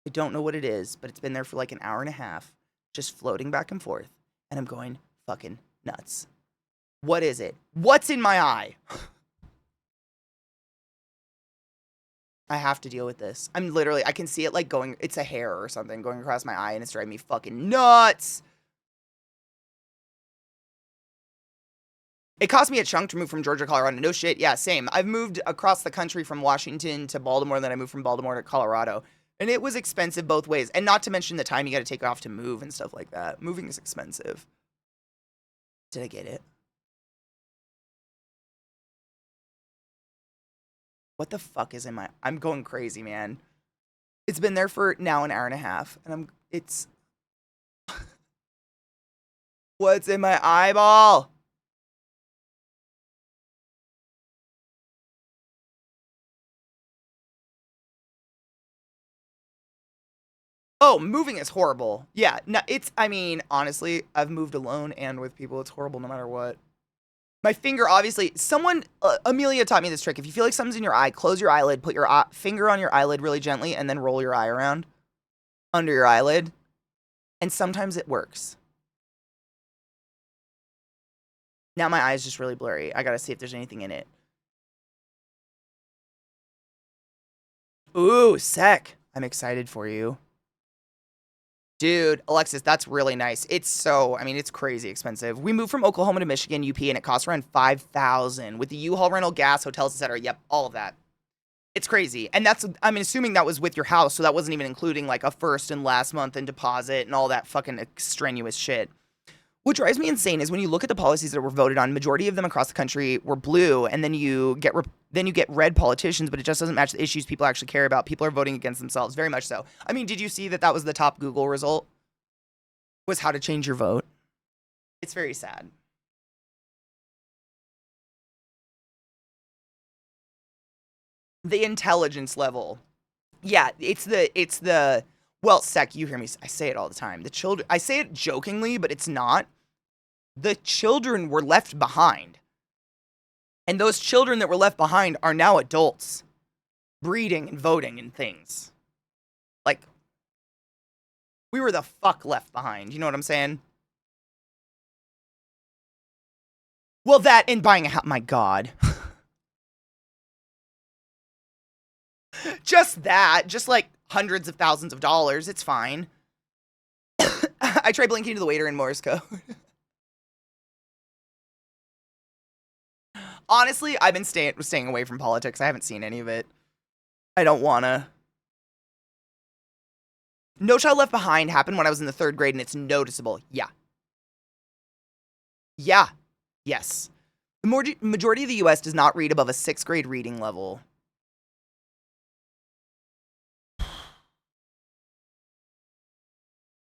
I don't know what it is, but it's been there for like an hour and a half, just floating back and forth, and I'm going fucking nuts. What is it? What's in my eye? I have to deal with this. I'm literally, I can see it like going, it's a hair or something going across my eye, and it's driving me fucking nuts. It cost me a chunk to move from Georgia to Colorado. No shit. Yeah, same. I've moved across the country from Washington to Baltimore, then I moved from Baltimore to Colorado. And it was expensive both ways. And not to mention the time you got to take off to move and stuff like that. Moving is expensive. Did I get it? What the fuck is in my... I'm going crazy, man. It's been there for now an hour and a half. And it's... What's in my eyeball? Oh, moving is horrible. Yeah, no, it's, I mean, honestly, I've moved alone and with people. It's horrible no matter what. My finger, obviously, Amelia taught me this trick. If you feel like something's in your eye, close your eyelid, put your finger on your eyelid really gently, and then roll your eye around under your eyelid. And sometimes it works. Now my eye is just really blurry. I gotta see if there's anything in it. Ooh, sec. I'm excited for you. Dude, Alexis, that's really nice. It's so, I mean, it's crazy expensive. We moved from Oklahoma to Michigan, UP, and it costs around $5,000 with the U-Haul rental, gas, hotels, etc. Yep, all of that. It's crazy. And that's, I'm assuming that was with your house, so that wasn't even including like a first and last month and deposit and all that fucking extraneous shit. What drives me insane is when you look at the policies that were voted on, majority of them across the country were blue, and then you get red politicians, but it just doesn't match the issues people actually care about. People are voting against themselves, very much so. I mean, did you see that that was the top Google result? Was how to change your vote. It's very sad. The intelligence level. Yeah, it's the well, Sec, you hear me, I say it all the time. The children, I say it jokingly, but it's not. The children were left behind. And those children that were left behind are now adults, breeding and voting and things. Like, we were the fuck left behind. You know what I'm saying? Well, that and buying a house. My God. Just that. Just like hundreds of thousands of dollars. It's fine. I tried blinking to the waiter in Morse code. Honestly, I've been staying away from politics. I haven't seen any of it. I don't wanna. No Child Left Behind happened when I was in the 3rd grade, and it's noticeable. Yeah. Yeah. Yes. The majority of the U.S. does not read above a 6th grade reading level.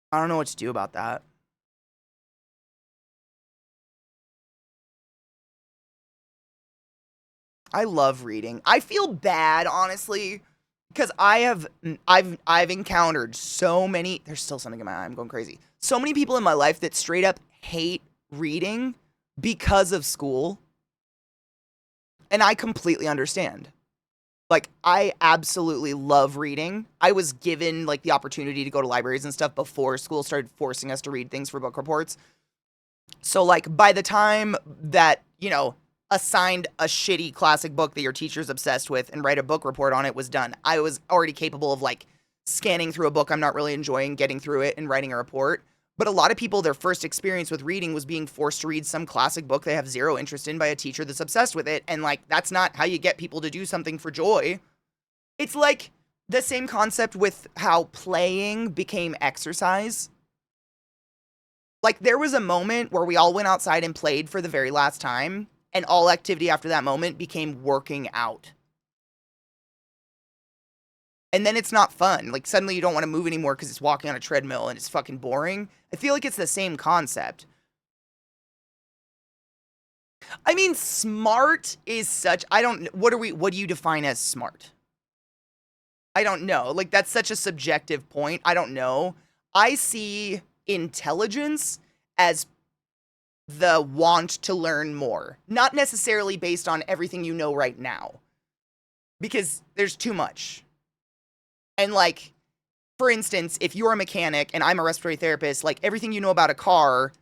I don't know what to do about that. I love reading. I feel bad, honestly, because I've encountered so many. There's still something in my eye. I'm going crazy. So many people in my life that straight up hate reading because of school, and I completely understand. Like, I absolutely love reading. I was given like the opportunity to go to libraries and stuff before school started forcing us to read things for book reports. So like by the time that, you know, assigned a shitty classic book that your teacher's obsessed with and write a book report on it was done, I was already capable of like scanning through a book I'm not really enjoying, getting through it and writing a report. But a lot of people, their first experience with reading was being forced to read some classic book they have zero interest in by a teacher that's obsessed with it. And like, that's not how you get people to do something for joy. It's like the same concept with how playing became exercise. Like, there was a moment where we all went outside and played for the very last time, and all activity after that moment became working out. And then it's not fun. Like, suddenly you don't want to move anymore because it's walking on a treadmill and it's fucking boring. I feel like it's the same concept. I mean, smart is such, what do you define as smart? I don't know. Like, that's such a subjective point. I don't know. I see intelligence as the want to learn more, not necessarily based on everything you know right now, because there's too much. And like, for instance, if you're a mechanic and I'm a respiratory therapist, like everything you know about a car,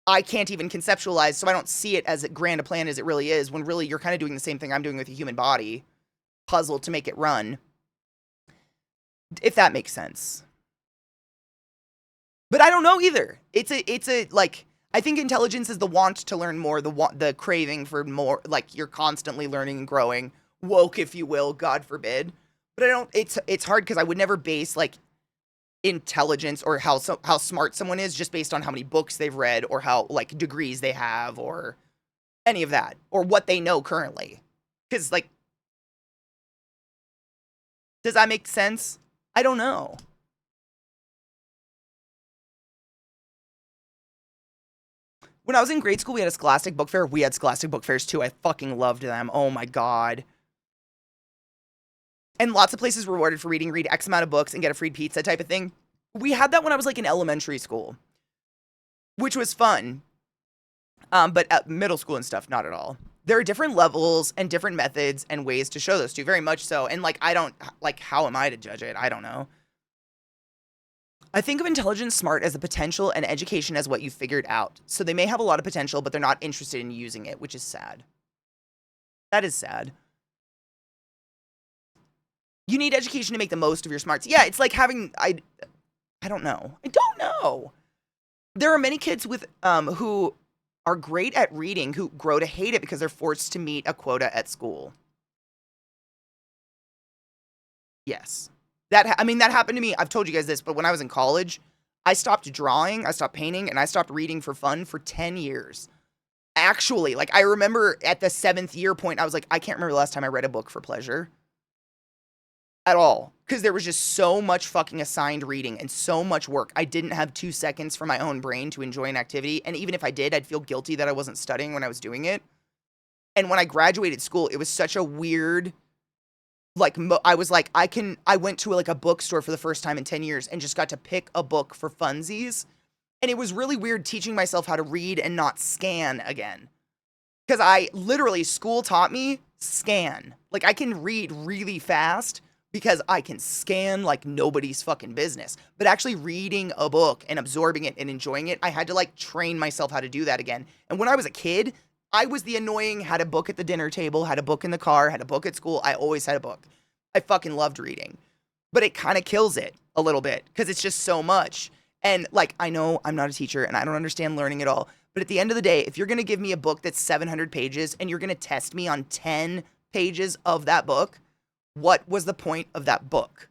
I can't even conceptualize, so I don't see it as grand a plan as it really is, when really you're kind of doing the same thing I'm doing with the human body, puzzle to make it run, if that makes sense. But I don't know either. It's a like, I think intelligence is the want to learn more, the craving for more, like you're constantly learning and growing, woke if you will, God forbid. But I don't, it's hard because I would never base like intelligence or how smart someone is just based on how many books they've read or how like degrees they have or any of that or what they know currently. Because like, does that make sense? I don't know. When I was in grade school, we had a Scholastic book fair. We had Scholastic book fairs too. I fucking loved them. Oh my God. And lots of places rewarded for reading, read X amount of books and get a free pizza type of thing. We had that when I was like in elementary school, which was fun. But at middle school and stuff, not at all. There are different levels and different methods and ways to show those two, very much so. And like, I don't, like, how am I to judge it? I don't know. I think of intelligence smart as the potential and education as what you figured out. So they may have a lot of potential, but they're not interested in using it, which is sad. That is sad. You need education to make the most of your smarts. Yeah, it's like having, I don't know. I don't know. There are many kids with who are great at reading who grow to hate it because they're forced to meet a quota at school. Yes. That happened to me. I've told you guys this, but when I was in college, I stopped drawing, I stopped painting, and I stopped reading for fun for 10 years. Actually, like I remember at the 7th year point, I was like, I can't remember the last time I read a book for pleasure. At all. Because there was just so much fucking assigned reading and so much work. I didn't have 2 seconds for my own brain to enjoy an activity. And even if I did, I'd feel guilty that I wasn't studying when I was doing it. And when I graduated school, it was such a weird, like, I was like, I went to like a bookstore for the first time in 10 years and just got to pick a book for funsies. And it was really weird teaching myself how to read and not scan again. Because I literally, school taught me scan. Like, I can read really fast because I can scan like nobody's fucking business. But actually reading a book and absorbing it and enjoying it, I had to like train myself how to do that again. And when I was a kid, I was the annoying, had a book at the dinner table, had a book in the car, had a book at school. I always had a book. I fucking loved reading. But it kind of kills it a little bit because it's just so much. And like, I know I'm not a teacher and I don't understand learning at all. But at the end of the day, if you're going to give me a book that's 700 pages and you're going to test me on 10 pages of that book, what was the point of that book?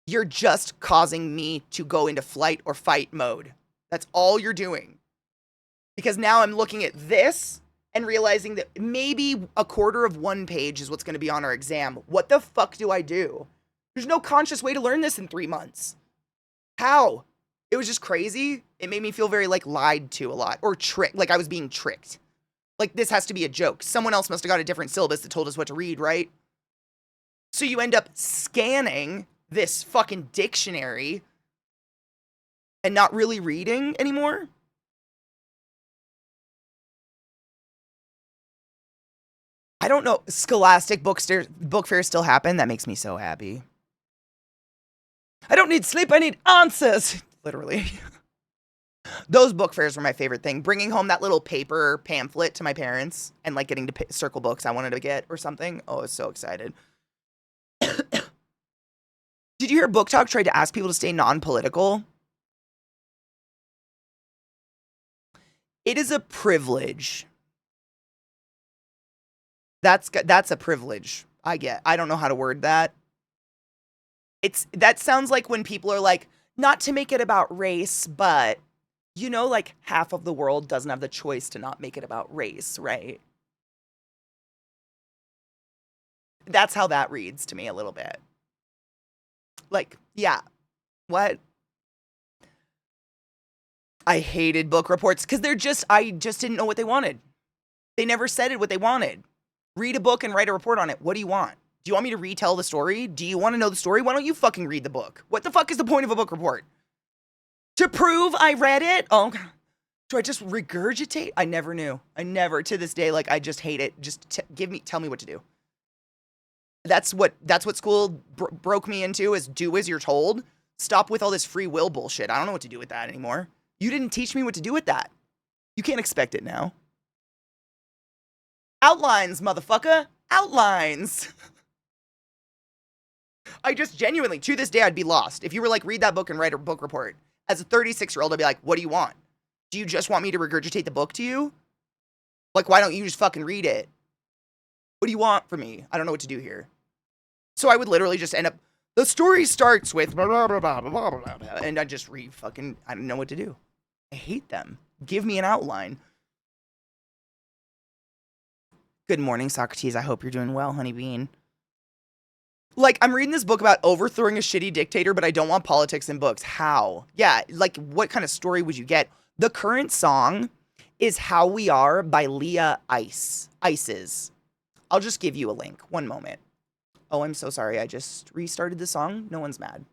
You're just causing me to go into flight or fight mode. That's all you're doing. Because now I'm looking at this and realizing that maybe a quarter of 1 page is what's going to be on our exam. What the fuck do I do? There's no conscious way to learn this in 3 months. How? It was just crazy. It made me feel very like lied to a lot or tricked. Like I was being tricked. Like this has to be a joke. Someone else must have got a different syllabus that told us what to read, right? So you end up scanning this fucking dictionary and not really reading anymore. I don't know. Scholastic book fairs still happen. That makes me so happy. I don't need sleep. I need answers. Literally. Those book fairs were my favorite thing. Bringing home that little paper pamphlet to my parents and like getting to circle books I wanted to get or something. Oh, I was so excited. Did you hear Book Talk tried to ask people to stay non-political? It is a privilege. That's a privilege. I get. I don't know how to word that. That sounds like when people are like, not to make it about race, but you know, like half of the world doesn't have the choice to not make it about race, right? That's how that reads to me a little bit. Like, yeah, what? I hated book reports because I just didn't know what they wanted. They never said it what they wanted. Read a book and write a report on it. What do you want? Do you want me to retell the story? Do you want to know the story? Why don't you fucking read the book? What the fuck is the point of a book report? To prove I read it? Oh, do I just regurgitate? I never knew. I never, to this day, like, I just hate it. Just tell me what to do. That's what school broke me into, is do as you're told. Stop with all this free will bullshit. I don't know what to do with that anymore. You didn't teach me what to do with that. You can't expect it now. Outlines, motherfucker. Outlines. I just genuinely, to this day, I'd be lost. If you were like, read that book and write a book report. As a 36-year-old, I'd be like, what do you want? Do you just want me to regurgitate the book to you? Like, why don't you just fucking read it? What do you want from me? I don't know what to do here. So I would literally just end up, the story starts with blah, blah, blah, blah, blah, blah, blah, and I just read fucking, I don't know what to do. I hate them. Give me an outline. Good morning, Socrates. I hope you're doing well, honey bean. Like, I'm reading this book about overthrowing a shitty dictator, but I don't want politics in books. How? Yeah, like, what kind of story would you get? The current song is How We Are by Leah Ices. I'll just give you a link. One moment. Oh, I'm so sorry. I just restarted the song. No one's mad.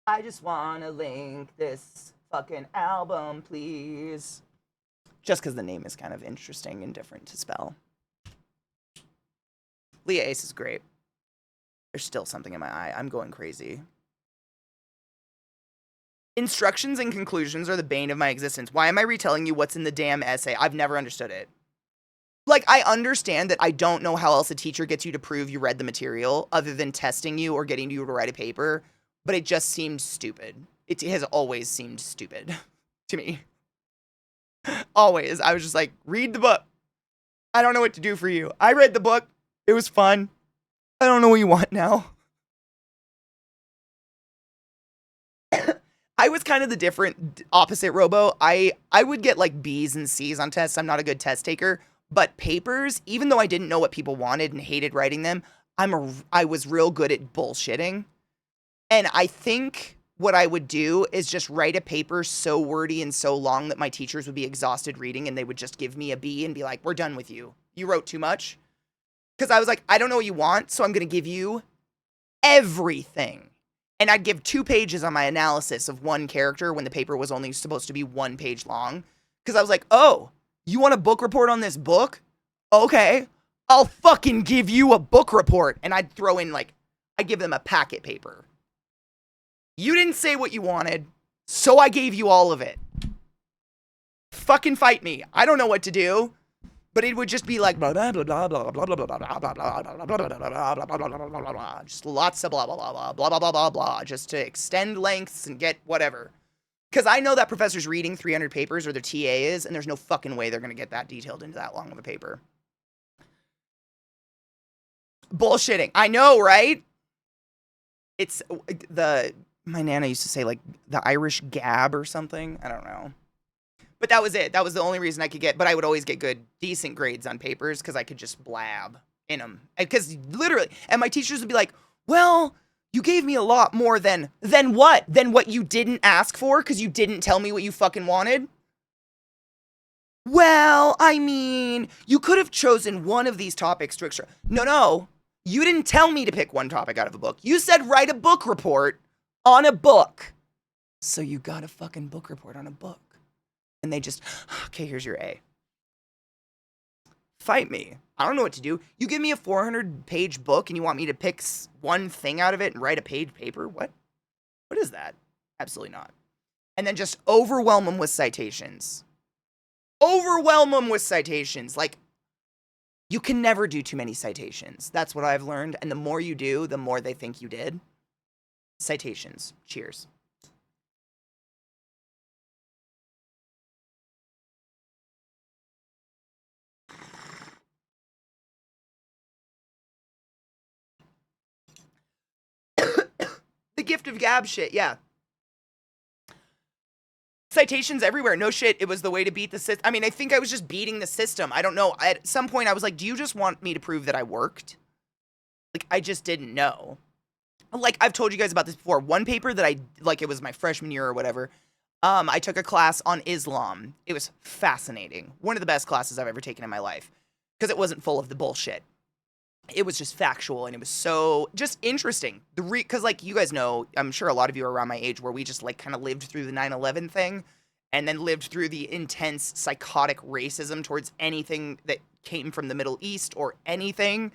I just want to link this fucking album, please. Just because the name is kind of interesting and different to spell. Leah Ace is great. There's still something in my eye. I'm going crazy. Instructions and conclusions are the bane of my existence. Why am I retelling you what's in the damn essay? I've never understood it. Like, I understand that I don't know how else a teacher gets you to prove you read the material other than testing you or getting you to write a paper, but it just seemed stupid. It has always seemed stupid to me. Always. I was just like, read the book. I don't know what to do for you. I read the book. It was fun. I don't know what you want now. I was kind of the different opposite Robo. I would get like B's and C's on tests. I'm not a good test taker, but papers, even though I didn't know what people wanted and hated writing them, I was real good at bullshitting. And I think what I would do is just write a paper so wordy and so long that my teachers would be exhausted reading and they would just give me a B and be like, we're done with you. You wrote too much. Because I was like, I don't know what you want, so I'm going to give you everything. And I'd give 2 pages on my analysis of one character when the paper was only supposed to be 1 page long. Because I was like, oh, you want a book report on this book? Okay, I'll fucking give you a book report. And I'd throw in like, I'd give them a packet paper. You didn't say what you wanted, so I gave you all of it. Fucking fight me. I don't know what to do. But it would just be like blah blah blah blah blah blah blah blah blah blah blah blah blah blah blah, just lots of blah blah blah blah blah blah blah blah blah, just to extend lengths and get whatever. Because I know that professor's reading 300 papers, or their TA is, and there's no fucking way they're gonna get that detailed into that long of a paper. Bullshitting. I know, right? It's my nana used to say like the Irish gab or something. I don't know. But that was it. That was the only reason I could get, but I would always get good, decent grades on papers because I could just blab in them. Because literally, and my teachers would be like, well, you gave me a lot more than what? Than what you didn't ask for because you didn't tell me what you fucking wanted? Well, I mean, you could have chosen one of these topics to extra. No. You didn't tell me to pick one topic out of a book. You said write a book report on a book. So you got a fucking book report on a book. And they just, okay, here's your A. Fight me. I don't know what to do. You give me a 400-page book and you want me to pick one thing out of it and write a page paper? What? What is that? Absolutely not. And then just overwhelm them with citations. Overwhelm them with citations. Like, you can never do too many citations. That's what I've learned. And the more you do, the more they think you did. Citations. Cheers. The gift of gab shit, yeah. Citations everywhere, no shit. It was the way to beat the system. I mean, I think I was just beating the system. I don't know. At some point, I was like, do you just want me to prove that I worked? Like, I just didn't know. Like, I've told you guys about this before. One paper that it was my freshman year or whatever. I took a class on Islam. It was fascinating. One of the best classes I've ever taken in my life because it wasn't full of the bullshit. It was just factual and it was so just interesting. Because like you guys know, I'm sure a lot of you are around my age where we just like kind of lived through the 9/11 thing and then lived through the intense psychotic racism towards anything that came from the Middle East or anything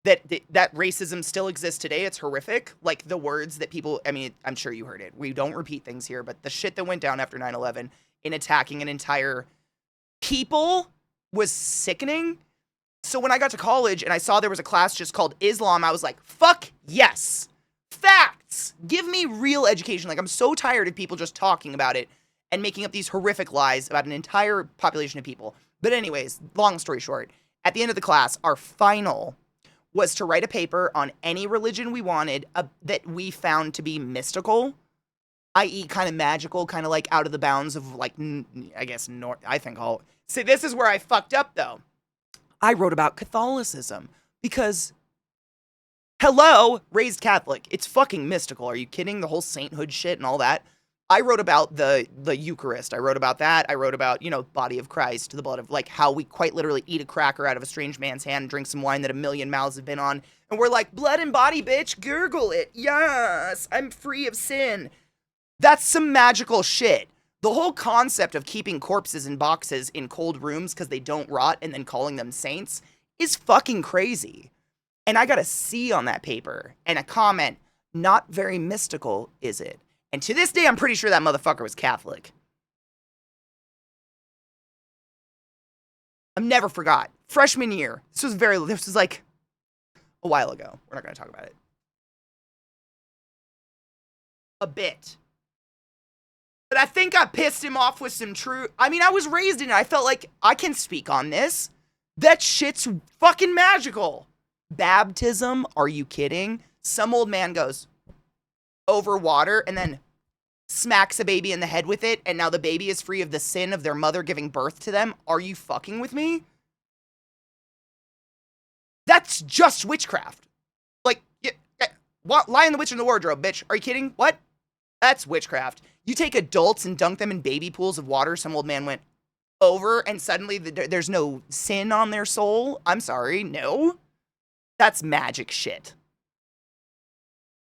that racism still exists today. It's horrific. Like the words that people, I mean, I'm sure you heard it. We don't repeat things here, but the shit that went down after 9/11 in attacking an entire people was sickening. So when I got to college and I saw there was a class just called Islam, I was like, fuck yes. Facts. Give me real education. Like I'm so tired of people just talking about it and making up these horrific lies about an entire population of people. But anyways, long story short, at the end of the class, our final was to write a paper on any religion we wanted that we found to be mystical, i.e. kind of magical, kind of like out of the bounds of like, I guess, I think I'll... See, this is where I fucked up though. I wrote about Catholicism because, hello, raised Catholic. It's fucking mystical. Are you kidding? The whole sainthood shit and all that. I wrote about the Eucharist. I wrote about that. I wrote about, body of Christ, the blood of, like, how we quite literally eat a cracker out of a strange man's hand and drink some wine that a million mouths have been on. And we're like, blood and body, bitch, gurgle it. Yes, I'm free of sin. That's some magical shit. The whole concept of keeping corpses in boxes in cold rooms because they don't rot and then calling them saints is fucking crazy. And I got a C on that paper and a comment, not very mystical, is it? And to this day, I'm pretty sure that motherfucker was Catholic. I've never forgot. Freshman year. This was like a while ago. We're not going to talk about it. A bit. But I think I pissed him off with some true... I mean, I was raised in it. I felt like I can speak on this. That shit's fucking magical. Baptism? Are you kidding? Some old man goes over water and then smacks a baby in the head with it, and now the baby is free of the sin of their mother giving birth to them. Are you fucking with me? That's just witchcraft. Like, Lion the Witch in the Wardrobe, bitch. Are you kidding? What? That's witchcraft. You take adults and dunk them in baby pools of water. Some old man went over, and suddenly there's no sin on their soul. I'm sorry, no. That's magic shit.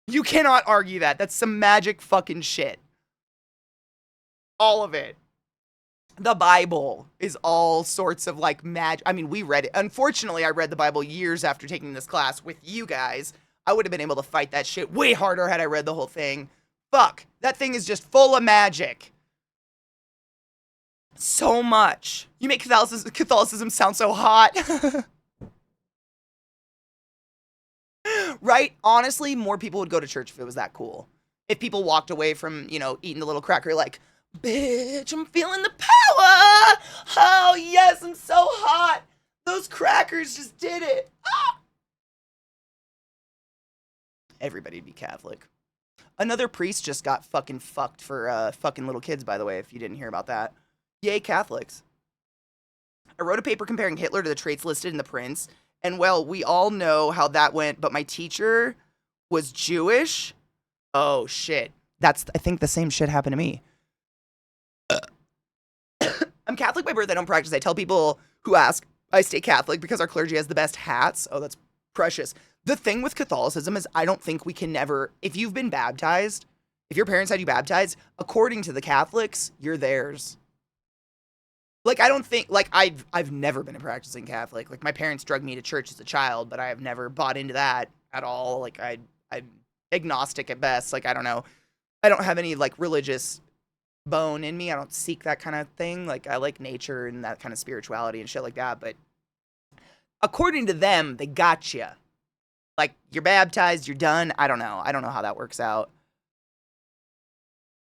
You cannot argue that. That's some magic fucking shit. All of it. The Bible is all sorts of like magic. I mean, we read it. Unfortunately, I read the Bible years after taking this class with you guys. I would have been able to fight that shit way harder had I read the whole thing. Fuck. That thing is just full of magic. So much. You make Catholicism sound so hot. Right? Honestly, more people would go to church if it was that cool. If people walked away from, eating the little cracker like, bitch, I'm feeling the power. Oh, yes, I'm so hot. Those crackers just did it. Ah! Everybody'd be Catholic. Another priest just got fucking fucked for fucking little kids, by the way, if you didn't hear about that. Yay, Catholics. I wrote a paper comparing Hitler to the traits listed in The Prince. And, well, we all know how that went, but my teacher was Jewish. Oh, shit. I think the same shit happened to me. I'm Catholic by birth. I don't practice. I tell people who ask, I stay Catholic because our clergy has the best hats. Oh, that's precious. The thing with Catholicism is I don't think we can never, if you've been baptized, if your parents had you baptized, according to the Catholics, you're theirs. Like, I don't think, like, I've never been a practicing Catholic. Like, my parents drug me to church as a child, but I have never bought into that at all. Like, I'm agnostic at best. Like, I don't know. I don't have any, like, religious bone in me. I don't seek that kind of thing. Like, I like nature and that kind of spirituality and shit like that. But according to them, they got you. Like, you're baptized, you're done. I don't know. I don't know how that works out.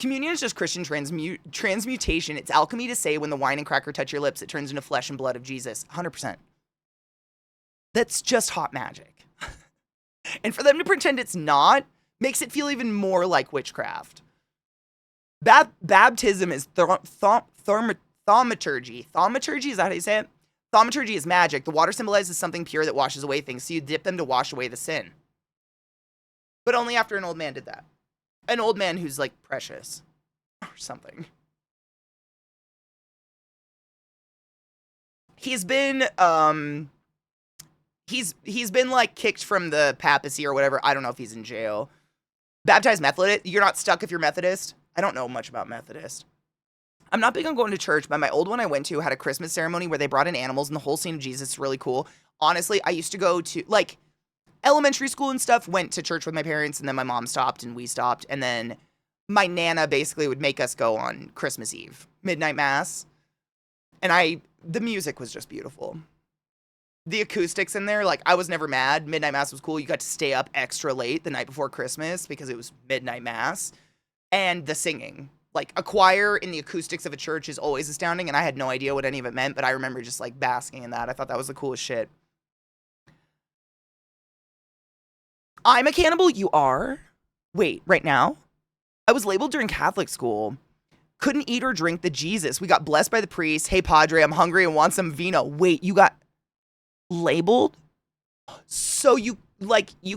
Communion is just Christian transmutation. It's alchemy to say when the wine and cracker touch your lips, it turns into flesh and blood of Jesus. 100%. That's just hot magic. And for them to pretend it's not makes it feel even more like witchcraft. Baptism is thaumaturgy. Thaumaturgy, is that how you say it? Thaumaturgy is magic. The water symbolizes something pure that washes away things, so you dip them to wash away the sin. But only after an old man did that. An old man who's, like, precious. or something. He's been he's been like kicked from the papacy or whatever. I don't know if he's in jail. Baptized Methodist. You're not stuck if you're Methodist. I don't know much about Methodist. I'm not big on going to church, but my old one I went to had a Christmas ceremony where they brought in animals and the whole scene of Jesus is really cool. Honestly, I used to go to like elementary school and stuff, went to church with my parents, and then my mom stopped and we stopped. And then my Nana basically would make us go on Christmas Eve, midnight mass. And the music was just beautiful. The acoustics in there, like I was never mad. Midnight mass was cool. You got to stay up extra late the night before Christmas because it was midnight mass. And the singing. Like a choir in the acoustics of a church is always astounding, and I had no idea what any of it meant, but I remember just like basking in that. I thought that was the coolest shit. I'm a cannibal? You are? Wait, right now? I was labeled during Catholic school. Couldn't eat or drink the Jesus. We got blessed by the priest. Hey, Padre, I'm hungry and want some vino. Wait, you got labeled? So you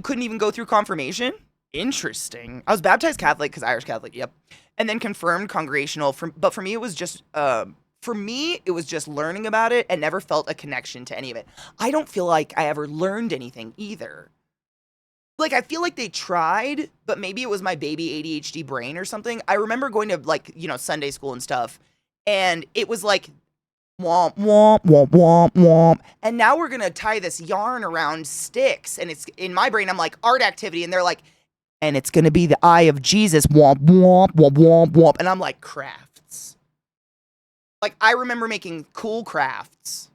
couldn't even go through confirmation? Interesting. I was baptized Catholic because Irish Catholic, yep. And then confirmed congregational. But for me, it was just learning about it and never felt a connection to any of it. I don't feel like I ever learned anything either. Like, I feel like they tried, but maybe it was my baby ADHD brain or something. I remember going to, like, Sunday school and stuff, and it was like, womp, womp, womp, womp, womp. And now we're going to tie this yarn around sticks. And it's, in my brain, I'm like, art activity. And they're like, and it's going to be the eye of Jesus, womp, womp, womp, womp, womp. And I'm like, crafts. Like, I remember making cool crafts.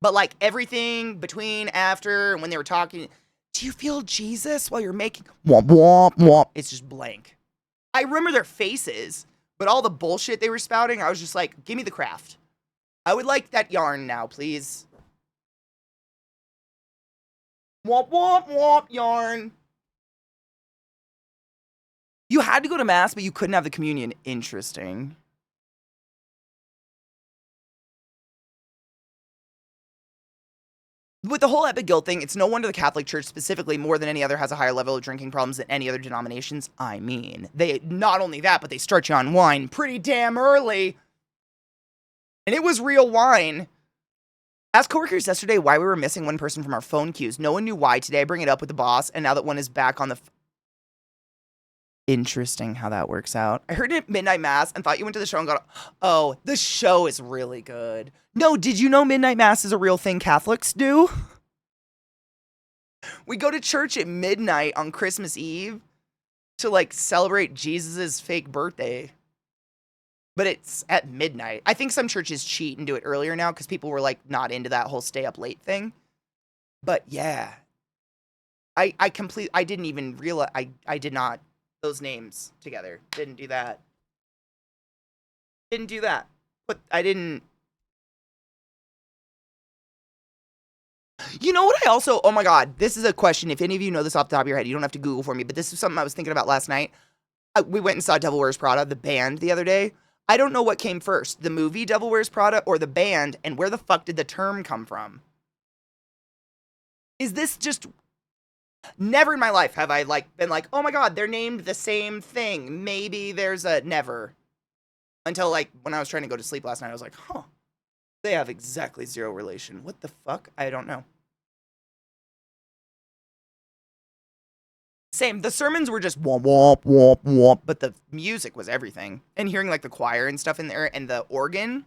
But, like, everything between, after, and when they were talking, do you feel Jesus while you're making womp, womp, womp? It's just blank. I remember their faces, but all the bullshit they were spouting, I was just like, give me the craft. I would like that yarn now, please. Womp, womp, womp, yarn. You had to go to mass, but you couldn't have the communion. Interesting. With the whole epic guilt thing, it's no wonder the Catholic Church specifically, more than any other, has a higher level of drinking problems than any other denominations. I mean, they not only that, but they start you on wine pretty damn early. And it was real wine. Asked coworkers yesterday why we were missing one person from our phone queues. No one knew why. Today I bring it up with the boss, and now that one is back on the... Interesting how that works out. I heard it at Midnight Mass and thought you went to the show and got... Oh, the show is really good. No, did you know Midnight Mass is a real thing Catholics do? We go to church at midnight on Christmas Eve to, like, celebrate Jesus' fake birthday. But it's at midnight. I think some churches cheat and do it earlier now because people were, like, not into that whole stay up late thing. But, yeah. I didn't even realize... I did not... Those names together. Didn't do that. But I didn't... You know what I also... Oh my god, this is a question. If any of you know this off the top of your head, you don't have to Google for me, but this is something I was thinking about last night. We went and saw Devil Wears Prada, the band, the other day. I don't know what came first, the movie Devil Wears Prada or the band, and where the fuck did the term come from? Is this just... Never in my life have I, like, been like, oh my god, they're named the same thing. Maybe there's a... Never. Until, like, when I was trying to go to sleep last night, I was like, huh. They have exactly zero relation. What the fuck? I don't know. Same. The sermons were just womp, womp, womp, womp, but the music was everything. And hearing, like, the choir and stuff in there and the organ.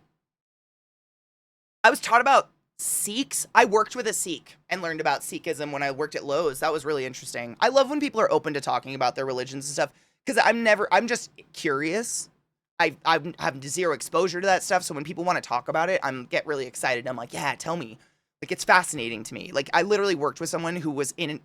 I was taught about Sikhs. I worked with a Sikh and learned about Sikhism when I worked at Lowe's. That was really interesting. I love when people are open to talking about their religions and stuff because I'm just curious. I have zero exposure to that stuff, so when people want to talk about it, get really excited. I'm like, yeah, tell me. Like, it's fascinating to me. Like, I literally worked with someone who was in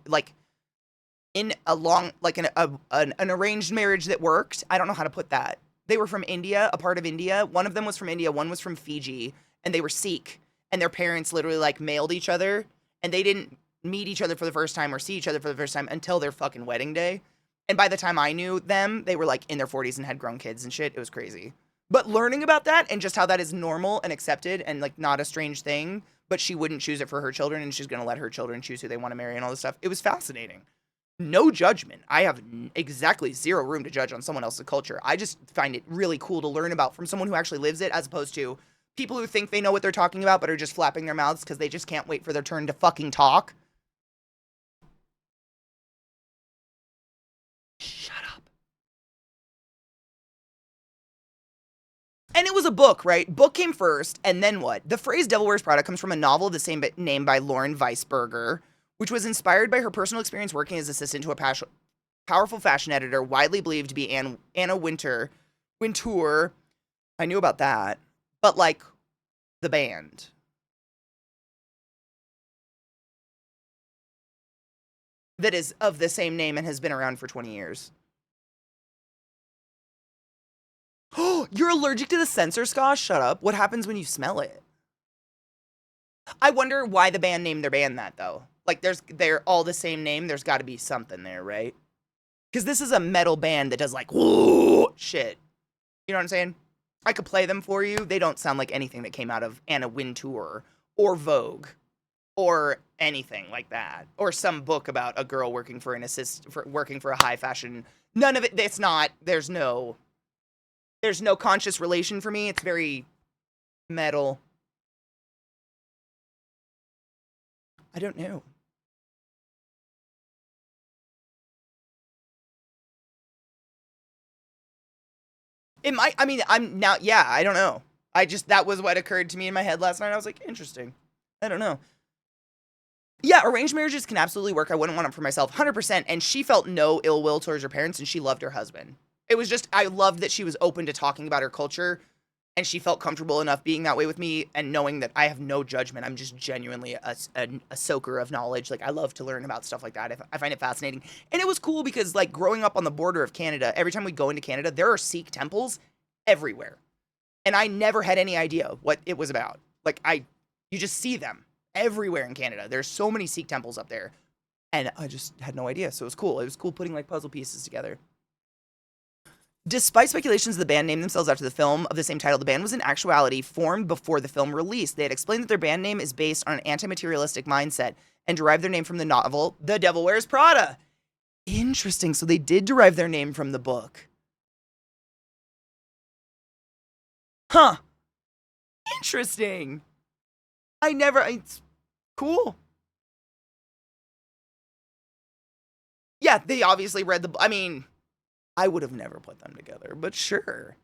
a long, like, an arranged marriage that worked. I don't know how to put that. They were from India, a part of India. One of them was from India, one was from Fiji, and they were Sikh. And their parents literally, like, mailed each other, and they didn't meet each other for the first time or see each other for the first time until their fucking wedding day. And by the time I knew them, they were, like, in their 40s and had grown kids and shit. It was crazy. But learning about that and just how that is normal and accepted and, like, not a strange thing, but she wouldn't choose it for her children, and she's going to let her children choose who they want to marry and all this stuff, it was fascinating. no judgment. I have exactly zero room to judge on someone else's culture. I just find it really cool to learn about from someone who actually lives it, as opposed to people who think they know what they're talking about but are just flapping their mouths because they just can't wait for their turn to fucking talk. Shut up. And it was a book, right? Book came first, and then what? The phrase Devil Wears Prada comes from a novel of the same name by Lauren Weisberger, which was inspired by her personal experience working as assistant to a powerful fashion editor, widely believed to be Anna Wintour. I knew about that. But, like, the band. That is of the same name and has been around for 20 years. Oh, you're allergic to the censor, Scott? Shut up. What happens when you smell it? I wonder why the band named their band that, though. Like, they're all the same name. There's got to be something there, right? Because this is a metal band that does, like, whoa, shit. You know what I'm saying? I could play them for you. They don't sound like anything that came out of Anna Wintour or Vogue or anything like that. Or some book about a girl working for working for a high fashion. None of it. It's not. There's no conscious relation for me. It's very metal. I don't know. It might, I mean, I'm now, yeah, I don't know. That was what occurred to me in my head last night. I was like, interesting. I don't know. Yeah, arranged marriages can absolutely work. I wouldn't want them for myself, 100%. And she felt no ill will towards her parents, and she loved her husband. It was just, I loved that she was open to talking about her culture, and she felt comfortable enough being that way with me and knowing that I have no judgment. I'm just genuinely a soaker of knowledge. Like, I love to learn about stuff like that. I find it fascinating. And it was cool because, like, growing up on the border of Canada, every time we go into Canada, there are Sikh temples everywhere. And I never had any idea what it was about. Like, you just see them everywhere in Canada. There's so many Sikh temples up there. And I just had no idea. So it was cool. It was cool putting, like, puzzle pieces together. Despite speculations the band named themselves after the film of the same title, the band was in actuality formed before the film release. They had explained that their band name is based on an anti-materialistic mindset and derived their name from the novel The Devil Wears Prada. Interesting. So they did derive their name from the book. Huh. Interesting. It's cool. Yeah, they obviously read I mean, I would have never put them together, but sure.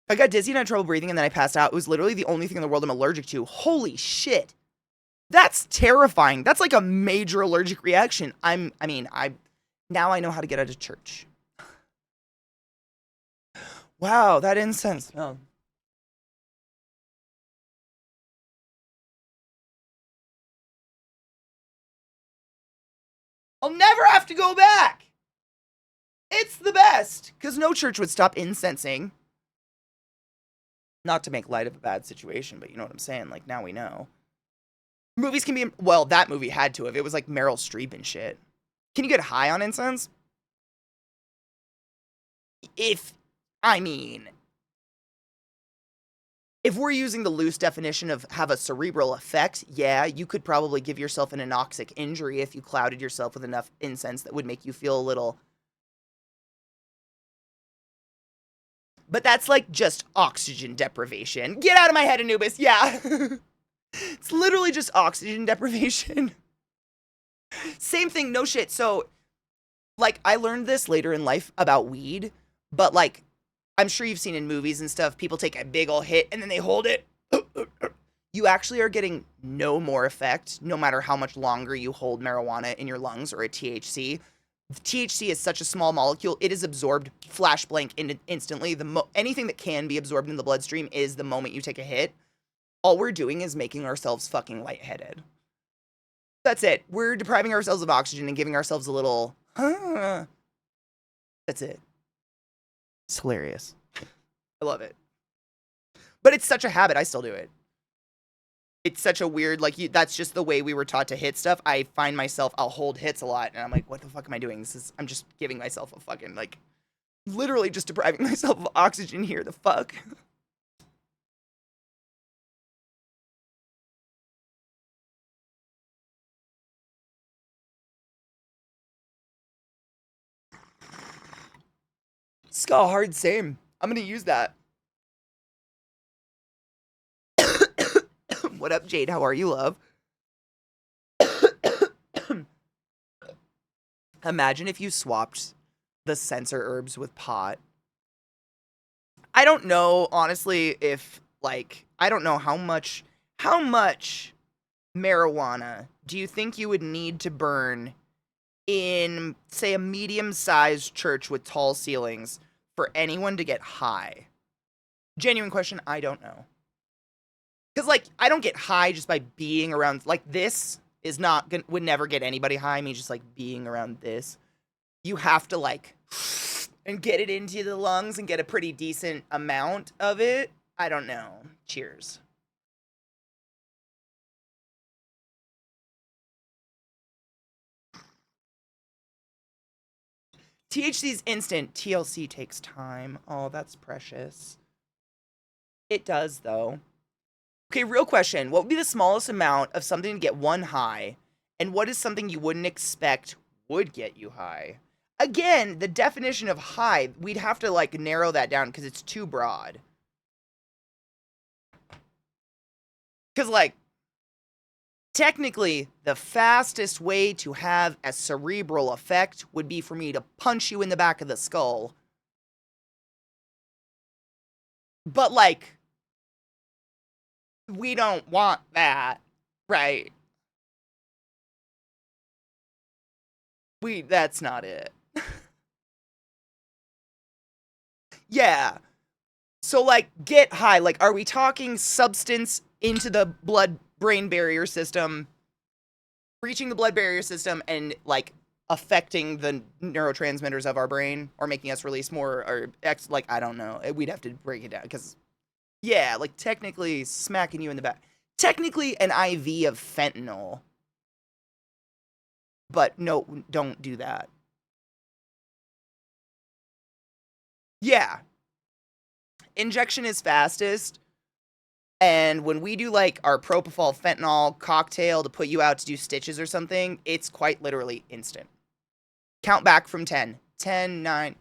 I got dizzy and had trouble breathing, and then I passed out. It was literally the only thing in the world I'm allergic to. Holy shit. That's terrifying. That's like a major allergic reaction. Now I know how to get out of church. Wow, that incense. Oh. I'll never have to go back. It's the best. Because no church would stop incensing. Not to make light of a bad situation, but you know what I'm saying? Like, now we know. Movies can be, well, that movie had to have. It was like Meryl Streep and shit. Can you get high on incense? I mean, if we're using the loose definition of have a cerebral effect, yeah, you could probably give yourself an anoxic injury if you clouded yourself with enough incense that would make you feel a little. But that's like just oxygen deprivation. Get out of my head, Anubis. Yeah. It's literally just oxygen deprivation. Same thing, no shit. So, like, I learned this later in life about weed, but like, I'm sure you've seen in movies and stuff, people take a big ol' hit and then they hold it. You actually are getting no more effect, no matter how much longer you hold marijuana in your lungs or a THC. THC is such a small molecule, it is absorbed flash blank instantly. Anything that can be absorbed in the bloodstream is the moment you take a hit. All we're doing is making ourselves fucking lightheaded. That's it. We're depriving ourselves of oxygen and giving ourselves a little, huh. That's it. It's hilarious. I love it. But it's such a habit. I still do it. It's such a weird, like, that's just the way we were taught to hit stuff. I find myself, I'll hold hits a lot, and I'm like, what the fuck am I doing? I'm just giving myself a fucking, like, literally just depriving myself of oxygen here. The fuck? Ska hard same. I'm gonna use that. What up, Jade? How are you, love? Imagine if you swapped the sensor herbs with pot. I don't know, honestly, if like I don't know how much marijuana do you think you would need to burn in, say, a medium-sized church with tall ceilings for anyone to get high? Genuine question, I don't know. Because, like, I don't get high just by being around, like, this is not, would never get anybody high, me just, like, being around this. You have to, like, and get it into the lungs and get a pretty decent amount of it. I don't know. Cheers. THC's instant. TLC takes time. Oh, that's precious. It does, though. Okay, real question. What would be the smallest amount of something to get one high? And what is something you wouldn't expect would get you high? Again, the definition of high, we'd have to, like, narrow that down because it's too broad. Because, like, technically, the fastest way to have a cerebral effect would be for me to punch you in the back of the skull. But, like, we don't want that, right? That's not it. Yeah. So, like, get high. Like, are we talking substance into the blood-brain barrier system, reaching the blood barrier system and, like, affecting the neurotransmitters of our brain or making us release more or like, I don't know. We'd have to break it down because, yeah, like, technically smacking you in the back. Technically an IV of fentanyl. But no, don't do that. Yeah. Injection is fastest. And when we do, like, our propofol fentanyl cocktail to put you out to do stitches or something, it's quite literally instant. Count back from 10. 10, 9.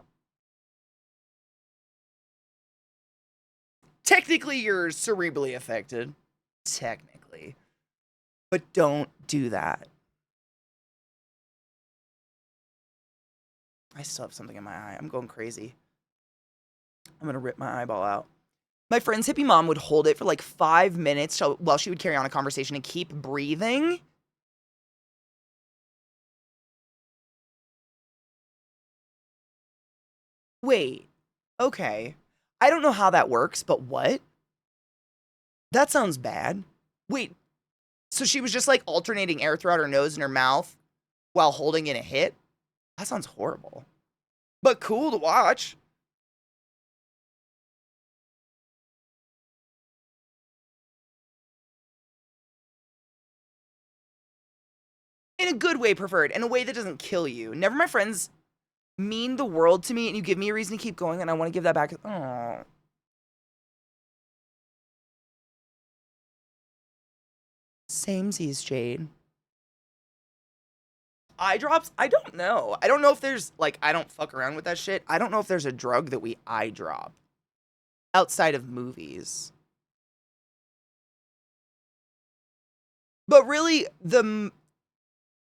Technically, you're cerebrally affected. Technically. But don't do that. I still have something in my eye. I'm going crazy. I'm going to rip my eyeball out. My friend's hippie mom would hold it for like 5 minutes while she would carry on a conversation and keep breathing. Wait. Okay. I don't know how that works, but what? That sounds bad. Wait. So she was just like alternating air throughout her nose and her mouth while holding in a hit? That sounds horrible. But cool to watch. In a good way, preferred. In a way that doesn't kill you. Never my friends mean the world to me and you give me a reason to keep going and I want to give that back. Oh. Samesies, Jade. Eye drops? I don't know. I don't know if there's, like, I don't fuck around with that shit. I don't know if there's a drug that we eye drop outside of movies. But really,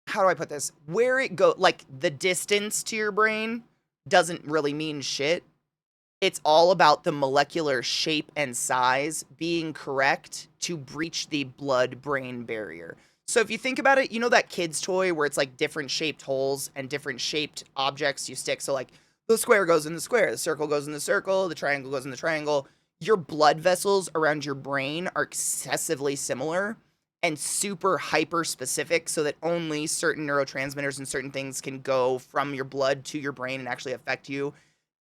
how do I put this? Where it go, like, the distance to your brain doesn't really mean shit. It's all about the molecular shape and size being correct to breach the blood-brain barrier. So if you think about it, you know that kid's toy where it's like different shaped holes and different shaped objects you stick. So like the square goes in the square, the circle goes in the circle, the triangle goes in the triangle. Your blood vessels around your brain are excessively similar and super hyper specific so that only certain neurotransmitters and certain things can go from your blood to your brain and actually affect you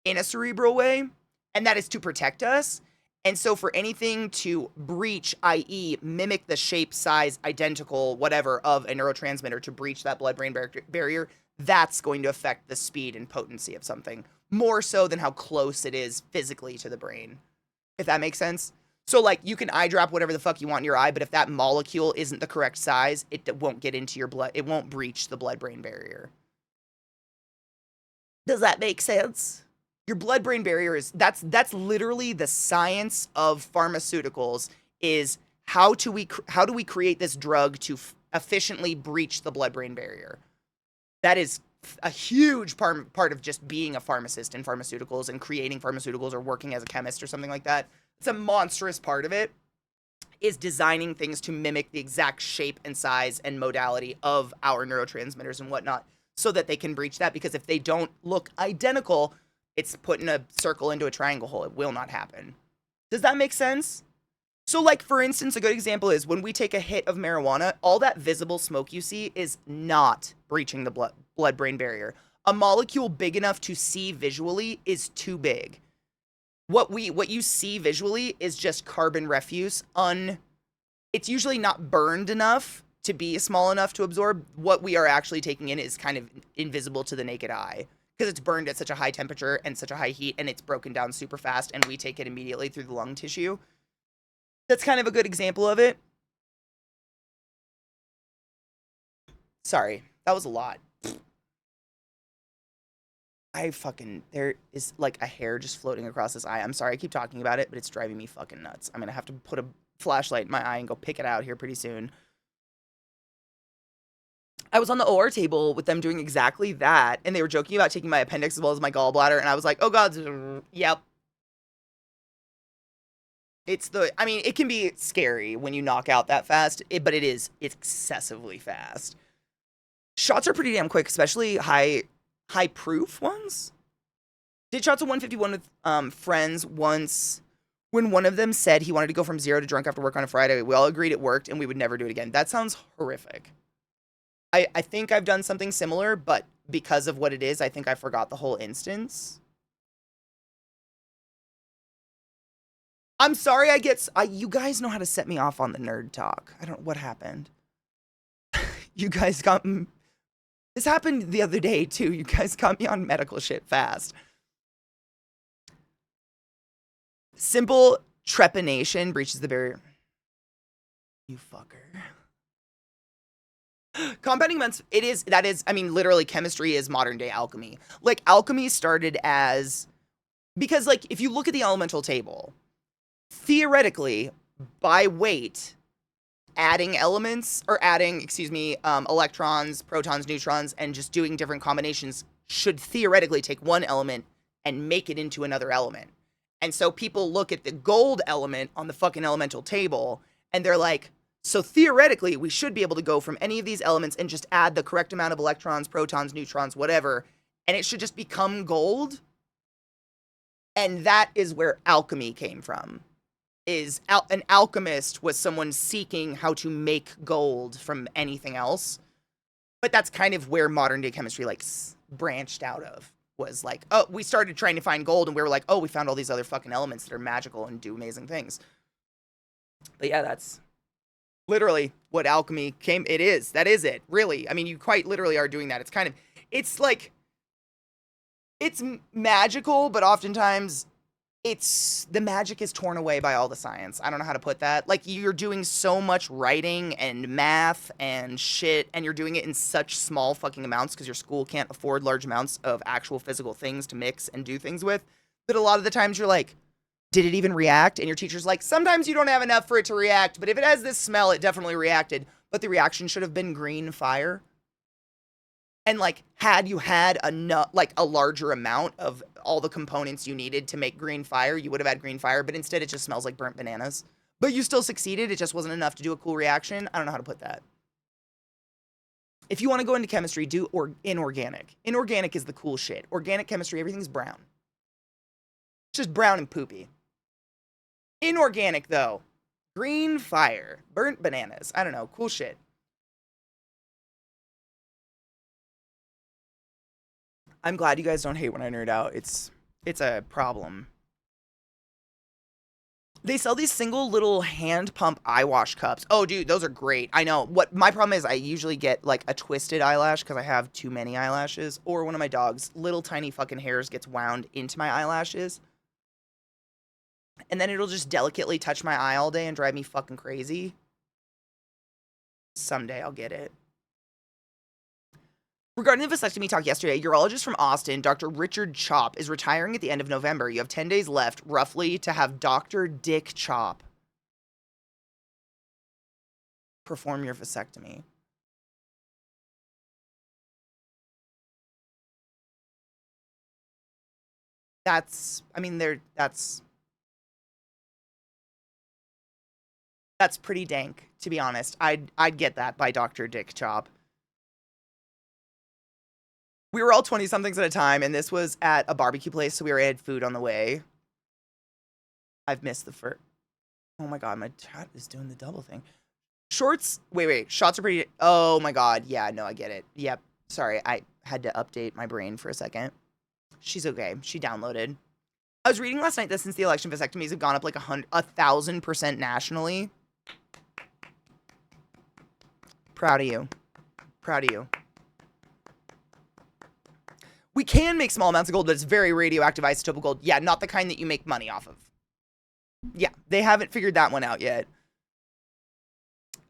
in a cerebral way. And that is to protect us. And so for anything to breach, i.e. mimic the shape, size, identical, whatever, of a neurotransmitter to breach that blood-brain barrier, that's going to affect the speed and potency of something. More so than how close it is physically to the brain. If that makes sense? So, like, you can eye drop whatever the fuck you want in your eye, but if that molecule isn't the correct size, it won't get into your blood. It won't breach the blood-brain barrier. Does that make sense? Your blood-brain barrier is that's literally the science of pharmaceuticals is how do we create this drug to efficiently breach the blood-brain barrier? That is a huge part of just being a pharmacist in pharmaceuticals and creating pharmaceuticals or working as a chemist or something like that. It's a monstrous part of it is designing things to mimic the exact shape and size and modality of our neurotransmitters and whatnot so that they can breach that. Because if they don't look identical, it's putting a circle into a triangle hole. It will not happen. Does that make sense? So, like, for instance, a good example is when we take a hit of marijuana, all that visible smoke you see is not breaching the blood-brain barrier. A molecule big enough to see visually is too big. What you see visually is just carbon refuse. It's usually not burned enough to be small enough to absorb. What we are actually taking in is kind of invisible to the naked eye because it's burned at such a high temperature and such a high heat, and it's broken down super fast, and we take it immediately through the lung tissue. That's kind of a good example of it. Sorry, that was a lot. There is like a hair just floating across this eye. I'm sorry I keep talking about it, but it's driving me fucking nuts. I'm gonna have to put a flashlight in my eye and go pick it out here pretty soon. I was on the OR table with them doing exactly that, and they were joking about taking my appendix as well as my gallbladder, and I was like, oh god, yep. I mean, it can be scary when you knock out that fast, but it's excessively fast. Shots are pretty damn quick, especially high proof ones. Did shots of 151 with friends once when one of them said he wanted to go from 0 to drunk after work on a Friday. We all agreed it worked and we would never do it again. That sounds horrific. I think I've done something similar, but because of what it is, I think I forgot the whole instance. I'm sorry you guys know how to set me off on the nerd talk. I don't know what happened. You guys got this happened the other day too. You guys got me on medical shit fast. Simple trepanation breaches the barrier. You fucker. Compounding events, I mean, literally chemistry is modern day alchemy. Like, alchemy started as, because like, if you look at the elemental table, theoretically, by weight, adding electrons, protons, neutrons, and just doing different combinations should theoretically take one element and make it into another element. And so people look at the gold element on the fucking elemental table, and they're like, so theoretically, we should be able to go from any of these elements and just add the correct amount of electrons, protons, neutrons, whatever, and it should just become gold. And that is where alchemy came from. An alchemist was someone seeking how to make gold from anything else. But that's kind of where modern day chemistry like branched out of. Was like, oh, we started trying to find gold and we were like, oh, we found all these other fucking elements that are magical and do amazing things. But yeah, that's literally what alchemy that is it, really. I mean, you quite literally are doing that. It's like, it's magical, but oftentimes the magic is torn away by all the science. I don't know how to put that. Like, you're doing so much writing and math and shit, and you're doing it in such small fucking amounts because your school can't afford large amounts of actual physical things to mix and do things with, that a lot of the times you're like, did it even react? And your teacher's like, sometimes you don't have enough for it to react, but if it has this smell, it definitely reacted. But the reaction should have been green fire. And like, had you had a larger amount of all the components you needed to make green fire, you would have had green fire, but instead it just smells like burnt bananas. But you still succeeded, it just wasn't enough to do a cool reaction. I don't know how to put that. If you want to go into chemistry, do inorganic. Inorganic is the cool shit. Organic chemistry, everything's brown. It's just brown and poopy. Inorganic, though, green fire, burnt bananas. I don't know, cool shit. I'm glad you guys don't hate when I nerd out. It's a problem. They sell these single little hand pump eye wash cups. Oh, dude, those are great. I know. What my problem is, I usually get like a twisted eyelash because I have too many eyelashes, or one of my dog's little tiny fucking hairs gets wound into my eyelashes. And then it'll just delicately touch my eye all day and drive me fucking crazy. Someday I'll get it. Regarding the vasectomy talk yesterday, a urologist from Austin, Dr. Richard Chop, is retiring at the end of November. You have 10 days left, roughly, to have Dr. Dick Chop perform your vasectomy. That's pretty dank, to be honest. I'd get that by Dr. Dick Chop. We were all 20-somethings at a time, and this was at a barbecue place, so we had food on the way. I've missed the first. Oh my god, my chat is doing the double thing. Shorts. Wait. Shots are pretty. Oh my god. Yeah, no, I get it. Yep. Sorry, I had to update my brain for a second. She's okay. She downloaded. I was reading last night that since the election, vasectomies have gone up like 1,000% nationally. Proud of you. Proud of you. We can make small amounts of gold, but it's very radioactive isotopic gold. Yeah, not the kind that you make money off of. Yeah, they haven't figured that one out yet.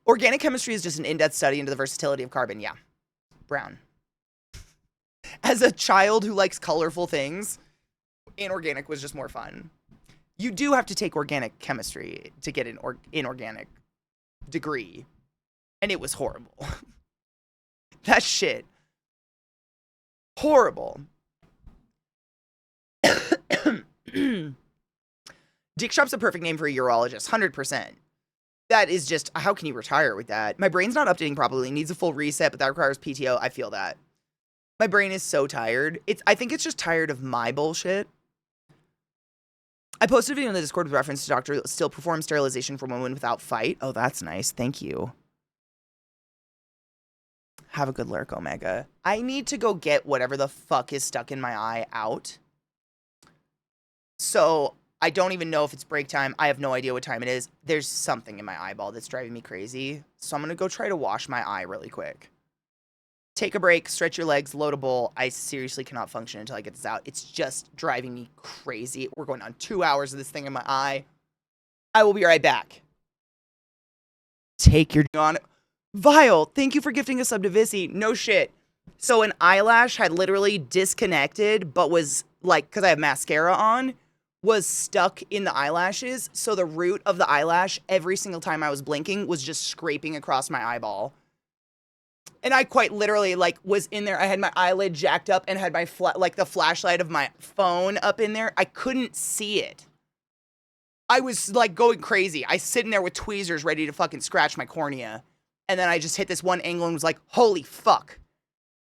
Organic chemistry is just an in-depth study into the versatility of carbon. Yeah. Brown. As a child who likes colorful things, inorganic was just more fun. You do have to take organic chemistry to get an inorganic degree. And it was horrible. That shit. Horrible. Dick Shop's a perfect name for a urologist. 100%. That is just, how can you retire with that? My brain's not updating properly. Needs a full reset, but that requires PTO. I feel that. My brain is so tired. I think it's just tired of my bullshit. I posted a video in the Discord with reference to Dr. Still perform sterilization for women without fight. Oh, that's nice. Thank you. Have a good lurk, Omega. I need to go get whatever the fuck is stuck in my eye out. So I don't even know if it's break time. I have no idea what time it is. There's something in my eyeball that's driving me crazy. So I'm going to go try to wash my eye really quick. Take a break, stretch your legs, load a bowl. I seriously cannot function until I get this out. It's just driving me crazy. We're going on 2 hours of this thing in my eye. I will be right back. Take your on. Vile, thank you for gifting a sub to Vissy. No shit. So an eyelash had literally disconnected, but was like, because I have mascara on, was stuck in the eyelashes. So the root of the eyelash, every single time I was blinking, was just scraping across my eyeball. And I quite literally, like, was in there. I had my eyelid jacked up and had my, the flashlight of my phone up in there. I couldn't see it. I was, like, going crazy. I was sitting there with tweezers ready to fucking scratch my cornea. And then I just hit this one angle and was like, holy fuck.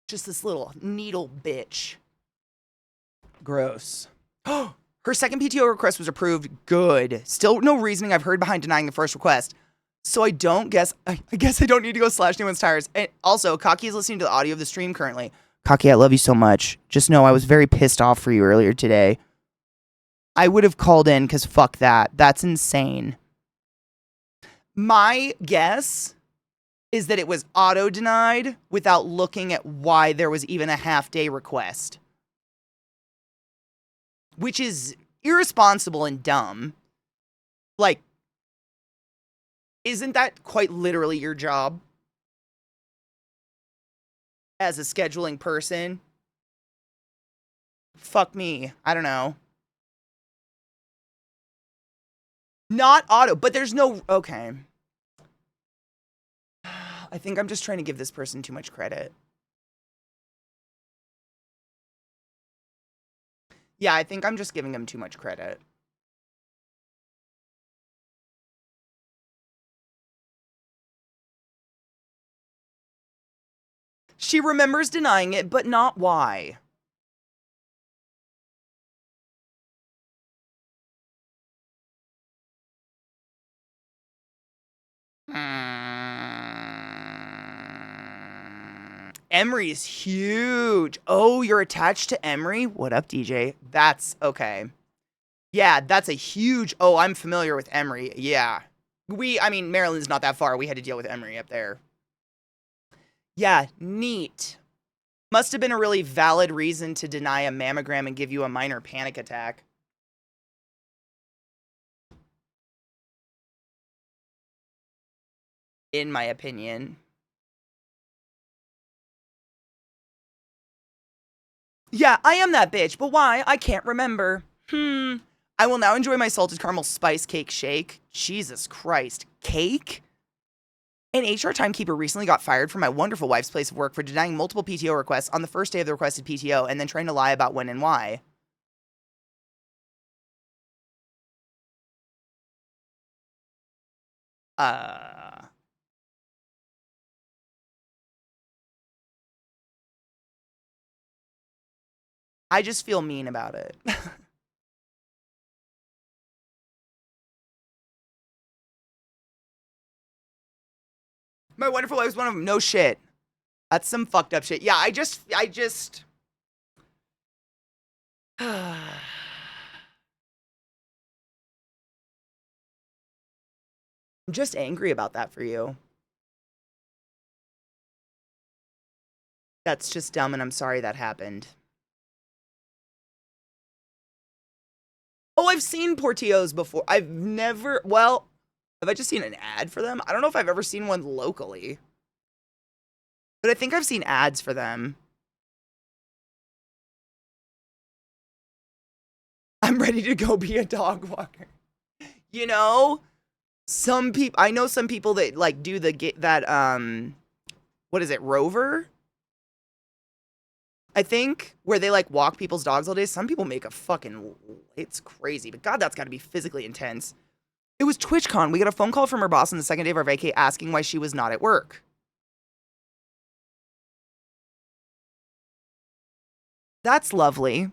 Just this little needle bitch. Gross. Her second PTO request was approved. Good. Still no reasoning I've heard behind denying the first request. So I guess I don't need to go slash anyone's tires. And also, Katie is listening to the audio of the stream currently. Katie, I love you so much. Just know I was very pissed off for you earlier today. I would have called in because fuck that. That's insane. My guess is that it was auto-denied without looking at why there was even a half-day request. Which is irresponsible and dumb. Like, isn't that quite literally your job? As a scheduling person? Fuck me. I don't know. Not auto, but there's no... Okay. I think I'm just trying to give this person too much credit. Yeah, I think I'm just giving him too much credit. She remembers denying it, but not why. Emery is huge. Oh, you're attached to Emery? What up, DJ? That's okay. Yeah, that's a huge... Oh, I'm familiar with Emery. Yeah. Maryland's not that far. We had to deal with Emery up there. Yeah, neat. Must have been a really valid reason to deny a mammogram and give you a minor panic attack. In my opinion. Yeah, I am that bitch, but why? I can't remember. I will now enjoy my salted caramel spice cake shake. Jesus Christ. Cake? An HR timekeeper recently got fired from my wonderful wife's place of work for denying multiple PTO requests on the first day of the requested PTO and then trying to lie about when and why. Uh, I just feel mean about it. My wonderful wife was one of them. No shit. That's some fucked up shit. Yeah, I'm just angry about that for you. That's just dumb, and I'm sorry that happened. Oh, I've seen Portillo's before. Have I just seen an ad for them? I don't know if I've ever seen one locally, but I think I've seen ads for them. I'm ready to go be a dog walker. You know, I know some people that like do what is it, Rover? I think where they like walk people's dogs all day. Some people make it's crazy, but God, that's got to be physically intense. It was TwitchCon. We got a phone call from her boss on the second day of our vacay asking why she was not at work. That's lovely.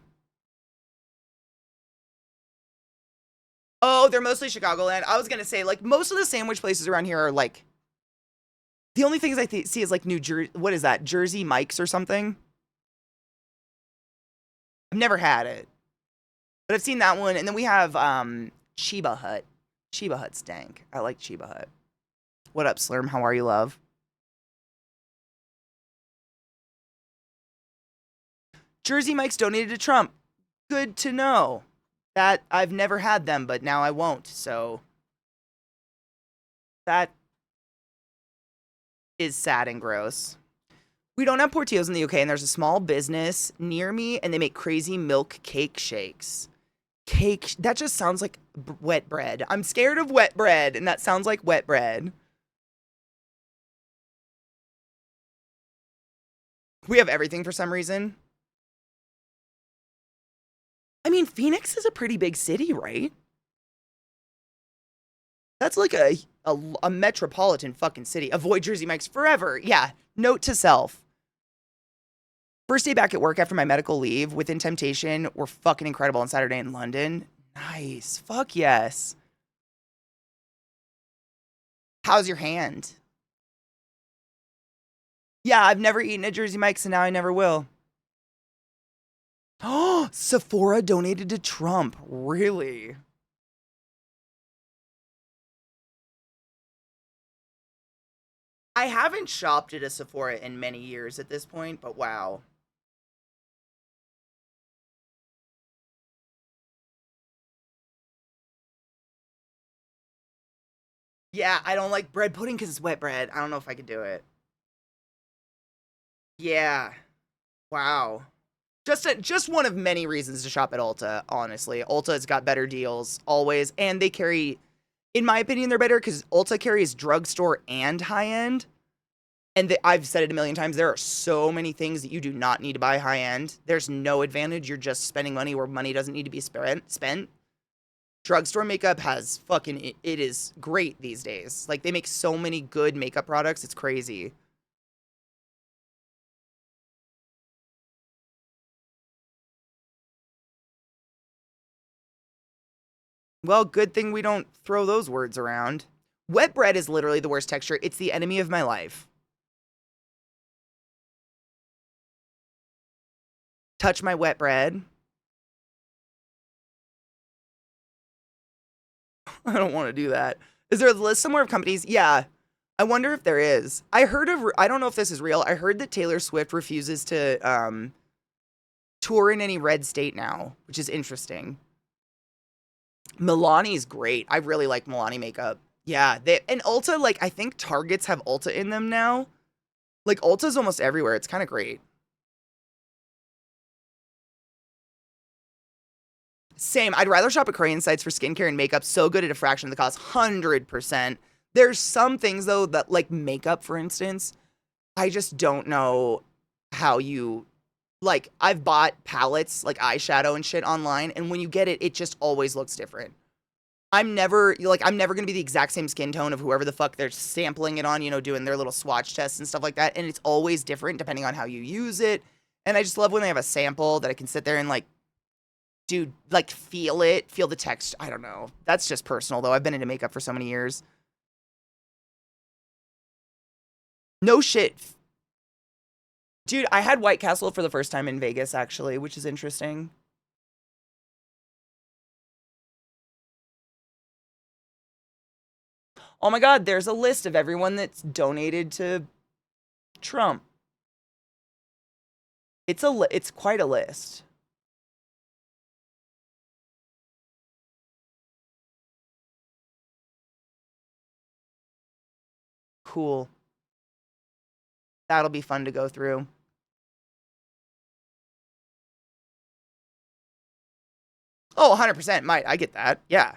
Oh, they're mostly Chicagoland. I was gonna say, like, most of the sandwich places around here are like, the only things I see is like New Jersey. What is that? Jersey Mike's or something. I've never had it, but I've seen that one. And then we have Chiba Hut. Chiba Hut stank. I like Chiba Hut. What up, Slurm? How are you, love? Jersey Mike's donated to Trump. Good to know. That I've never had them, but now I won't. So that is sad and gross. We don't have Portillo's in the UK, and there's a small business near me, and they make crazy milk cake shakes. That just sounds like wet bread. I'm scared of wet bread, and that sounds like wet bread. We have everything for some reason. I mean, Phoenix is a pretty big city, right? That's like a metropolitan fucking city. Avoid Jersey Mike's forever. Yeah. Note to self. First day back at work after my medical leave, Within Temptation were fucking incredible on Saturday in London. Nice. Fuck yes. How's your hand? Yeah, I've never eaten at Jersey Mike's and now I never will. Oh, Sephora donated to Trump. Really? I haven't shopped at a Sephora in many years at this point, but wow. Yeah, I don't like bread pudding because it's wet bread. I don't know if I could do it. Yeah. Wow. Just one of many reasons to shop at Ulta, honestly. Ulta's got better deals always, and they carry, in my opinion, they're better because Ulta carries drugstore and high end. And I've said it a million times, there are so many things that you do not need to buy high end. There's no advantage. You're just spending money where money doesn't need to be spent. Drugstore makeup has it is great these days. Like, they make so many good makeup products. It's crazy. Well, good thing we don't throw those words around. Wet bread is literally the worst texture. It's the enemy of my life. Touch my wet bread. I don't want to do that. Is there a list somewhere of companies? Yeah. I wonder if there is. I don't know if this is real. I heard that Taylor Swift refuses to tour in any red state now, which is interesting. Milani's great. I really like Milani makeup. Yeah, and Ulta, like, I think Targets have Ulta in them now. Like, Ulta's almost everywhere. It's kind of great. Same. I'd rather shop at Korean sites for skincare and makeup. So good at a fraction of the cost. 100%. There's some things though that like makeup, for instance, I just don't know how you like. I've bought palettes like eyeshadow and shit online, and when you get it, it just always looks different. I'm never gonna be the exact same skin tone of whoever the fuck they're sampling it on, doing their little swatch tests and stuff like that. And it's always different depending on how you use it. And I just love when they have a sample that I can sit there and like do like feel it, feel the text. I don't know. That's just personal though. I've been into makeup for so many years. No shit. Dude, I had White Castle for the first time in Vegas actually, which is interesting. Oh my god, there's a list of everyone that's donated to Trump. It's quite a list. Cool. That'll be fun to go through. Oh, 100% might. I get that. Yeah.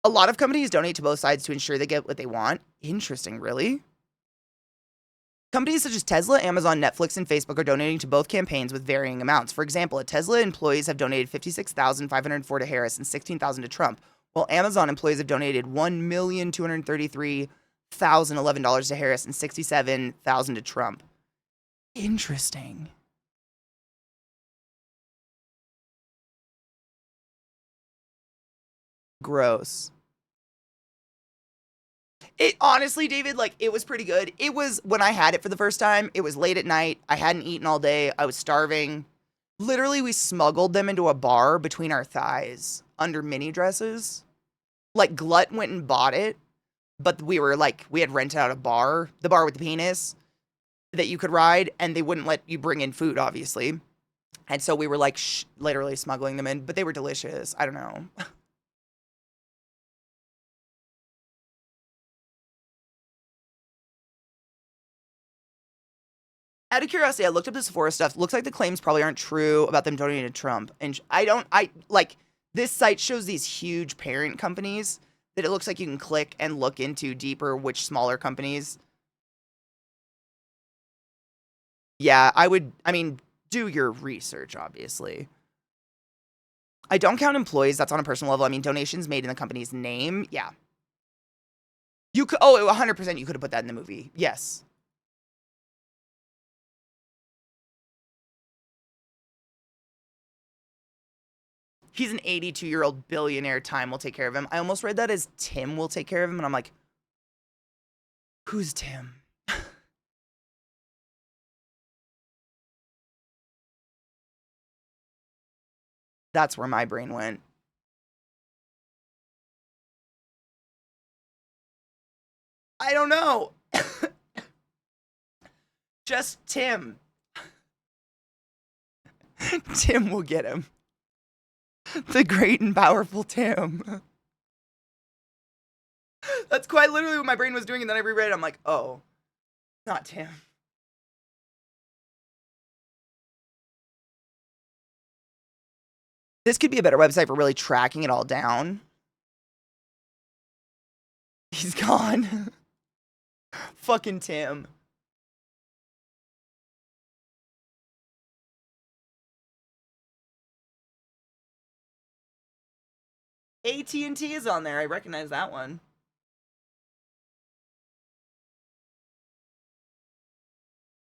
A lot of companies donate to both sides to ensure they get what they want. Interesting, really? Companies such as Tesla, Amazon, Netflix, and Facebook are donating to both campaigns with varying amounts. For example, Tesla employees have donated 56,504 to Harris and 16,000 to Trump, while Amazon employees have donated $1,233,011 to Harris and 67,000 to Trump. Interesting. Gross. It honestly, David, like it was pretty good. It was when I had it for the first time, it was late at night. I hadn't eaten all day. I was starving. Literally, we smuggled them into a bar between our thighs under mini dresses. Like Glut went and bought it, but we had rented out a bar, the bar with the penis that you could ride, and they wouldn't let you bring in food, obviously. And so we were like literally smuggling them in, but they were delicious. I don't know. Out of curiosity, I looked up the Sephora stuff. Looks like the claims probably aren't true about them donating to Trump. And I like this site shows these huge parent companies that it looks like you can click and look into deeper which smaller companies. Yeah, I mean, do your research, obviously. I don't count employees. That's on a personal level. I mean, donations made in the company's name. Yeah. You could, 100% you could have put that in the movie. Yes. He's an 82-year-old billionaire. Time will take care of him. I almost read that as Tim will take care of him. And I'm like, who's Tim? That's where my brain went. I don't know. Just Tim. Tim will get him. The great and powerful Tim. That's quite literally what my brain was doing. And then I reread it. I'm like, oh, not Tim. This could be a better website for really tracking it all down. He's gone. Fucking Tim. AT&T is on there. I recognize that one.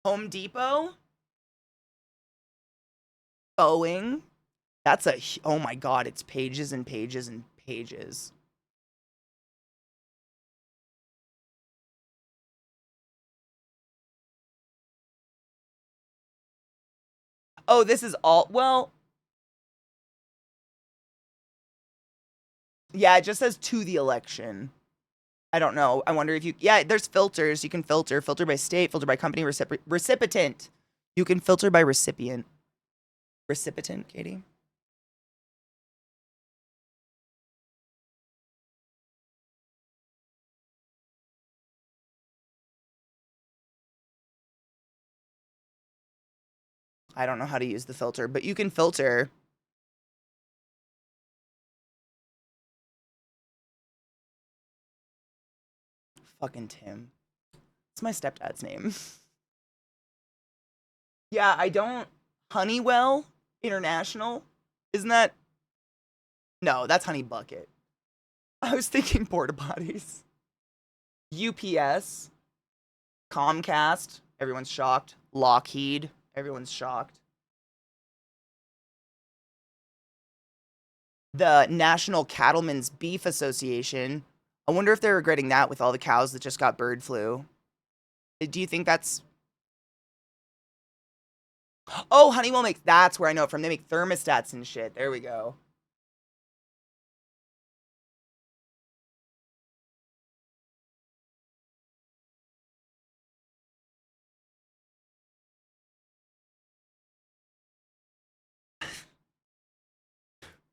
Home Depot. Boeing. Oh my god, it's pages and pages and pages. Oh, this is all, well, yeah, it just says to the election. I don't know. I wonder if you, yeah, there's filters. You can filter by state, filter by company, recipient. You can filter by recipient. Recipient, Katie. I don't know how to use the filter, but you can filter. Fucking Tim. It's my stepdad's name. Yeah, I don't. Honeywell International? Isn't that? No, that's Honey Bucket. I was thinking porta potties. UPS, Comcast, everyone's shocked. Lockheed, everyone's shocked. The National Cattlemen's Beef Association. I wonder if they're regretting that with all the cows that just got bird flu. Do you think that's. Oh, Honeywell makes. That's where I know it from. They make thermostats and shit. There we go.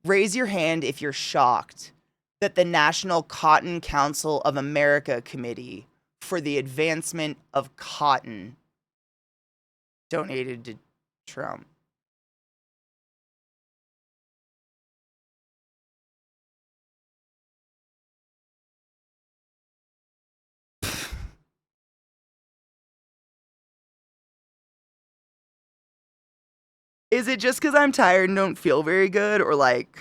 Raise your hand if you're shocked that the National Cotton Council of America Committee for the Advancement of Cotton donated to Trump. Is it just because I'm tired and don't feel very good, or like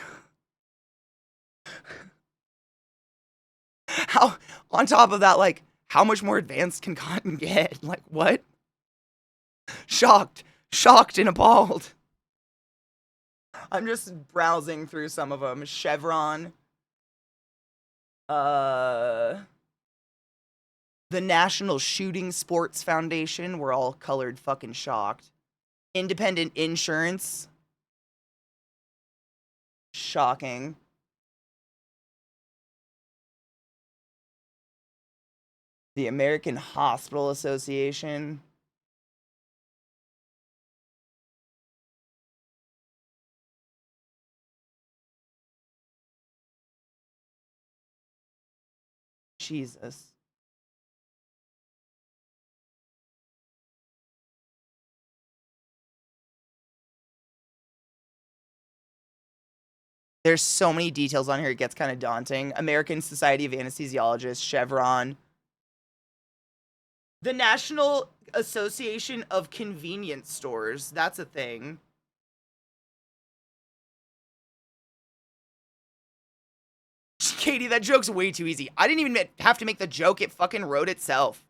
how on top of that, like how much more advanced can cotton get? Like what? Shocked and appalled. I'm just browsing through some of them. Chevron, the National Shooting Sports Foundation. We're all colored fucking shocked. Independent Insurance. Shocking. The American Hospital Association. Jesus. There's so many details on here, it gets kind of daunting. American Society of Anesthesiologists, Chevron. The National Association of Convenience Stores. That's a thing. Katie, that joke's way too easy. I didn't even have to make the joke. It fucking wrote itself.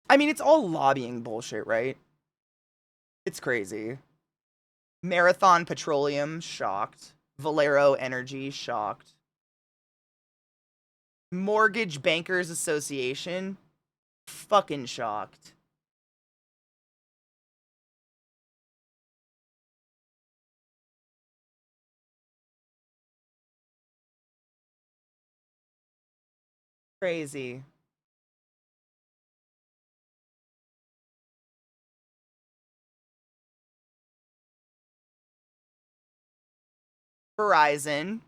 I mean, it's all lobbying bullshit, right? It's crazy. Marathon Petroleum, shocked. Valero Energy, shocked. Mortgage Bankers Association, fucking shocked. Crazy. Verizon.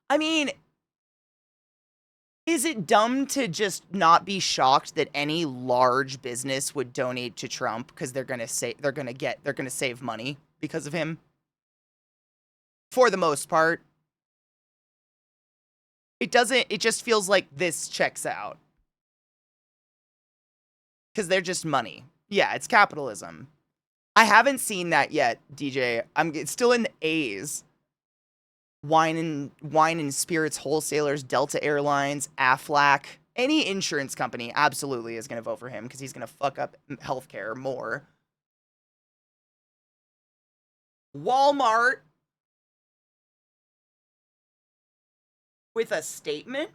I mean, is it dumb to just not be shocked that any large business would donate to Trump because they're gonna save money because of him? For the most part. It just feels like this checks out. Because they're just money. Yeah, it's capitalism. I haven't seen that yet, DJ. It's still in the A's. Wine and spirits wholesalers, Delta Airlines, Aflac, any insurance company absolutely is going to vote for him because he's going to fuck up healthcare more. Walmart with a statement.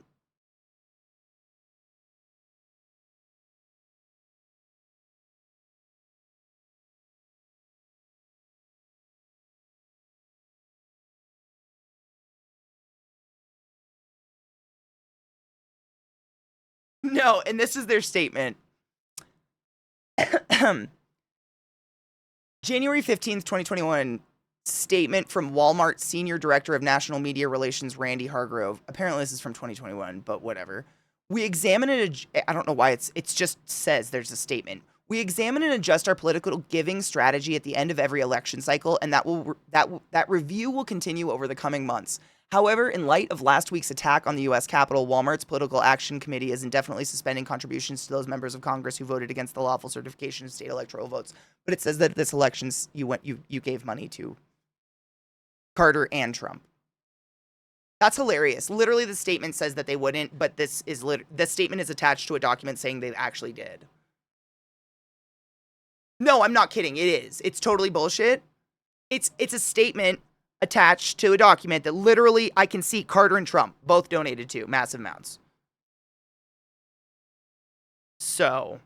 No, and this is their statement. January 15th, 2021, statement from Walmart Senior Director of National Media Relations, Randy Hargrove. Apparently, this is from 2021, but whatever. We examine and I don't know why it's just says there's a statement. We examine and adjust our political giving strategy at the end of every election cycle, and that review will continue over the coming months. However, in light of last week's attack on the U.S. Capitol, Walmart's Political Action Committee is indefinitely suspending contributions to those members of Congress who voted against the lawful certification of state electoral votes. But it says that this elections you gave money to Carter and Trump. That's hilarious. Literally, the statement says that they wouldn't, but this statement is attached to a document saying they actually did. No, I'm not kidding. It is. It's totally bullshit. It's a statement attached to a document that literally I can see Carter and Trump both donated to massive amounts. So,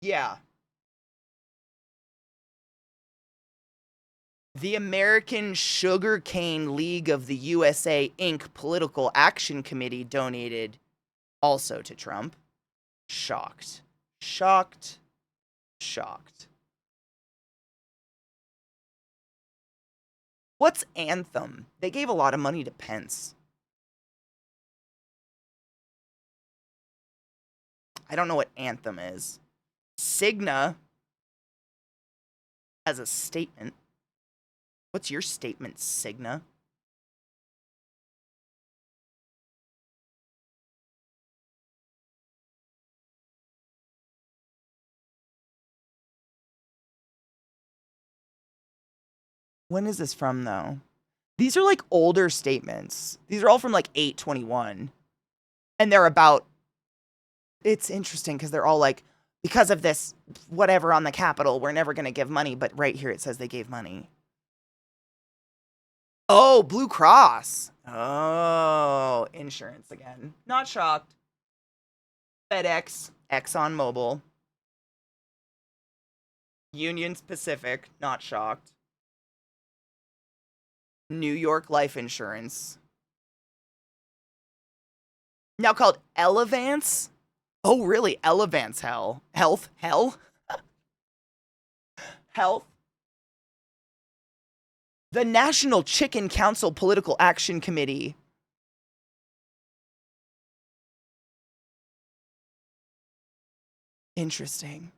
yeah. The American Sugarcane League of the USA Inc. Political Action Committee donated also to Trump. Shocked. Shocked. Shocked. What's Anthem? They gave a lot of money to Pence. I don't know what Anthem is. Cigna has a statement. What's your statement, Cigna? When is this from, though? These are like older statements. These are all from like 8/21. And they're about, it's interesting because they're all like, because of this whatever on the Capitol, we're never going to give money. But right here it says they gave money. Oh, Blue Cross. Oh, insurance again. Not shocked. FedEx, ExxonMobil, Union Pacific. Not shocked. New York Life Insurance. Now called Elevance. Oh, really? Elevance Health. Health? The National Chicken Council Political Action Committee. Interesting.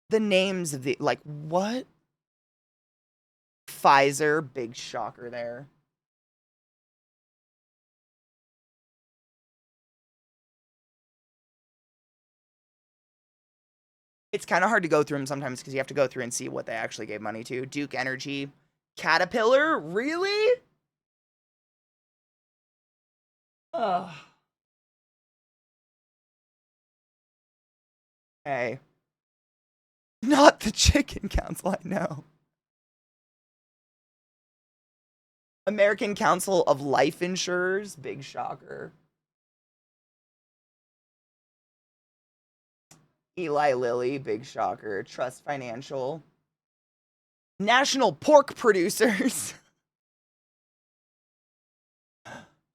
The names of the, like, what? Pfizer, big shocker there. It's kind of hard to go through them sometimes because you have to go through and see what they actually gave money to. Duke Energy, Caterpillar, really? Ugh. Hey. Not the Chicken Council, I know. American Council of Life Insurers, big shocker. Eli Lilly, big shocker. Trust Financial. National Pork Producers.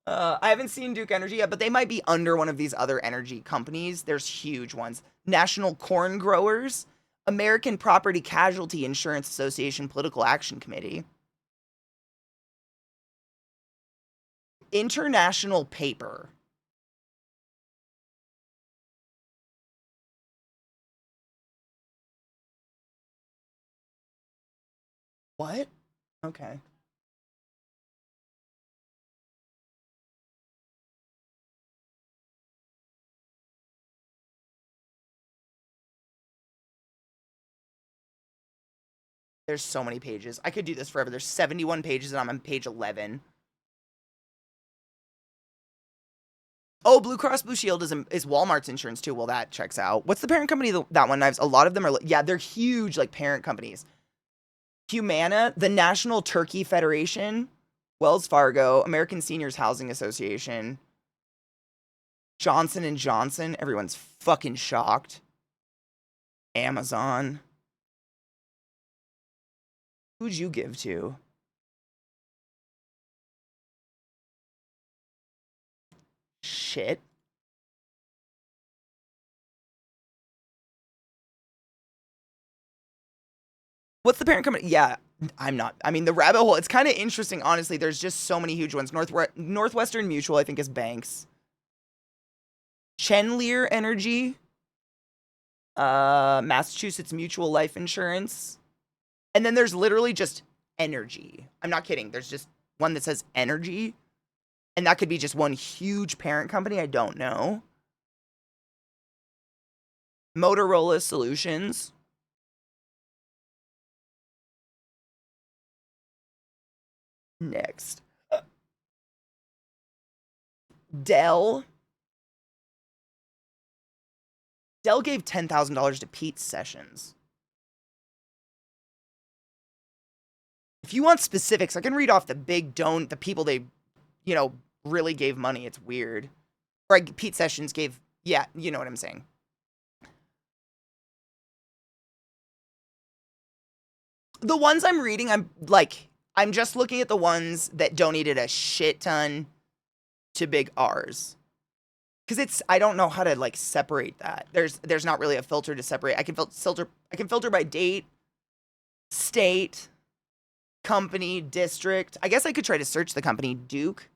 I haven't seen Duke Energy yet, but they might be under one of these other energy companies. There's huge ones. National Corn Growers. American Property Casualty Insurance Association Political Action Committee. International Paper. What? Okay. There's so many pages. I could do this forever. There's 71 pages and I'm on page 11. Oh, Blue Cross Blue Shield is Walmart's insurance too. Well, that checks out. What's the parent company that one knives? A lot of them are, yeah, they're huge, like parent companies. Humana, the National Turkey Federation, Wells Fargo, American Seniors Housing Association, Johnson and Johnson. Everyone's fucking shocked. Amazon. Who'd you give to? Shit. What's the parent company? Yeah, I'm not. I mean, the rabbit hole, it's kind of interesting, honestly. There's just so many huge ones. Northwestern Mutual, I think, is banks. Chenlear Energy, Massachusetts Mutual Life Insurance. And then there's literally just energy. I'm not kidding. There's just one that says energy. And that could be just one huge parent company. I don't know. Motorola Solutions. Next. Dell. Dell gave $10,000 to Pete Sessions. If you want specifics, I can read off the the people they, really gave money. It's weird. Or Pete Sessions gave, yeah, you know what I'm saying. The ones I'm reading, I'm just looking at the ones that donated a shit ton to big R's. Because I don't know how to separate that. There's not really a filter to separate. I can filter by date, state, company, district. I guess I could try to search the company. Duke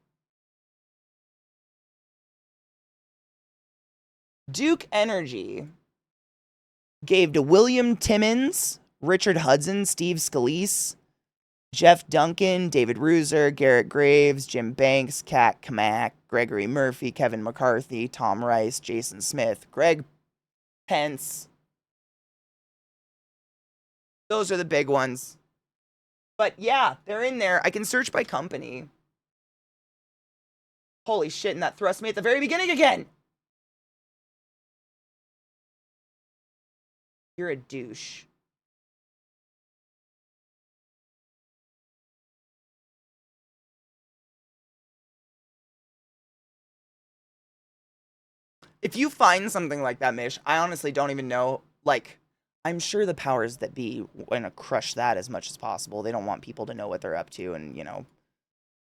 Energy gave to William Timmons, Richard Hudson, Steve Scalise, Jeff Duncan, David Rooser, Garrett Graves, Jim Banks, Kat Kamak, Gregory Murphy, Kevin McCarthy, Tom Rice, Jason Smith, Greg Pence. Those are the big ones. But yeah, they're in there. I can search by company. Holy shit, and that thrust me at the very beginning again. You're a douche. If you find something like that, Mish, I honestly don't even know. I'm sure the powers that be want to crush that as much as possible. They don't want people to know what they're up to and,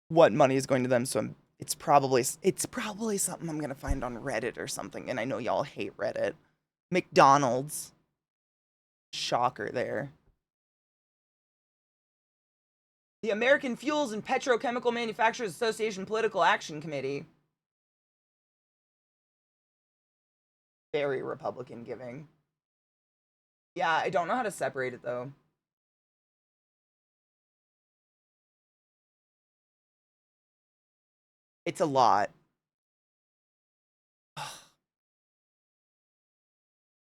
what money is going to them. So it's probably something I'm going to find on Reddit or something. And I know y'all hate Reddit. McDonald's. Shocker there. The American Fuels and Petrochemical Manufacturers Association Political Action Committee. Very Republican giving. Yeah, I don't know how to separate it though. It's a lot.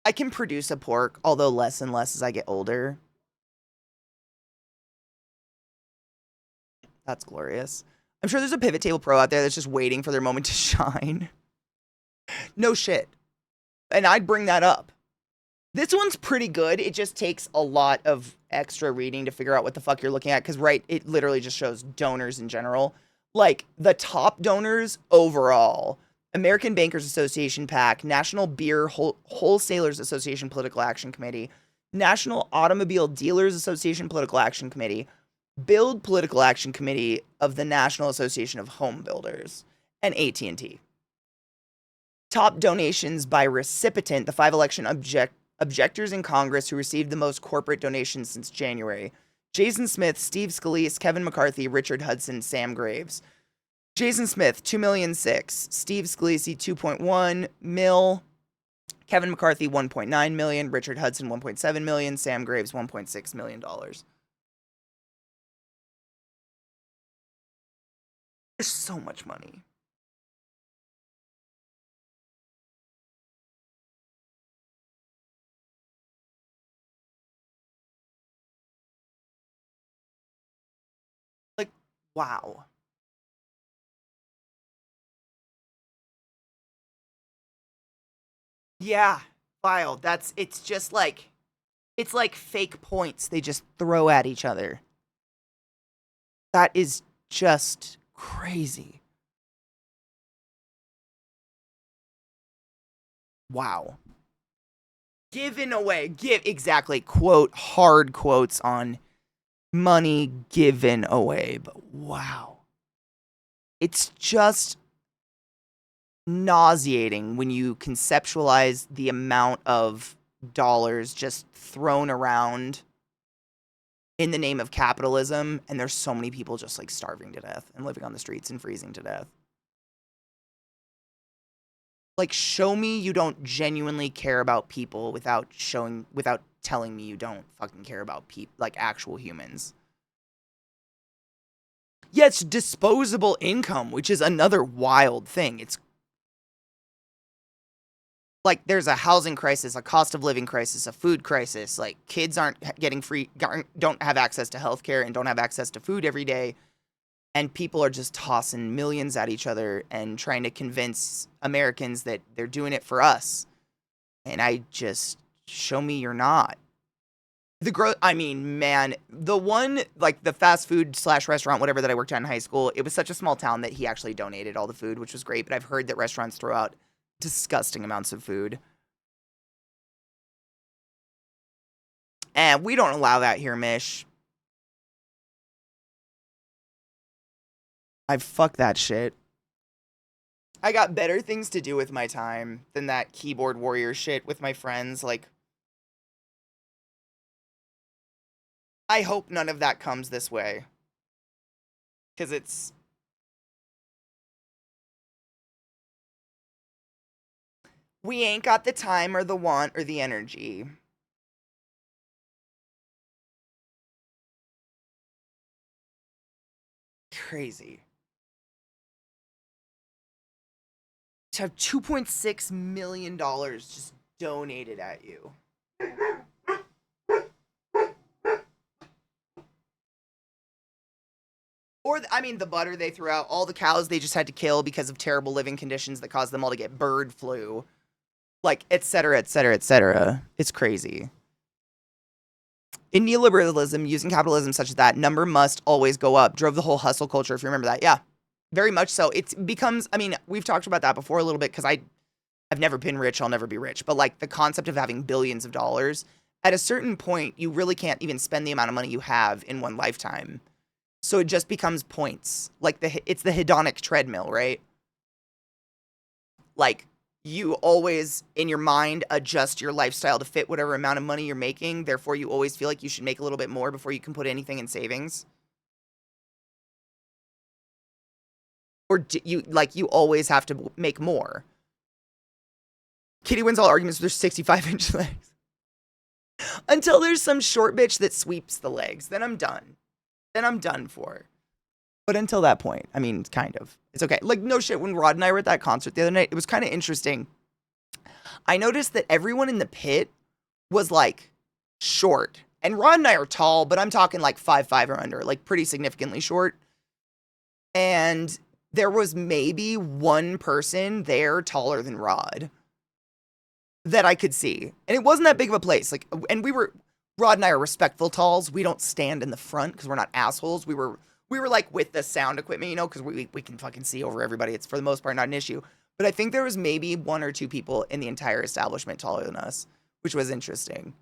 I can produce a pork, although less and less as I get older. That's glorious. I'm sure there's a pivot table pro out there that's just waiting for their moment to shine. No shit. And I'd bring that up. This one's pretty good. It just takes a lot of extra reading to figure out what the fuck you're looking at. Because, right, it literally just shows donors in general. The top donors overall: American Bankers Association PAC, National Beer Wholesalers Association Political Action Committee, National Automobile Dealers Association Political Action Committee, Build Political Action Committee of the National Association of Home Builders, and AT&T. Top donations by recipient: the 5 election objectors in Congress who received the most corporate donations since January: Jason Smith, Steve Scalise, Kevin McCarthy, Richard Hudson, Sam Graves. Jason Smith, $2,006,000. Steve Scalise, $2.1 million. Kevin McCarthy, $1.9 million. Richard Hudson, $1.7 million. Sam Graves, $1.6 million. There's so much money. Wow. Yeah, wild. It's just it's like fake points they just throw at each other. That is just crazy. Wow. Given away. Exactly. Quote, hard quotes on money given away. But wow. It's just nauseating when you conceptualize the amount of dollars just thrown around in the name of capitalism, and there's so many people just like starving to death and living on the streets and freezing to death. Like, show me you don't genuinely care about people without telling me you don't fucking care about people, like actual humans. Yeah, it's disposable income, which is another wild thing. It's like there's a housing crisis, a cost of living crisis, a food crisis. Like kids aren't getting don't have access to healthcare and don't have access to food every day. And people are just tossing millions at each other and trying to convince Americans that they're doing it for us. And I just, show me you're not. I mean, man, the one, like the fast food slash restaurant, whatever that I worked at in high school, it was such a small town that he actually donated all the food, which was great. But I've heard that restaurants throw out disgusting amounts of food. And we don't allow that here, Mish. I fuck that shit. I got better things to do with my time than that keyboard warrior shit with my friends. Like, I hope none of that comes this way. Because it's... we ain't got the time or the want or the energy. Crazy. To have $2.6 million just donated at you. Or, I mean, the butter they threw out, all the cows they just had to kill because of terrible living conditions that caused them all to get bird flu. Like, et cetera, et cetera, et cetera. It's crazy. In neoliberalism, using capitalism such as that, number must always go up. Drove the whole hustle culture, if you remember that. Yeah, very much so. It becomes, I mean, we've talked about that before a little bit because I've never been rich, I'll never be rich. But like the concept of having billions of dollars, at a certain point, you really can't even spend the amount of money you have in one lifetime. So it just becomes points. Like it's the hedonic treadmill, right? Like you always, in your mind, adjust your lifestyle to fit whatever amount of money you're making. Therefore, you always feel like you should make a little bit more before you can put anything in savings. Or you always have to make more. Kitty wins all arguments with her 65-inch legs. Until there's some short bitch that sweeps the legs. Then I'm done. Then I'm done for. But until that point, I mean, kind of. It's okay. Like, no shit, when Rod and I were at that concert the other night, it was kind of interesting. I noticed that everyone in the pit was, like, short. And Rod and I are tall, but I'm talking, like, 5'5" or under. Like, pretty significantly short. And there was maybe one person there taller than Rod that I could see. And it wasn't that big of a place. Like, and Rod and I are respectful talls. We don't stand in the front because we're not assholes. We were like with the sound equipment, you know, because we can fucking see over everybody. It's for the most part not an issue. But I think there was maybe one or two people in the entire establishment taller than us, which was interesting.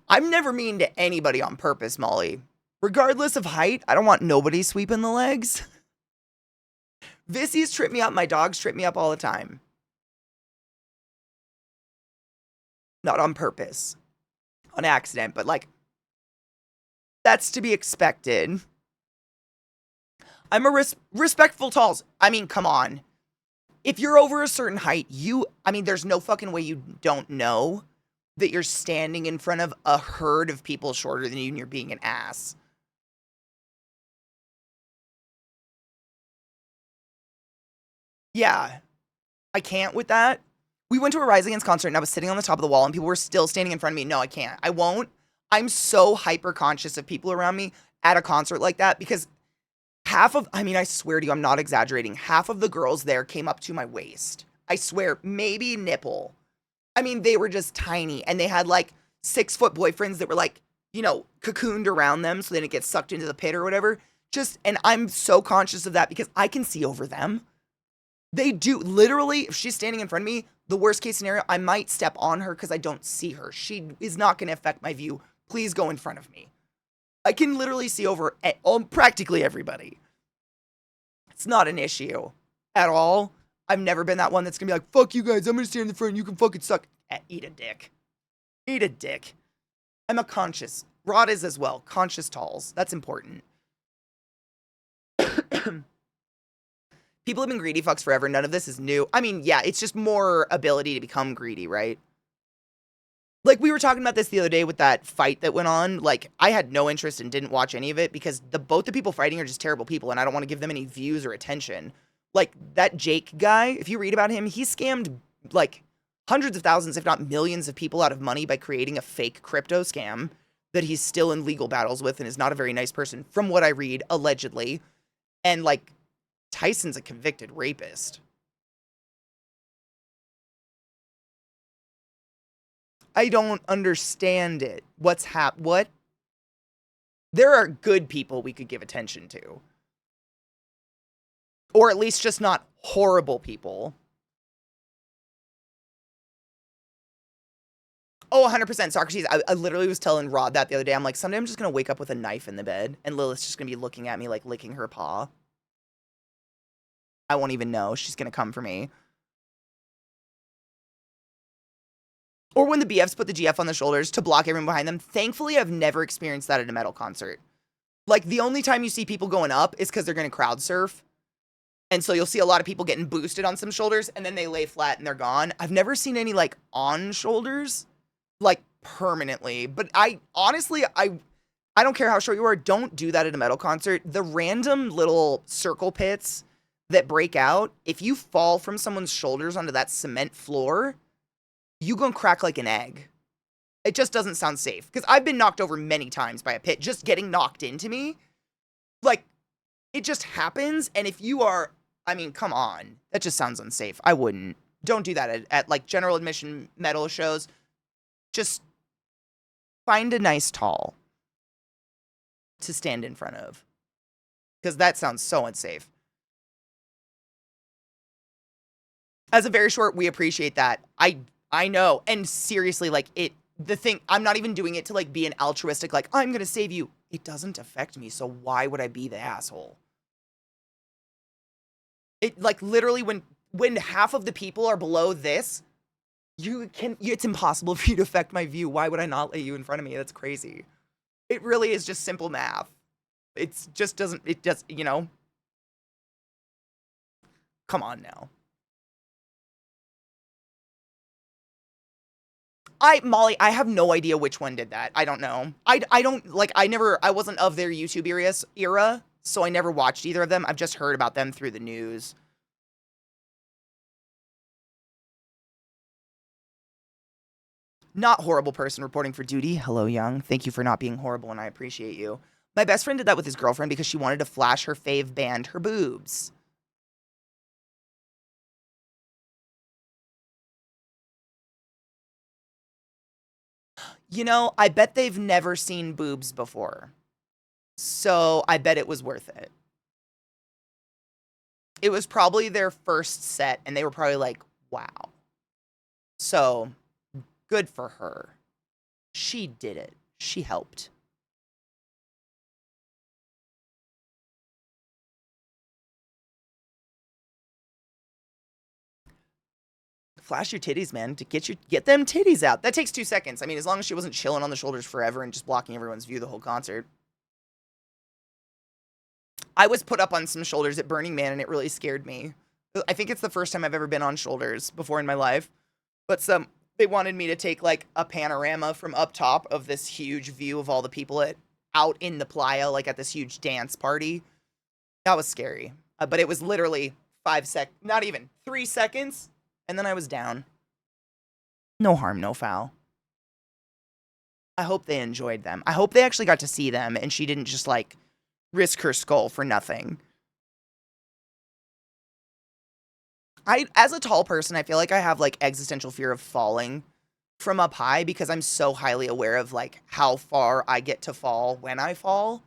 I'm never mean to anybody on purpose, Molly. Regardless of height, I don't want nobody sweeping the legs. Vissies trip me up. My dogs trip me up all the time. Not on purpose. On accident, but like, that's to be expected. I'm a respectful talls. I mean, come on. If you're over a certain height, there's no fucking way you don't know that you're standing in front of a herd of people shorter than you and you're being an ass. Yeah. I can't with that. We went to a Rise Against concert and I was sitting on the top of the wall and people were still standing in front of me. No, I can't. I won't. I'm so hyper conscious of people around me at a concert like that because I swear to you, I'm not exaggerating. Half of the girls there came up to my waist. I swear, maybe nipple. I mean, they were just tiny and they had like 6-foot boyfriends that were like, you know, cocooned around them so they didn't get sucked into the pit or whatever. And I'm so conscious of that because I can see over them. They do. Literally, if she's standing in front of me, the worst case scenario, I might step on her because I don't see her. She is not going to affect my view. Please go in front of me. I can literally see over practically everybody. It's not an issue at all. I've never been that one that's going to be like, fuck you guys, I'm going to stand in the front and you can fucking suck. Eat a dick. Eat a dick. I'm a conscious. Rod is as well. Conscious talls. That's important. People have been greedy fucks forever. None of this is new. I mean, yeah, it's just more ability to become greedy, right? Like, we were talking about this the other day with that fight that went on. Like, I had no interest and didn't watch any of it because both the people fighting are just terrible people, and I don't want to give them any views or attention. Like, that Jake guy, if you read about him, he scammed, like, hundreds of thousands, if not millions of people out of money by creating a fake crypto scam that he's still in legal battles with and is not a very nice person, from what I read, allegedly. And, like, Tyson's a convicted rapist. I don't understand it. What? There are good people we could give attention to. Or at least just not horrible people. Oh, 100%. Socrates. I literally was telling Rod that the other day. I'm like, someday I'm just going to wake up with a knife in the bed, and Lilith's just going to be looking at me like licking her paw. I won't even know. She's going to come for me. Or when the BFs put the GF on the shoulders to block everyone behind them. Thankfully, I've never experienced that at a metal concert. Like, the only time you see people going up is because they're going to crowd surf. And so you'll see a lot of people getting boosted on some shoulders, and then they lay flat and they're gone. I've never seen any, like, on shoulders, like, permanently. But I don't care how short you are. Don't do that at a metal concert. The random little circle pits that break out, if you fall from someone's shoulders onto that cement floor, you gonna crack like an egg. It just doesn't sound safe. Because I've been knocked over many times by a pit just getting knocked into me. Like, it just happens. And if you are, I mean, come on. That just sounds unsafe. I wouldn't. Don't do that at like general admission metal shows. Just find a nice tall to stand in front of. Because that sounds so unsafe. As a very short, we appreciate that. I know. And seriously, like, I'm not even doing it to, like, be an altruistic, like, I'm going to save you. It doesn't affect me, so why would I be the asshole? It, like, literally, when half of the people are below this, it's impossible for you to affect my view. Why would I not let you in front of me? That's crazy. It really is just simple math. It just, you know. Come on now. Molly, I have no idea which one did that. I don't know. I wasn't of their YouTube era, so I never watched either of them. I've just heard about them through the news. Not horrible person reporting for duty. Hello, Young. Thank you for not being horrible, and I appreciate you. My best friend did that with his girlfriend because she wanted to flash her fave band her boobs. You know, I bet they've never seen boobs before. So I bet it was worth it. It was probably their first set, and they were probably like, wow. So, good for her. She did it. She helped. Flash your titties, man, to get them titties out. That takes 2 seconds. I mean, as long as she wasn't chilling on the shoulders forever and just blocking everyone's view the whole concert. I was put up on some shoulders at Burning Man, and it really scared me. I think it's the first time I've ever been on shoulders before in my life. But they wanted me to take, like, a panorama from up top of this huge view of all the people out in the playa, like at this huge dance party. That was scary. But it was literally 3 seconds. And then I was down. No harm, no foul. I hope they enjoyed them. I hope they actually got to see them and she didn't just, like, risk her skull for nothing. As a tall person, I feel like I have, like, existential fear of falling from up high because I'm so highly aware of, like, how far I get to fall when I fall.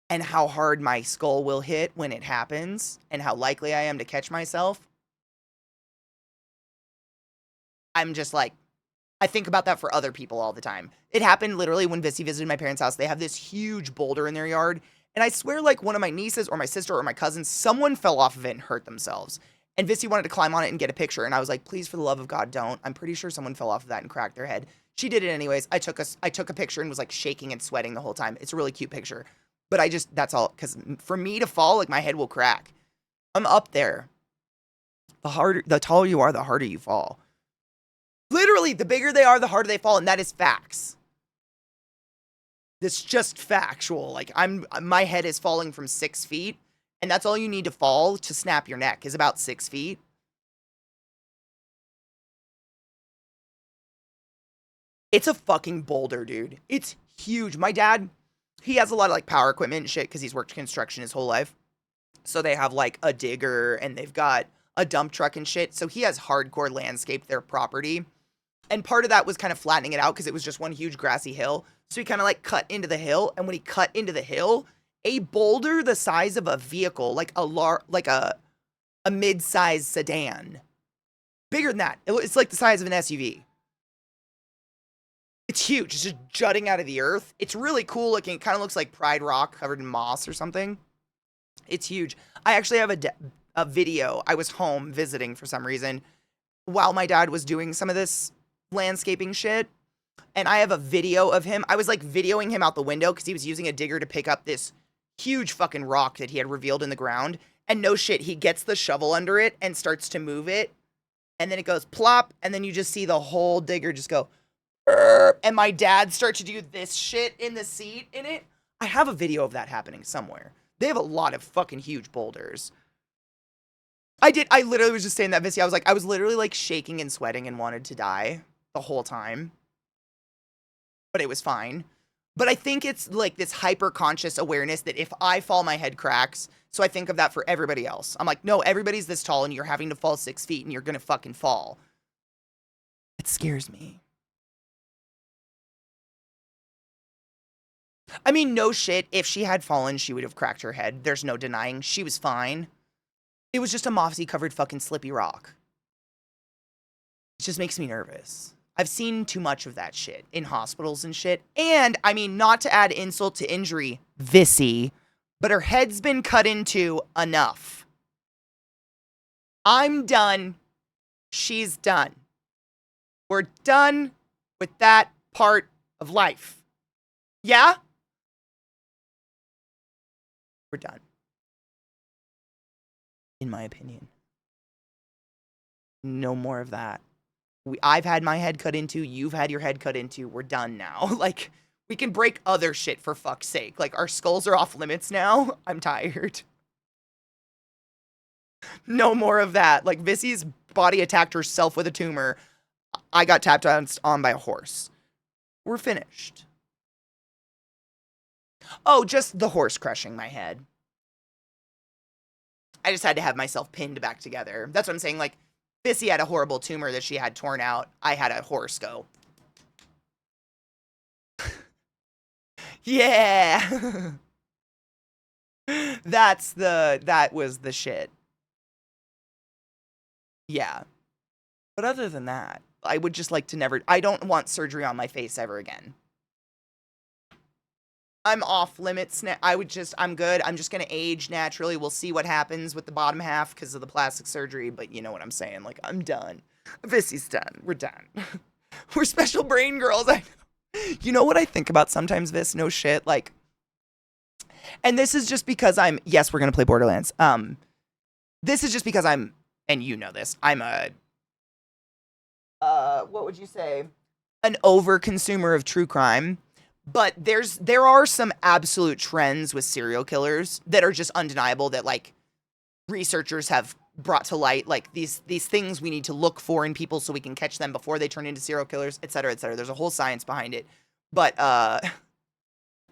And how hard my skull will hit when it happens. And how likely I am to catch myself. I'm just like, I think about that for other people all the time. It happened literally when Vissy visited my parents' house. They have this huge boulder in their yard. And I swear, like, one of my nieces or my sister or my cousins, someone fell off of it and hurt themselves. And Vissy wanted to climb on it and get a picture. And I was like, please, for the love of God, don't. I'm pretty sure someone fell off of that and cracked their head. She did it anyways. I took a picture and was like shaking and sweating the whole time. It's a really cute picture. But that's all. Because for me to fall, like my head will crack. I'm up there. The taller you are, the harder you fall. Literally, the bigger they are, the harder they fall. And that is facts. It's just factual. Like my head is falling from 6 feet. And that's all you need to fall to snap your neck is about 6 feet. It's a fucking boulder, dude. It's huge. My dad, he has a lot of like power equipment and shit because he's worked construction his whole life. So they have like a digger and they've got a dump truck and shit. So he has hardcore landscaped their property. And part of that was kind of flattening it out because it was just one huge grassy hill. So he kind of like cut into the hill. And when he cut into the hill, a boulder the size of a vehicle, like a mid-sized sedan, bigger than that. It's like the size of an SUV. It's huge. It's just jutting out of the earth. It's really cool looking. It kind of looks like Pride Rock covered in moss or something. It's huge. I actually have a video. I was home visiting for some reason while my dad was doing some of this landscaping shit. And I have a video of him. I was like videoing him out the window because he was using a digger to pick up this huge fucking rock that he had revealed in the ground. And no shit, he gets the shovel under it and starts to move it. And then it goes plop. And then you just see the whole digger just go, and my dad start to do this shit in the seat in it. I have a video of that happening somewhere. They have a lot of fucking huge boulders. I literally was just saying that, Vissy. I was literally like shaking and sweating and wanted to die the whole time. But it was fine. But I think it's like this hyper conscious awareness that if I fall, my head cracks. So I think of that for everybody else. I'm like, no, everybody's this tall and you're having to fall 6 feet and you're going to fucking fall. It scares me. I mean, no shit. If she had fallen, she would have cracked her head. There's no denying. She was fine. It was just a mossy-covered fucking slippy rock. It just makes me nervous. I've seen too much of that shit in hospitals and shit. And, I mean, not to add insult to injury, Vissy, but her head's been cut into enough. I'm done. She's done. We're done with that part of life. Yeah? We're done. In my opinion. No more of that. I've had my head cut into. You've had your head cut into. We're done now. Like, we can break other shit for fuck's sake. Like, our skulls are off limits now. I'm tired. No more of that. Like, Vissy's body attacked herself with a tumor. I got tapped on by a horse. We're finished. Oh, just the horse crushing my head. I just had to have myself pinned back together. That's what I'm saying. Like, Vissy had a horrible tumor that she had torn out. I had a horse go. Yeah. That was the shit. Yeah. But other than that, I would just like to I don't want surgery on my face ever again. I'm off limits now. I'm good. I'm just going to age naturally. We'll see what happens with the bottom half because of the plastic surgery. But you know what I'm saying? Like, I'm done. Vissy's done. We're done. We're special brain girls. You know what I think about sometimes, Viss? No shit. Like, and this is just because yes, we're going to play Borderlands. This is just because and you know this, I'm what would you say? An over consumer of true crime. But there are some absolute trends with serial killers that are just undeniable that like researchers have brought to light, like these things we need to look for in people so we can catch them before they turn into serial killers, et cetera, et cetera. There's a whole science behind it. But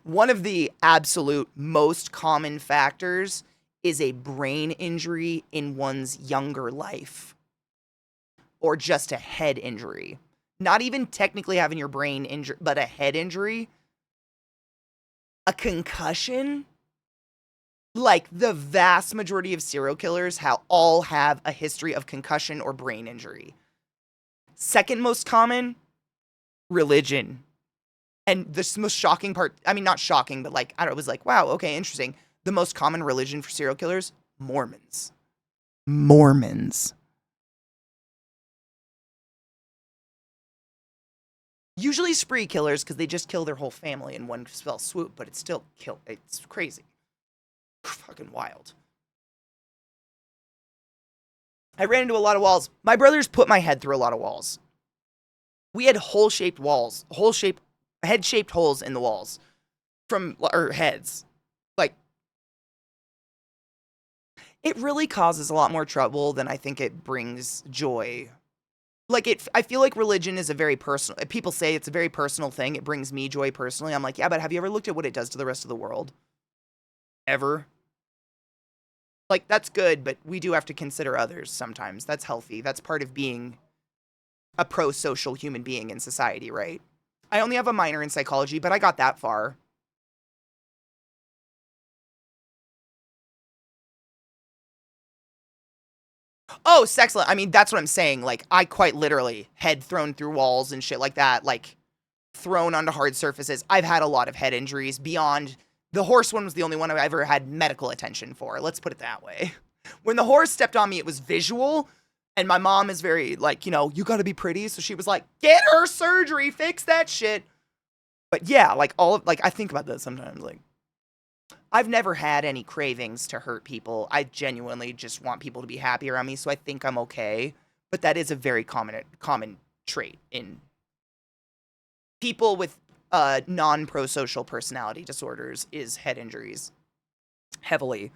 one of the absolute most common factors is a brain injury in one's younger life or just a head injury. Not even technically having your brain injured, but a head injury. A concussion, like the vast majority of serial killers all have a history of concussion or brain injury. Second most common, religion. And the most shocking part, I mean, not shocking, but like, I don't know, it was like, wow, okay, interesting. The most common religion for serial killers, Mormons. Mormons. Usually spree killers because they just kill their whole family in one fell swoop, but it's still kill. It's crazy. Fucking wild. I ran into a lot of walls. My brothers put my head through a lot of walls. We had hole-shaped walls, head-shaped holes in the walls from our heads. Like, it really causes a lot more trouble than I think it brings joy. Like, I feel like religion is a very personal, people say it's a very personal thing. It brings me joy personally. I'm like, yeah, but have you ever looked at what it does to the rest of the world? Ever? Like, that's good, but we do have to consider others sometimes. That's healthy. That's part of being a pro-social human being in society, right? I only have a minor in psychology, but I got that far. Oh, sexless. I mean, that's what I'm saying. Like, I quite literally head thrown through walls and shit like that, like thrown onto hard surfaces. I've had a lot of head injuries beyond the horse one was the only one I've ever had medical attention for. Let's put it that way. When the horse stepped on me, it was visual. And my mom is very like, you know, you gotta be pretty. So she was like, get her surgery, fix that shit. But yeah, like I think about that sometimes. Like, I've never had any cravings to hurt people. I genuinely just want people to be happy around me, so I think I'm okay. But that is a very common trait in people with non-pro-social personality disorders is head injuries. Heavily.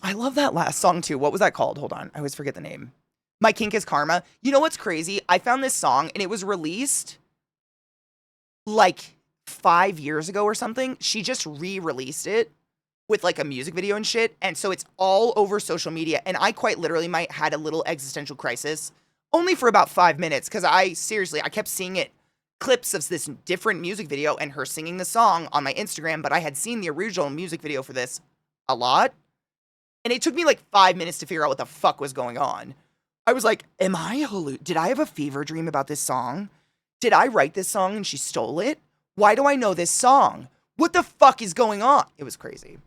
I love that last song too. What was that called? Hold on. I always forget the name. My Kink is Karma. You know what's crazy? I found this song and it was released like 5 years ago or something. She just re-released it with like a music video and shit. And so it's all over social media. And I quite literally might had a little existential crisis only for about 5 minutes. Cause I kept seeing it clips of this different music video and her singing the song on my Instagram. But I had seen the original music video for this a lot. And it took me like 5 minutes to figure out what the fuck was going on. I was like, did I have a fever dream about this song? Did I write this song and she stole it? Why do I know this song? What the fuck is going on? It was crazy.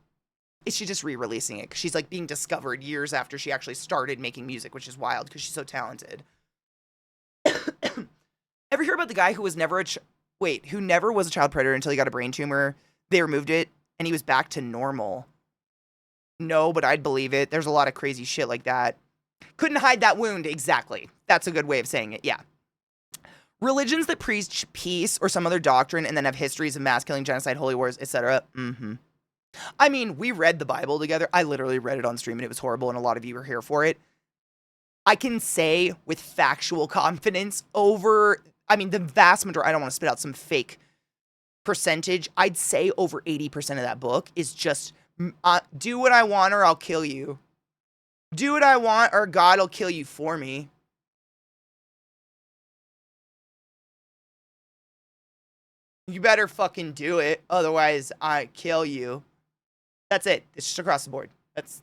Is she just re-releasing it? Because she's like being discovered years after she actually started making music, which is wild because she's so talented. Ever hear about the guy who was never who never was a child predator until he got a brain tumor? They removed it and he was back to normal. No, but I'd believe it. There's a lot of crazy shit like that. Couldn't hide that wound. Exactly. That's a good way of saying it. Yeah. Religions that preach peace or some other doctrine and then have histories of mass killing, genocide, holy wars, etc. I mean, we read the Bible together. I literally read it on stream and it was horrible and a lot of you were here for it. I can say with factual confidence the vast majority, I don't want to spit out some fake percentage. I'd say over 80% of that book is just do what I want or I'll kill you. Do what I want or God will kill you for me. You better fucking do it. Otherwise, I kill you. That's it. It's just across the board.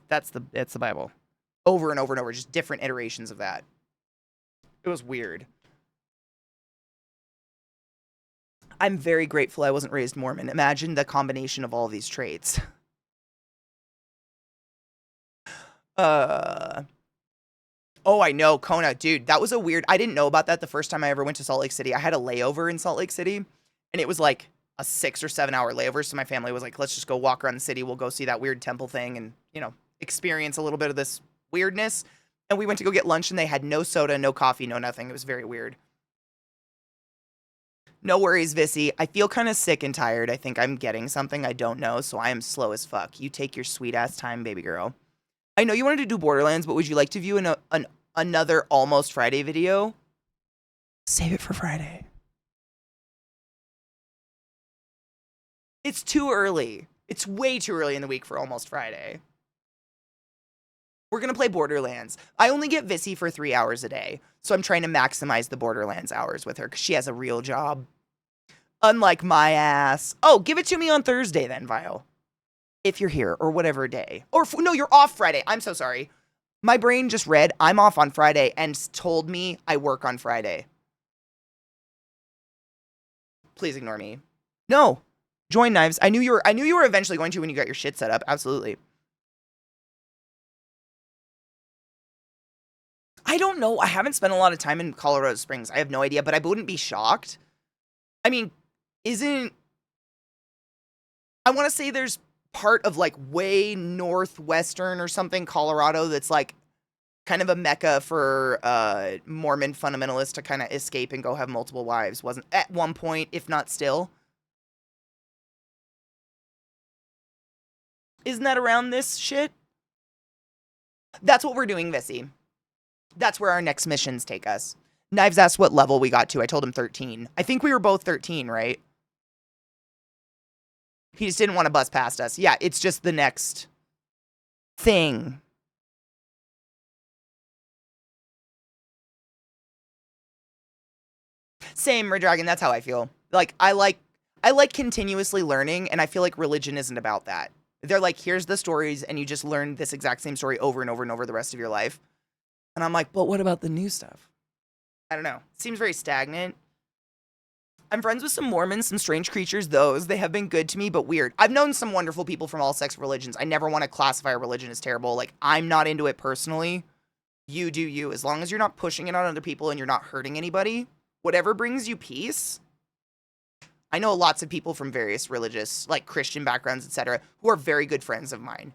That's the Bible. Over and over and over. Just different iterations of that. It was weird. I'm very grateful I wasn't raised Mormon. Imagine the combination of all these traits. Oh, I know. Kona, dude, that was I didn't know about that the first time I ever went to Salt Lake City. I had a layover in Salt Lake City, and it was like a 6 or 7 hour layover. So my family was like, let's just go walk around the city. We'll go see that weird temple thing and, experience a little bit of this weirdness. And we went to go get lunch, and they had no soda, no coffee, no nothing. It was very weird. No worries, Vissy. I feel kind of sick and tired. I think I'm getting something I don't know, so I am slow as fuck. You take your sweet-ass time, baby girl. I know you wanted to do Borderlands, but would you like to view another Almost Friday video? Save it for Friday. It's too early. It's way too early in the week for Almost Friday. We're going to play Borderlands. I only get Vissy for 3 hours a day, so I'm trying to maximize the Borderlands hours with her because she has a real job. Unlike my ass. Oh, give it to me on Thursday then, Vile. If you're here, or whatever day. No, you're off Friday. I'm so sorry. My brain just read, I'm off on Friday, and told me I work on Friday. Please ignore me. No. Join Knives. I knew you were eventually going to when you got your shit set up. Absolutely. I don't know. I haven't spent a lot of time in Colorado Springs. I have no idea, but I wouldn't be shocked. I mean, isn't I want to say there's part of like way northwestern or something Colorado that's like kind of a mecca for Mormon fundamentalists to kind of escape and go have multiple wives. Wasn't at one point, if not still. Isn't that around this shit? That's what we're doing, Vissy. That's where our next missions take us. Knives asked what level we got to. I told him 13. I think we were both 13, right? He just didn't want to bust past us. Yeah, it's just the next thing. Same, Red Dragon. That's how I feel. Like I like continuously learning, and I feel like religion isn't about that. They're like, here's the stories, and you just learn this exact same story over and over and over the rest of your life. And I'm like, but what about the new stuff? I don't know. Seems very stagnant. I'm friends with some Mormons, some strange creatures, those. They have been good to me, but weird. I've known some wonderful people from all sex religions. I never want to classify a religion as terrible. Like, I'm not into it personally. You do you. As long as you're not pushing it on other people and you're not hurting anybody, whatever brings you peace. I know lots of people from various religious, like Christian backgrounds, etc., who are very good friends of mine.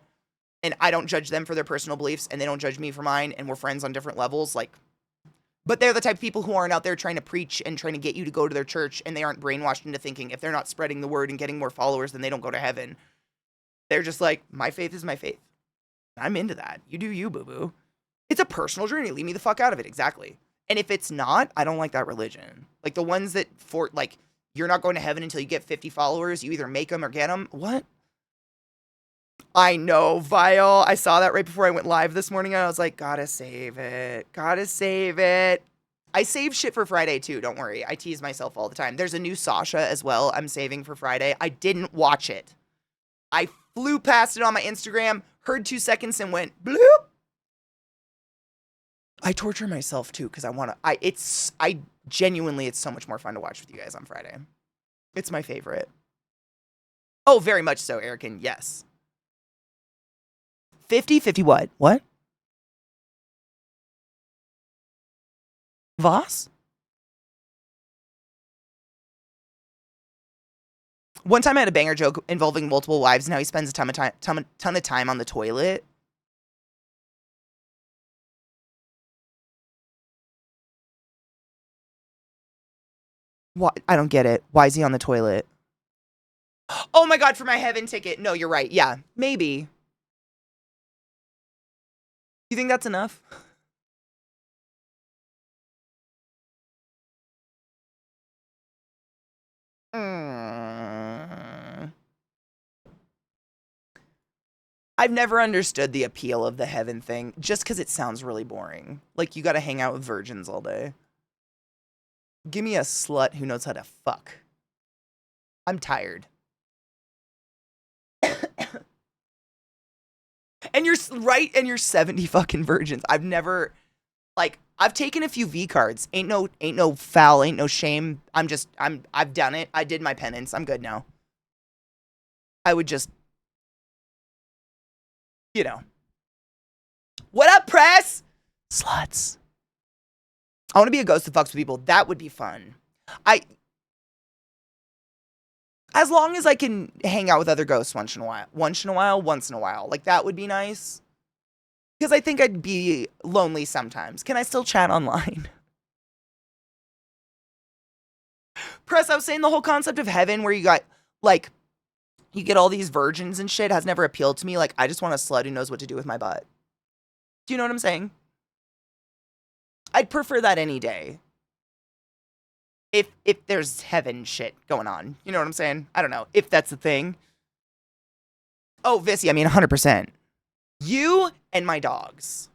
And I don't judge them for their personal beliefs, and they don't judge me for mine, and we're friends on different levels. Like, but they're the type of people who aren't out there trying to preach and trying to get you to go to their church, and they aren't brainwashed into thinking if they're not spreading the word and getting more followers, then they don't go to heaven. They're just like, my faith is my faith. I'm into that. You do you, boo-boo. It's a personal journey. Leave me the fuck out of it. Exactly. And if it's not, I don't like that religion. Like the ones that, like, you're not going to heaven until you get 50 followers. You either make them or get them. What? I know, Vile. I saw that right before I went live this morning, and I was like, gotta save it. Gotta save it. I save shit for Friday, too. Don't worry. I tease myself all the time. There's a new Sasha as well I'm saving for Friday. I didn't watch it. I flew past it on my Instagram, heard 2 seconds, and went, bloop. I torture myself, too, because I genuinely, it's so much more fun to watch with you guys on Friday. It's my favorite. Oh, very much so, Erican. Yes. 50 what? What? Voss? One time I had a banger joke involving multiple wives, and how he spends a ton of time on the toilet. What? I don't get it. Why is he on the toilet? Oh my god, for my heaven ticket. No, you're right. Yeah, maybe. You think that's enough? I've never understood the appeal of the heaven thing, just because it sounds really boring. Like, you gotta hang out with virgins all day. Give me a slut who knows how to fuck. I'm tired. And you're right, and you're 70 fucking virgins. I've never, like, I've taken a few V cards. Ain't no foul, ain't no shame. I've done it. I did my penance. I'm good now. I would just, you know. What up, press? Sluts. I want to be a ghost that fucks with people. That would be fun. As long as I can hang out with other ghosts once in a while. Like, that would be nice. Because I think I'd be lonely sometimes. Can I still chat online? Press, I was saying the whole concept of heaven where you got, like, you get all these virgins and shit has never appealed to me. Like, I just want a slut who knows what to do with my butt. Do you know what I'm saying? I'd prefer that any day. If there's heaven shit going on. You know what I'm saying? I don't know. If that's the thing. Oh, Vissy, I mean 100%. You and my dogs.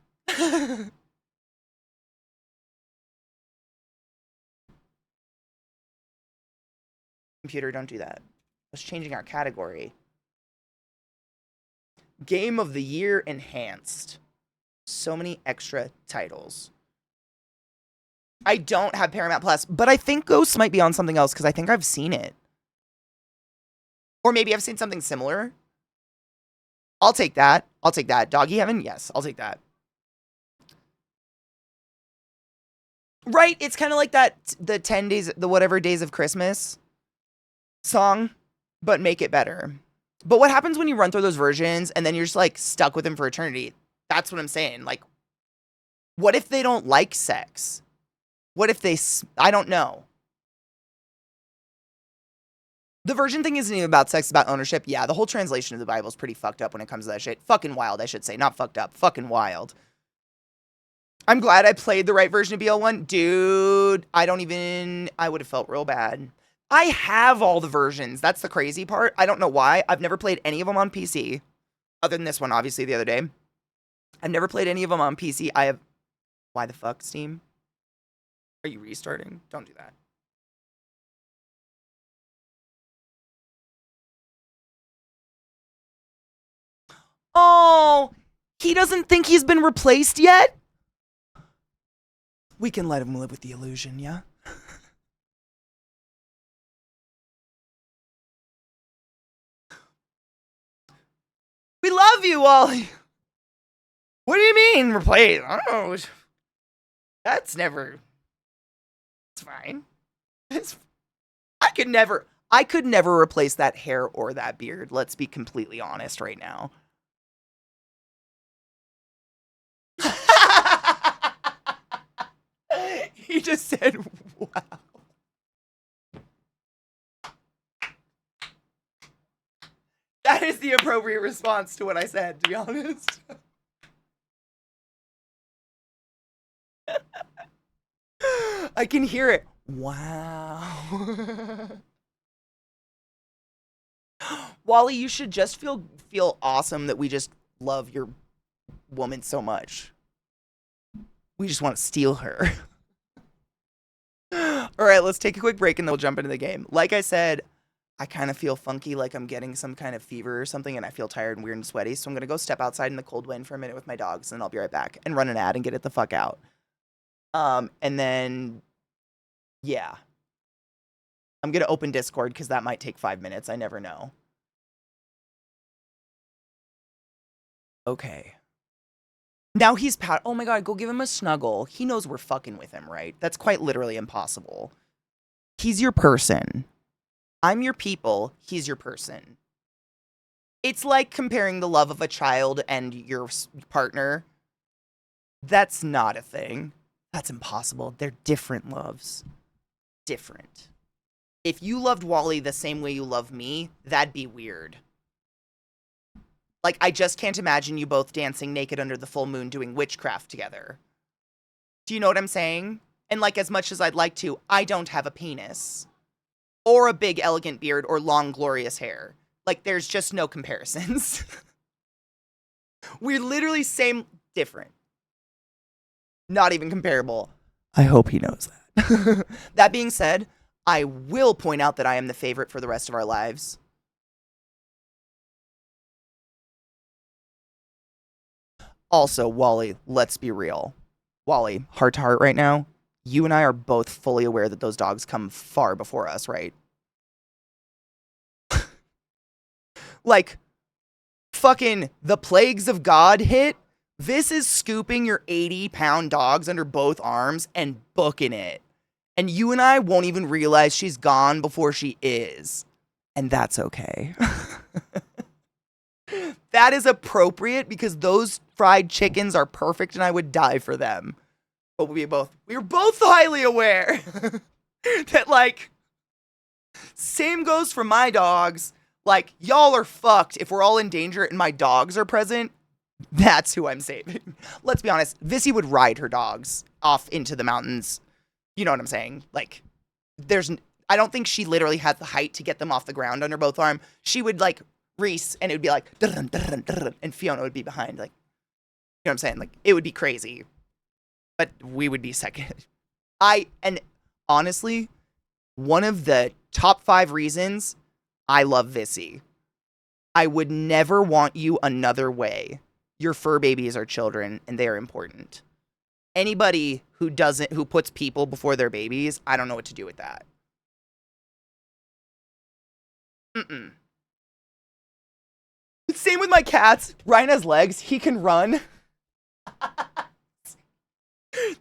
Computer, don't do that. I was changing our category. Game of the Year Enhanced. So many extra titles. I don't have Paramount Plus, but I think Ghosts might be on something else because I think I've seen it. Or maybe I've seen something similar. I'll take that. Doggy Heaven? Yes, I'll take that. Right? It's kind of like the 10 days, the whatever days of Christmas song, but make it better. But what happens when you run through those versions and then you're just like stuck with them for eternity? That's what I'm saying. Like, what if they don't like sex? What if I don't know. The virgin thing isn't even about sex, it's about ownership. Yeah, the whole translation of the Bible is pretty fucked up when it comes to that shit. Fucking wild, I should say. Not fucked up. Fucking wild. I'm glad I played the right version of BL1. Dude, I would have felt real bad. I have all the versions. That's the crazy part. I don't know why. I've never played any of them on PC. Other than this one, obviously, the other day. I've never played any of them on PC. Why the fuck, Steam? Are you restarting? Don't do that. Oh, he doesn't think he's been replaced yet? We can let him live with the illusion, yeah? We love you, Wally. What do you mean, replace? I don't know. That's never... It's fine. I could never replace that hair or that beard. Let's be completely honest right now. He just said, wow. That is the appropriate response to what I said, to be honest. I can hear it. Wow. Wally, you should just feel awesome that we just love your woman so much. We just want to steal her. All right, let's take a quick break and then we'll jump into the game. Like I said, I kind of feel funky, like I'm getting some kind of fever or something, and I feel tired and weird and sweaty. So I'm going to go step outside in the cold wind for a minute with my dogs, and I'll be right back and run an ad and get it the fuck out. And then, yeah. I'm going to open Discord because that might take 5 minutes. I never know. Okay. Now he's oh my god, go give him a snuggle. He knows we're fucking with him, right? That's quite literally impossible. He's your person. I'm your people. He's your person. It's like comparing the love of a child and your partner. That's not a thing. That's impossible. They're different loves. Different. If you loved Wally the same way you love me, that'd be weird. Like, I just can't imagine you both dancing naked under the full moon doing witchcraft together. Do you know what I'm saying? And like, as much as I'd like to, I don't have a penis. Or a big, elegant beard, or long, glorious hair. Like, there's just no comparisons. We're literally same, different. Not even comparable. I hope he knows that. That being said, I will point out that I am the favorite for the rest of our lives. Also, Wally, let's be real. Wally, heart to heart right now, you and I are both fully aware that those dogs come far before us, right? Like, fucking the plagues of God hit. This is scooping your 80-pound dogs under both arms and booking it. And you and I won't even realize she's gone before she is. And that's okay. That is appropriate because those fried chickens are perfect and I would die for them. But we were both highly aware that, like, same goes for my dogs. Like, y'all are fucked if we're all in danger and my dogs are present. That's who I'm saving. Let's be honest. Vissy would ride her dogs off into the mountains. You know what I'm saying? Like, I don't think she literally has the height to get them off the ground under both arms. She would, like, Reese, and it would be like, and Fiona would be behind, like, you know what I'm saying? Like, it would be crazy. But we would be second. And honestly, one of the top 5 reasons I love Vissy. I would never want you another way. Your fur babies are children, and they are important. Anybody who puts people before their babies, I don't know what to do with that. Same with my cats. Ryan has legs. He can run.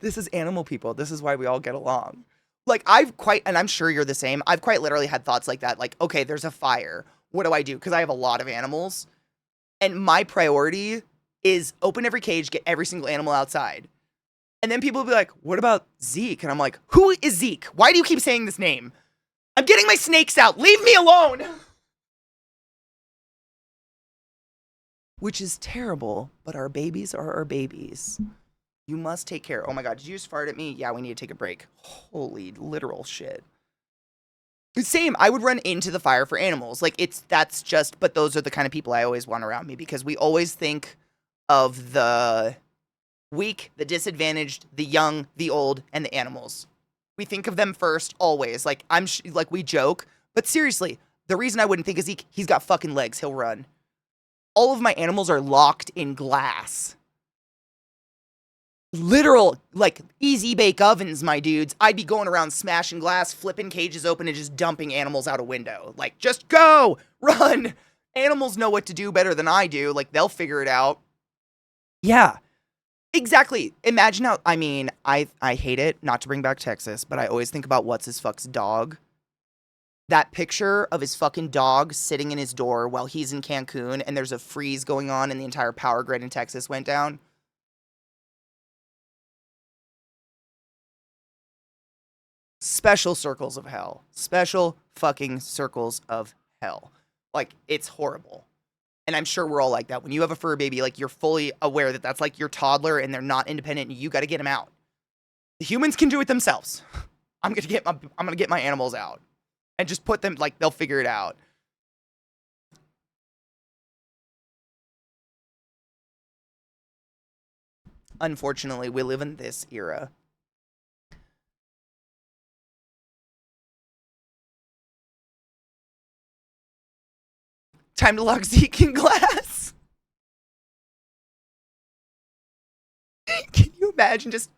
This is animal people. This is why we all get along. Like, and I'm sure you're the same. I've quite literally had thoughts like that. Like, okay, there's a fire. What do I do? Because I have a lot of animals. And my priority is open every cage, get every single animal outside. And then people will be like, what about Zeke? And I'm like, who is Zeke? Why do you keep saying this name? I'm getting my snakes out. Leave me alone. Which is terrible, but our babies are our babies. You must take care. Oh my God, did you just fart at me? Yeah, we need to take a break. Holy literal shit. Same, I would run into the fire for animals. Like, but those are the kind of people I always want around me because we always think of the weak, the disadvantaged, the young, the old, and the animals. We think of them first, always. Like, we joke, but seriously, the reason I wouldn't think is he's got fucking legs, he'll run. All of my animals are locked in glass. Literal, like, easy bake ovens, my dudes. I'd be going around smashing glass, flipping cages open, and just dumping animals out a window. Like, just go! Run! Animals know what to do better than I do. Like, they'll figure it out. Yeah. Exactly. Imagine how, I hate it, not to bring back Texas, but I always think about what's his fuck's dog. That picture of his fucking dog sitting in his door while he's in Cancun and there's a freeze going on and the entire power grid in Texas went down. Special circles of hell. Special fucking circles of hell. Like, it's horrible. And I'm sure we're all like that. When you have a fur baby, like, you're fully aware that that's like your toddler and they're not independent and you got to get them out. The humans can do it themselves. I'm going to get my animals out and just put them, like, they'll figure it out. Unfortunately, we live in this era. Time to lock Zeke in glass. Can you imagine just...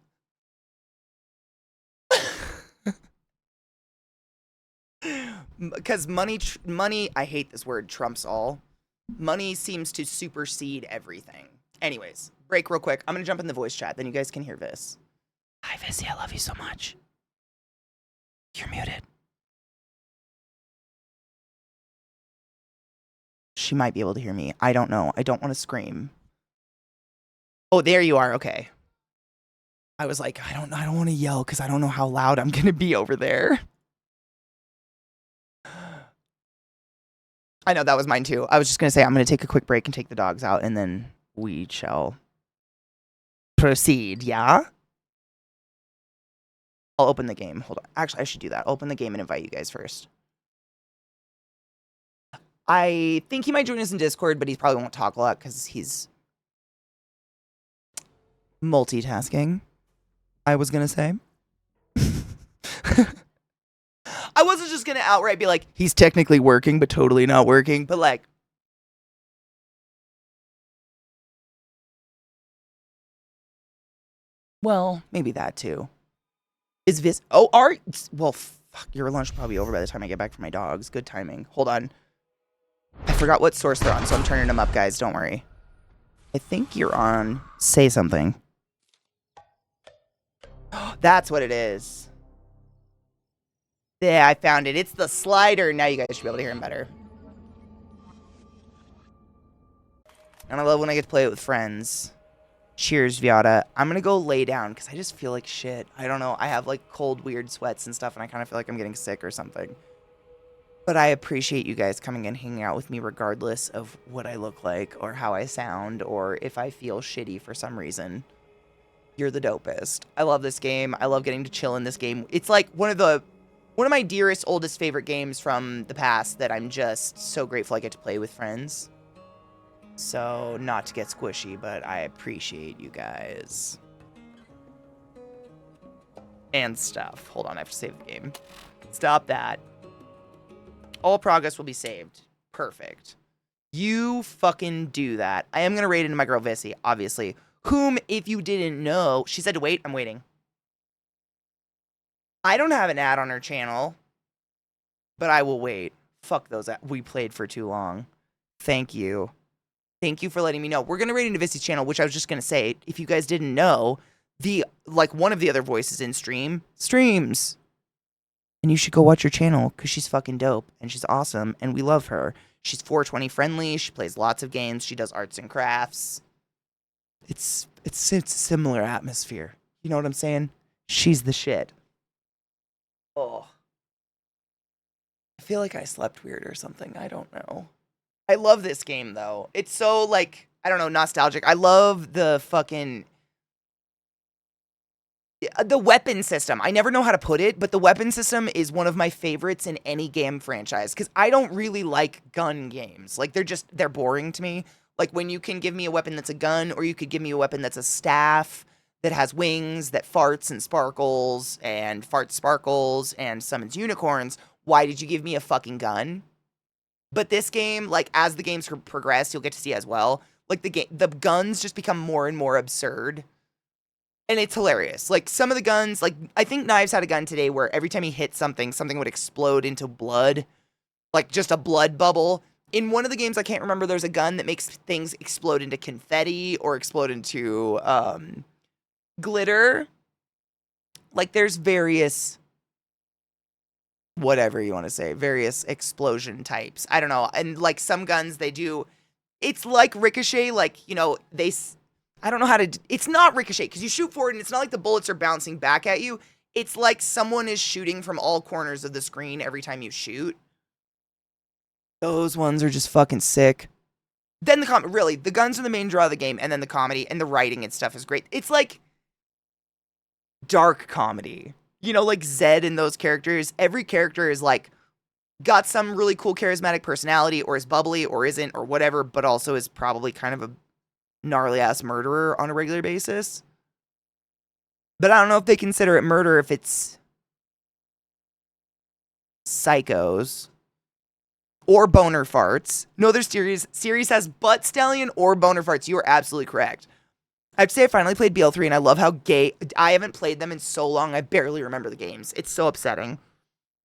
Because money, I hate this word, trumps all. Money seems to supersede everything. Anyways, break real quick. I'm going to jump in the voice chat, then you guys can hear Vis. Hi, Vissy, I love you so much. You're muted. She might be able to hear me. I don't know. I don't want to scream. Oh, there you are. Okay. I was like, I don't want to yell because I don't know how loud I'm going to be over there. I know, that was mine too. I was just going to say, I'm going to take a quick break and take the dogs out, and then we shall proceed, yeah? I'll open the game. Hold on. Actually, I should do that. Open the game and invite you guys first. I think he might join us in Discord, but he probably won't talk a lot because he's multitasking, I was going to say. I wasn't just going to outright be like, he's technically working, but totally not working. But like, well, maybe that too. Is Vis... Oh, well, fuck, your lunch will probably be over by the time I get back from my dogs. Good timing. Hold on. I forgot what source they're on, so I'm turning them up, guys. Don't worry. I think you're on Say Something. That's what it is. Yeah, I found it. It's the slider. Now you guys should be able to hear him better. And I love when I get to play it with friends. Cheers, Viata. I'm gonna go lay down because I just feel like shit. I don't know. I have like cold, weird sweats and stuff, and I kind of feel like I'm getting sick or something. But I appreciate you guys coming and hanging out with me regardless of what I look like or how I sound or if I feel shitty for some reason. You're the dopest. I love this game. I love getting to chill in this game. It's like one of my dearest, oldest favorite games from the past that I'm just so grateful I get to play with friends. So, not to get squishy, but I appreciate you guys. And stuff. Hold on, I have to save the game. Stop that. All progress will be saved. Perfect. You fucking do that. I am going to raid into my girl Vissy, obviously. Whom, if you didn't know, she said to wait. I'm waiting. I don't have an ad on her channel, but I will wait. Fuck those ads. We played for too long. Thank you. Thank you for letting me know. We're going to raid into Vissy's channel, which I was just going to say, if you guys didn't know, one of the other voices in streams. And you should go watch her channel because she's fucking dope and she's awesome and we love her. She's 420 friendly. She plays lots of games. She does arts and crafts. It's a similar atmosphere. You know what I'm saying? She's the shit. Oh. I feel like I slept weird or something. I don't know. I love this game though. It's so like, I don't know, nostalgic. I love the fucking the weapon system. I never know how to put it, but the weapon system is one of my favorites in any game franchise because I don't really like gun games. Like they're boring to me. Like when you can give me a weapon that's a gun, or you could give me a weapon that's a staff that has wings, that farts and sparkles and summons unicorns. Why did you give me a fucking gun? But this game, like as the games progress, you'll get to see as well. Like the guns just become more and more absurd. And it's hilarious. Like some of the guns, like I think Knives had a gun today where every time he hit something, something would explode into blood. Like just a blood bubble. In one of the games, I can't remember, there's a gun that makes things explode into confetti or explode into glitter. Like there's various, whatever you want to say, various explosion types. I don't know. And like some guns, they do, it's like Ricochet, like, you know, I don't know how to, it's not Ricochet because you shoot forward and it's not like the bullets are bouncing back at you. It's like someone is shooting from all corners of the screen every time you shoot. Those ones are just fucking sick. Then really, the guns are the main draw of the game, and then the comedy and the writing and stuff is great. It's like dark comedy. You know, like Zed and those characters, every character is like got some really cool charismatic personality or is bubbly or isn't or whatever, but also is probably kind of a gnarly ass murderer on a regular basis. But I don't know if they consider it murder if it's psychos or boner farts. No other series has butt stallion or boner farts. You are absolutely correct. I have to say I finally played BL3 and I love how gay. I haven't played them in so long. I barely remember the games. It's so upsetting.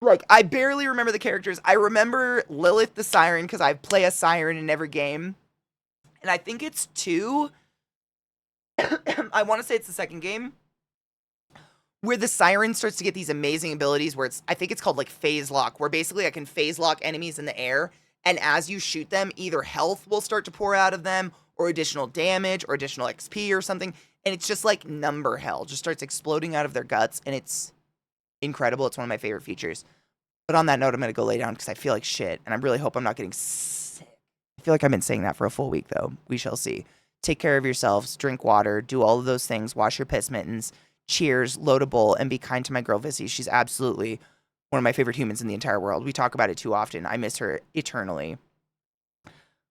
Like, I barely remember the characters. I remember Lilith the Siren because I play a siren in every game. And I think it's 2. I want to say it's the second game where the siren starts to get these amazing abilities where I think it's called like phase lock, where basically I can phase lock enemies in the air. And as you shoot them, either health will start to pour out of them or additional damage or additional XP or something. And it's just like number hell, just starts exploding out of their guts. And it's incredible. It's one of my favorite features. But on that note, I'm going to go lay down because I feel like shit. And I really hope I'm not getting sick. I feel like I've been saying that for a full week, though. We shall see. Take care of yourselves. Drink water. Do all of those things. Wash your piss mittens. Cheers. Load a bowl. And be kind to my girl, Vissy. She's absolutely one of my favorite humans in the entire world. We talk about it too often. I miss her eternally.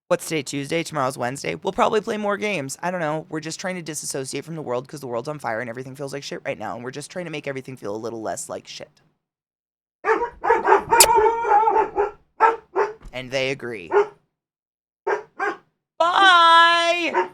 What's today? Tuesday? Tomorrow's Wednesday? We'll probably play more games. I don't know. We're just trying to disassociate from the world because the world's on fire and everything feels like shit right now. And we're just trying to make everything feel a little less like shit. And they agree. Bye!